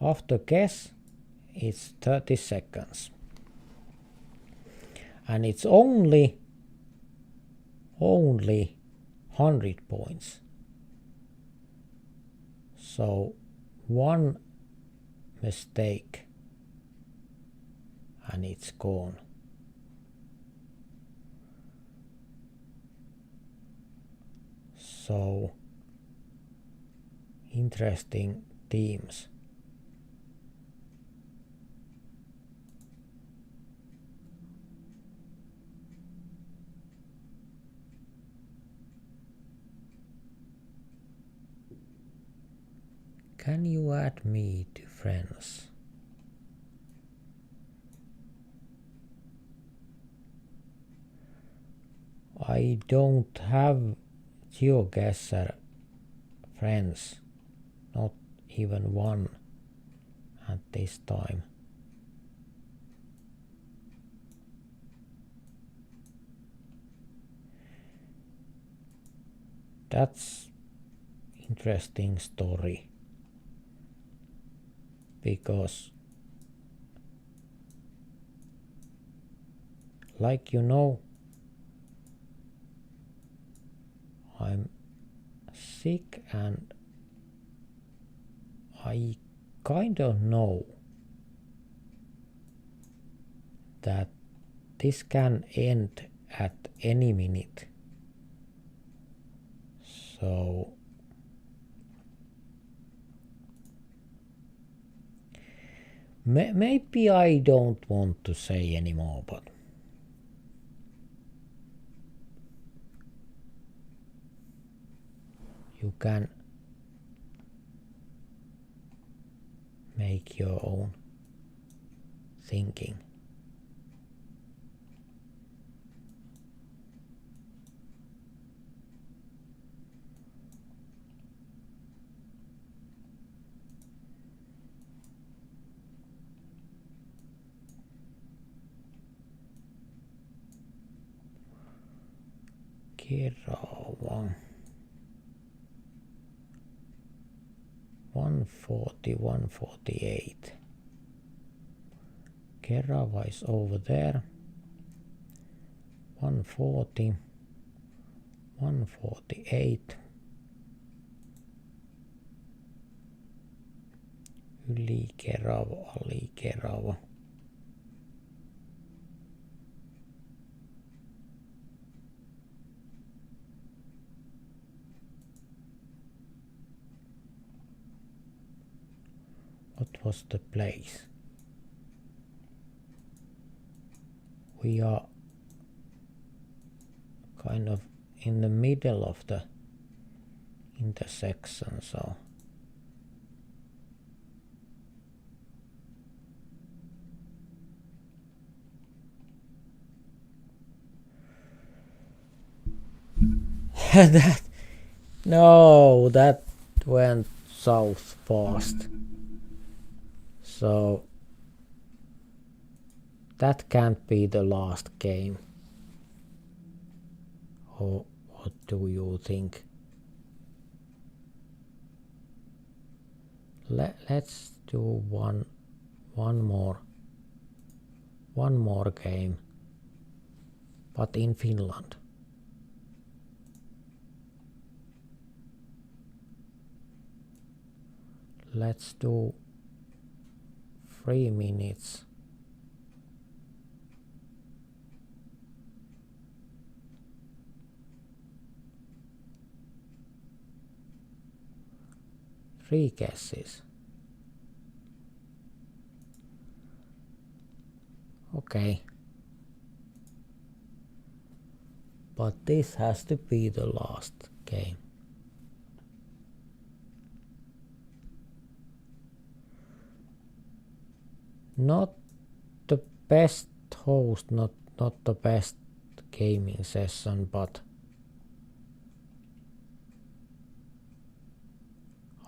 After guess, it's 30 seconds. And it's only 100 points. So one mistake and it's gone. So interesting teams. Can you add me to friends? I don't have GeoGuessr friends, not even one at this time. That's interesting story, because like you know, I'm sick and I kind of know that this can end at any minute. So maybe I don't want to say anymore, but you can make your own thinking. Kerava 140, 148. Kerava is over there. 140, 148. Ylikerava, alikerava. What was the place? We are kind of in the middle of the intersection, so that went south fast. So that can't be the last game. Or what do you think? Let's do one more game, but in Finland. Let's do 3 minutes. Three guesses. Okay. But this has to be the last game. Not the best host, not the best gaming session, but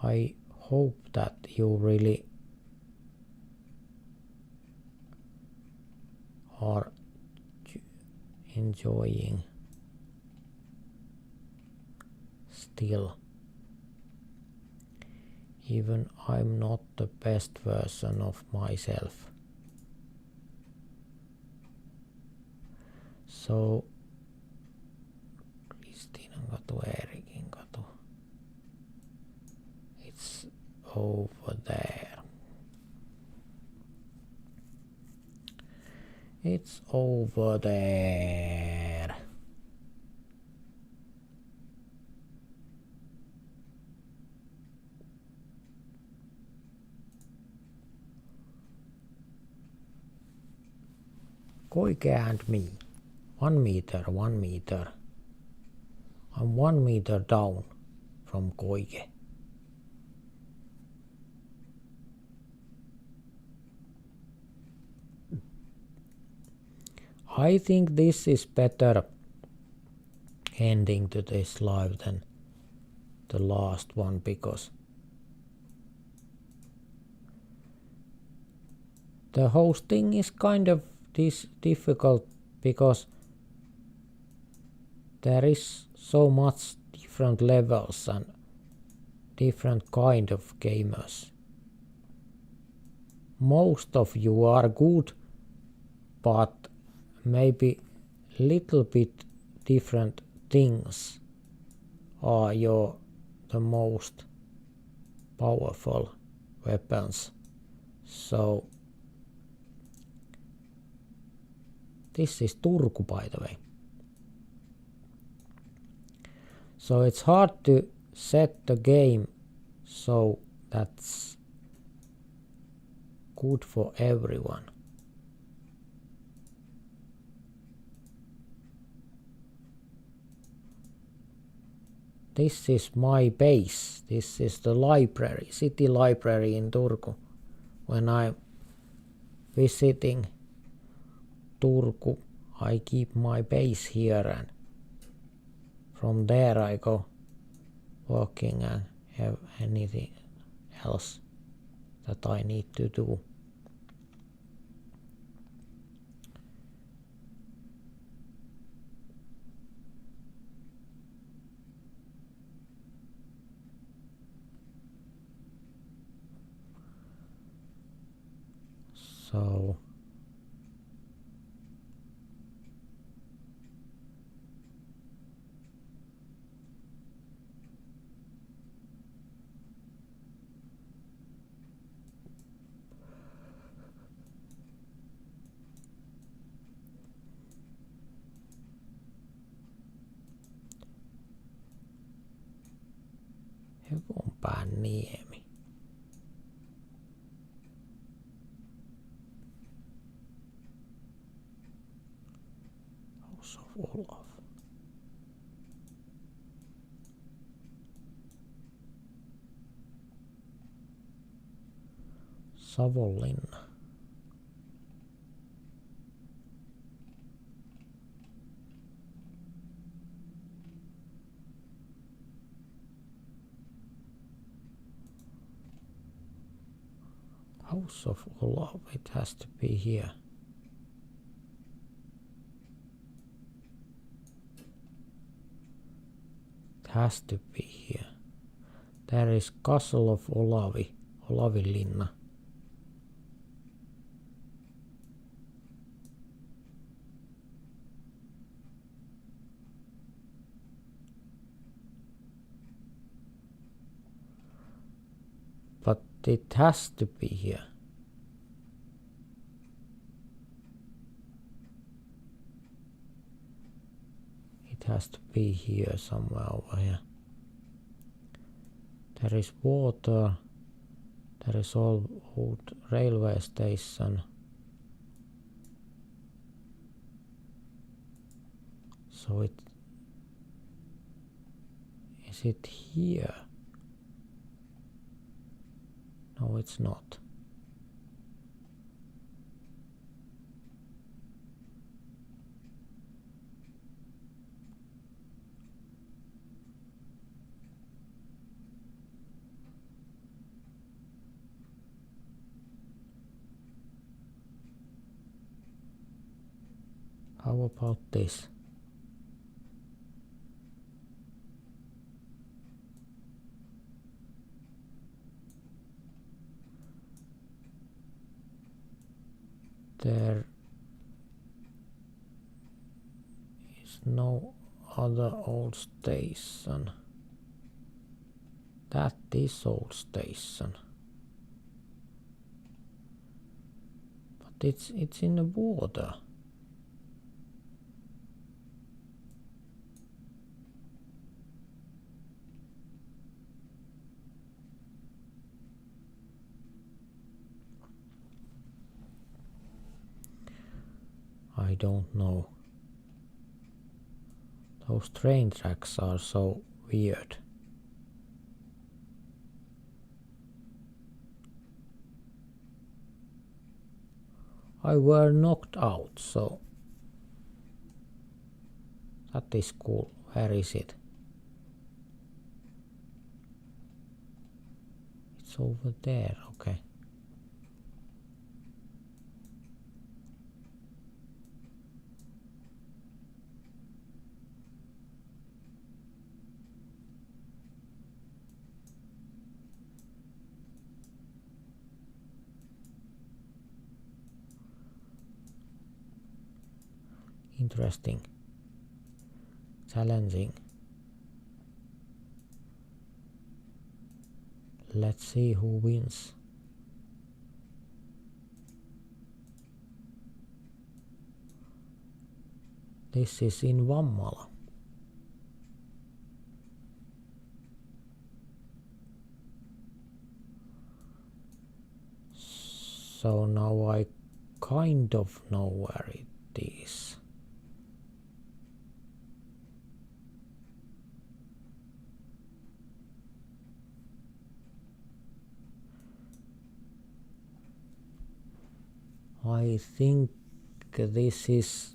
I hope that you really are enjoying still. Even I'm not the best version of myself. So Kristiinan katu, Eerikin katu. It's over there. It's over there. Koike and me. 1 meter, 1 meter. I'm 1 meter down from Koike. I think this is better ending to this live than the last one, because the hosting is kind of difficult, because there is so much different levels and different kind of gamers. Most of you are good, but maybe little bit different things are the most powerful weapons. So this is Turku, by the way. So it's hard to set the game so that's good for everyone. This is my base. This is the library, city library in Turku. When I'm visiting Turku, I keep my base here, and from there I go walking and have anything else that I need to do. So Hevonpään niemi. House of Olaf. Savonlinna. House of Olaf, it has to be here. It has to be here. There is Castle of Olavi, Olavinlinna. But it has to be here. It has to be here somewhere over here. There is water. There is old railway station. So it is it here? No, it's not. How about this? There is no other old station. That is old station. But it's in the water. I don't know. Those train tracks are so weird. I were knocked out, so that is cool. Where is it? It's over there, okay. Interesting. Challenging. Let's see who wins. This is in Vammala. So now I kind of know where it is. I think this is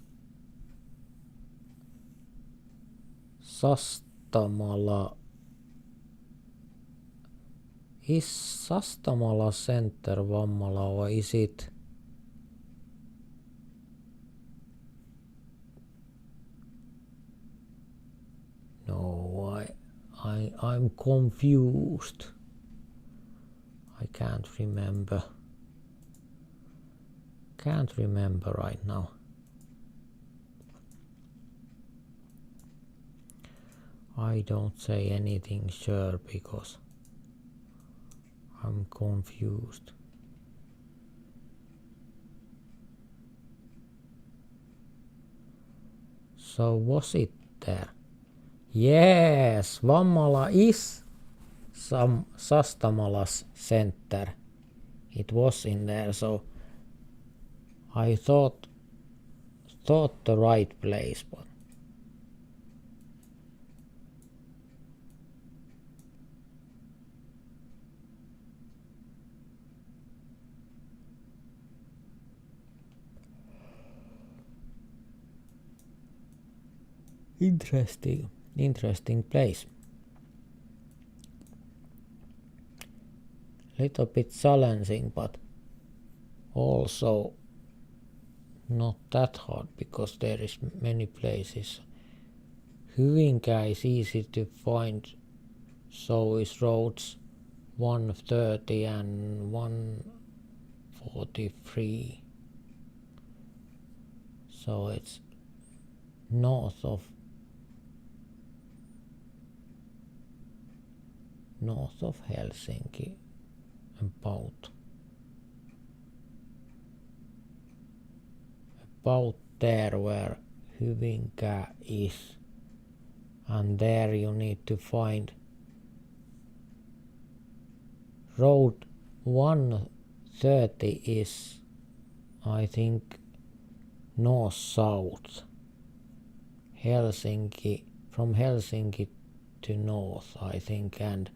Sastamala. Is Sastamala center Vammala or is it? No, I'm confused. I can't remember. Can't remember right now. I don't say anything sure because I'm confused. So was it there? Yes, Vammala is some Sastamalas center. It was in there, so I thought the right place, but interesting place. Little bit challenging, but also not that hard because there is many places. Hyvinkää is easy to find, so is roads 130 and 143. So it's north of Helsinki, about there where Hyvinkää is, and there you need to find road 130 is, I think, north-south. Helsinki, from Helsinki to north, I think, and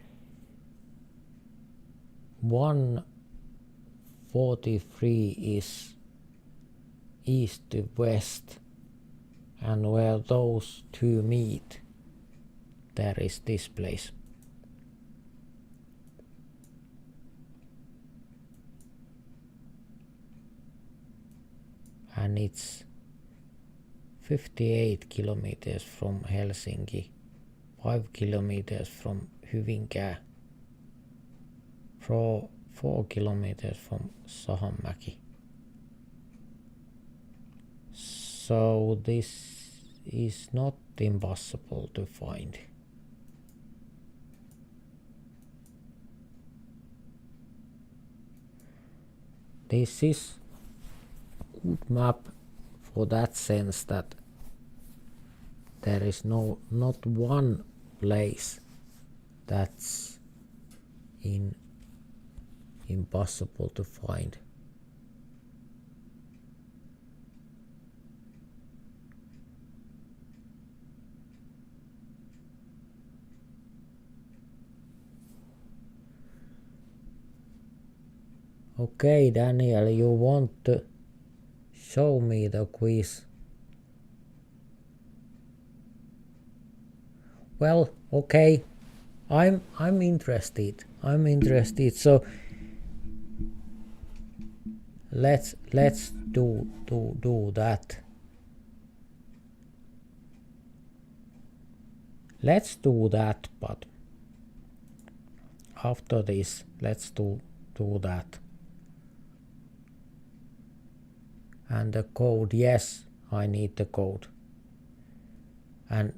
143 is east to west, and where those two meet, there is this place. And it's 58 kilometers from Helsinki, 5 kilometers from Hyvinkää, 4 kilometers from Sahamäki. So this is not impossible to find. This is good map for that sense that there is not one place that's impossible to find. Okay, Daniel, you want to show me the quiz? Well, okay, I'm interested. So let's do that. Let's do that, but after this, let's do that. And the code, yes, I need the code. And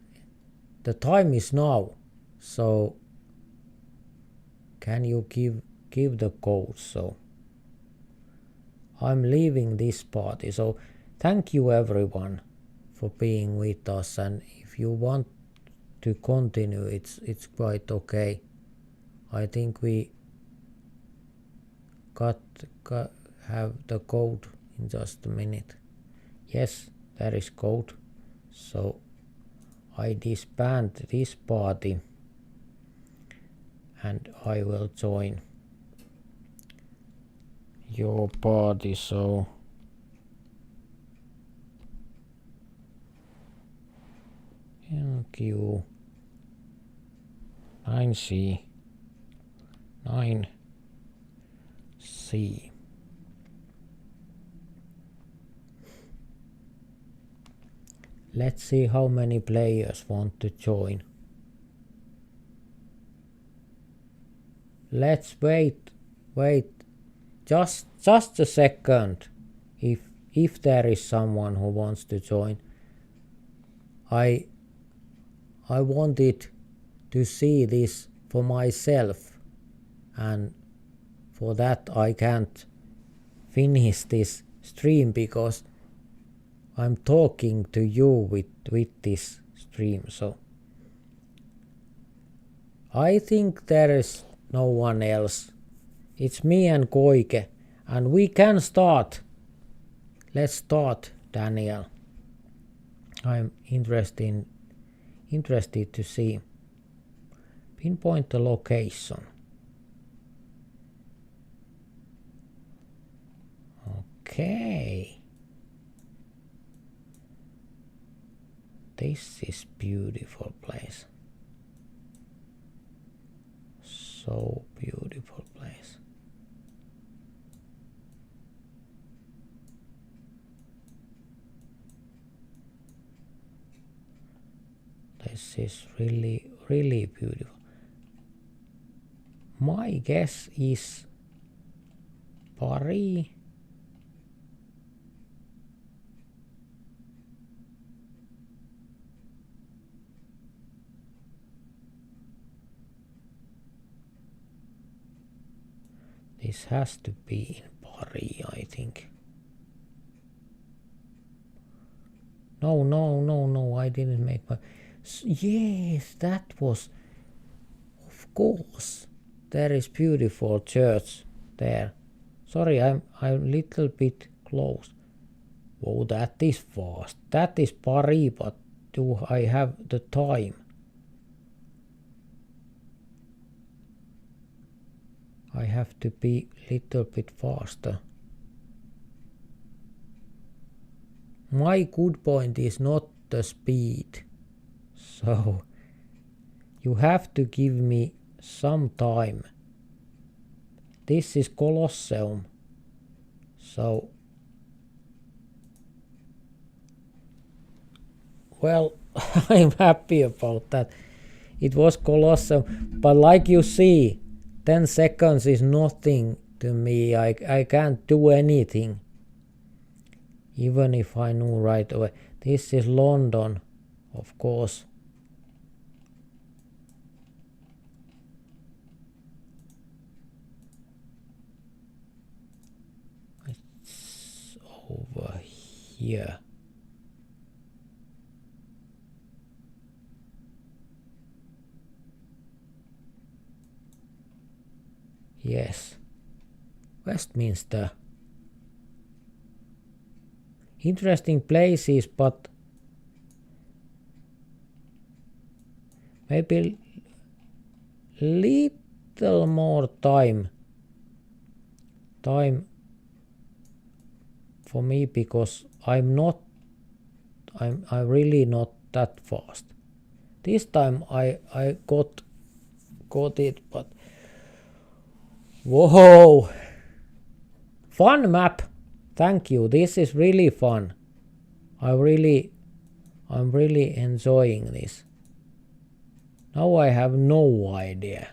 the time is now, so can you give the code? So I'm leaving this party, so thank you everyone for being with us, and if you want to continue, it's quite okay. I think we have the code in just a minute. Yes, there is code. So I disband this party and I will join your party. So Q 9C 9C. Let's see how many players want to join. Let's wait just a second. If there is someone who wants to join, I wanted to see this for myself, and for that I can't finish this stream because I'm talking to you with this stream. So I think there is no one else. It's me and Koike, and we can start. Let's start, Daniel. I'm interested to see. Pinpoint the location. Okay. This is beautiful place. So beautiful place. This is really, really beautiful. My guess is Paris. This has to be in Paris, I think. No, I didn't make my... Yes, that was... Of course. There is beautiful church there. Sorry, I'm little bit close. Oh, that is fast. That is Paris, but do I have the time? I have to be little bit faster. My good point is not the speed. So you have to give me some time. This is Colosseum. So well, I'm happy about that. It was Colosseum, but like you see, 10 seconds is nothing to me. I can't do anything. Even if I knew right away. This is London, of course. It's over here. Yes. Westminster. Interesting places, but maybe little more time for me, because I'm really not that fast. This time I got it, but whoa, fun map. Thank you. This is really fun. I'm really enjoying this. Now I have no idea.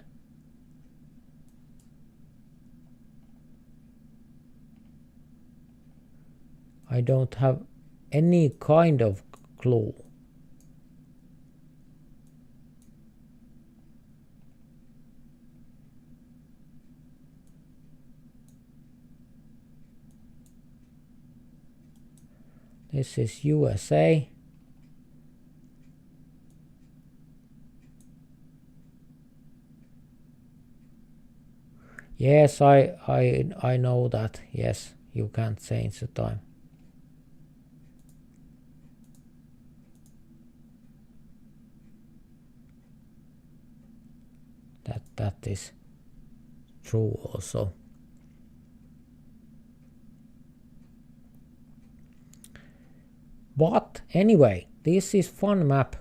I don't have any kind of clue. This is USA. Yes, I know that. Yes, you can't change the time. That is true also. But anyway, this is fun map.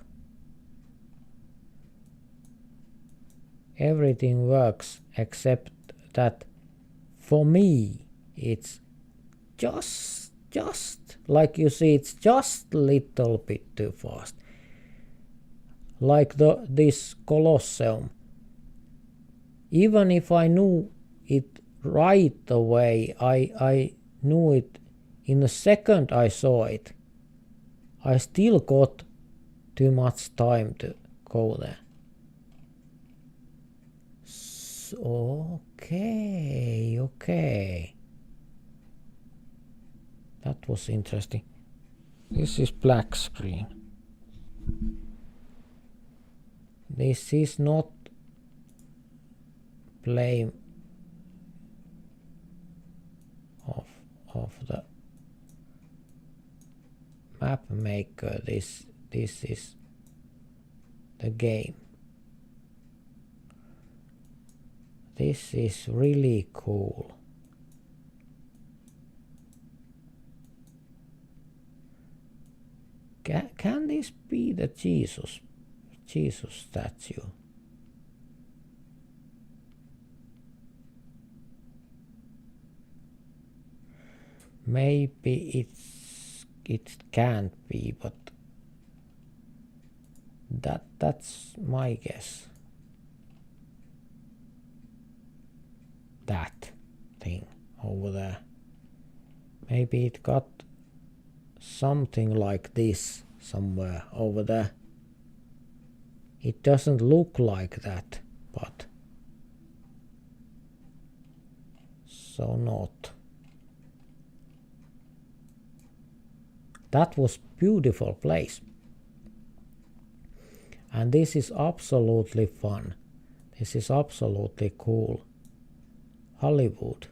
Everything works except that for me it's just like you see, it's just a little bit too fast. Like this Colosseum. Even if I knew it right away, I knew it in a second I saw it. I still got too much time to go there. So, okay. That was interesting. This is black screen. This is not blame of the map maker. This is the game. This is really cool. Can this be the Jesus statue? Maybe it can't be, but that's my guess. That thing over there. Maybe it got something like this somewhere over there. It doesn't look like that, but so not. That was beautiful place. And this is absolutely fun. This is absolutely cool. Hollywood.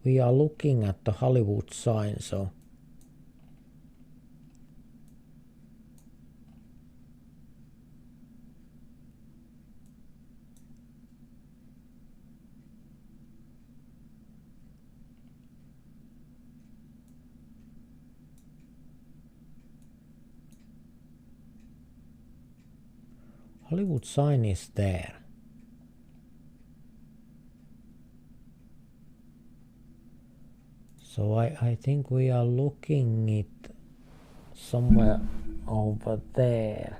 We are looking at the Hollywood sign, so Hollywood sign is there. So I think we are looking it somewhere over there.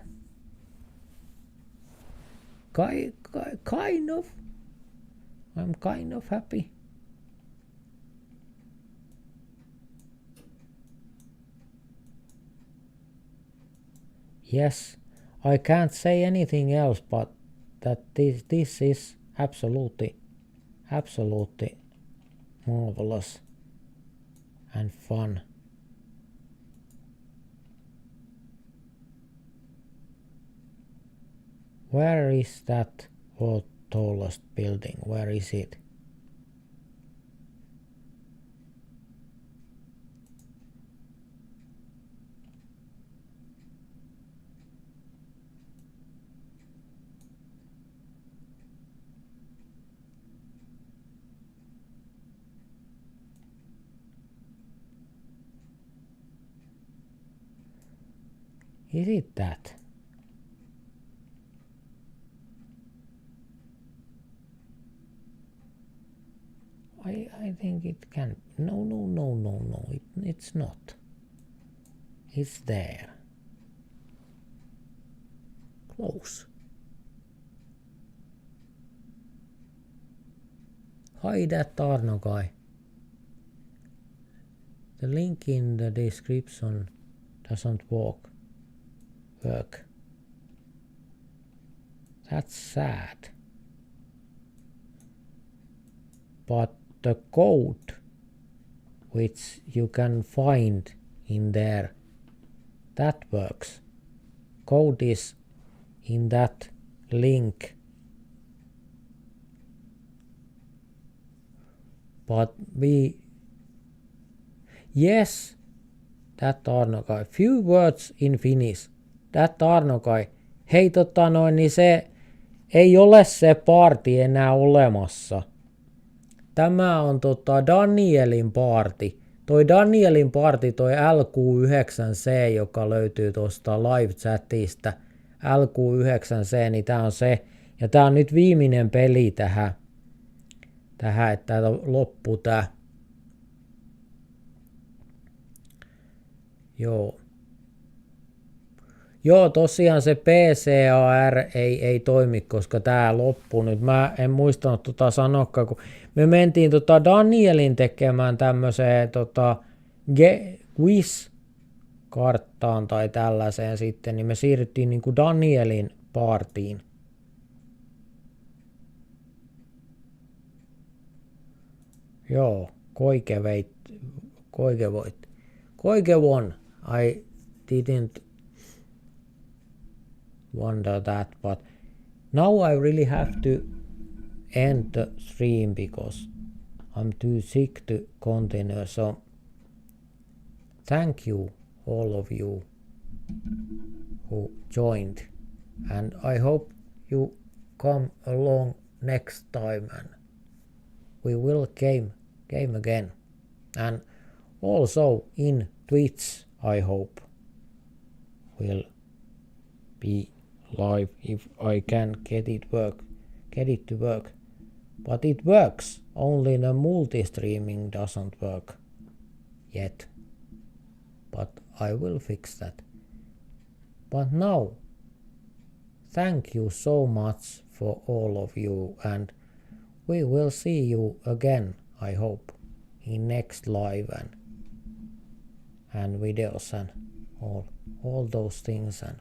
Kind of. I'm kind of happy. Yes, I can't say anything else but that this is absolutely marvelous and fun. Where is that world tallest building? Where is it? Is it that? I think it can. No. It's not. It's there. Close. Hi, that Arno guy. The link in the description doesn't work. That's sad. But the code which you can find in there, that works. Code is in that link. But yes, that Arno guy. Few words in Finnish. That Arno guy. Hei niin se ei ole se party enää olemassa. Tämä on Danielin party. Toi Danielin party, toi LQ9C, joka löytyy tuosta live-chatista. LQ9C, niin tää on se. Ja tää on nyt viimeinen peli tähän että loppu tää. Joo, tosiaan se PCAR ei toimi, koska tää loppuu nyt. Mä en muistanut sanoakaan, kun me mentiin Danielin tekemään tämmöiseen quiz-karttaan tai tällaiseen sitten, niin me siirryttiin niinku Danielin partiin. Joo, Koike voitti. Koike won. I didn't wonder that, but now I really have to end the stream because I'm too sick to continue. So thank you all of you who joined, and I hope you come along next time and we will game again, and also in Twitch I hope will be live if I can get it to work. But it works, only the multi-streaming doesn't work yet. But I will fix that. But now, thank you so much for all of you, and we will see you again, I hope, in next live and videos and all those things. And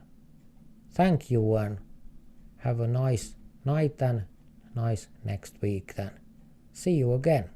thank you, and have a nice night and nice next week then. See you again.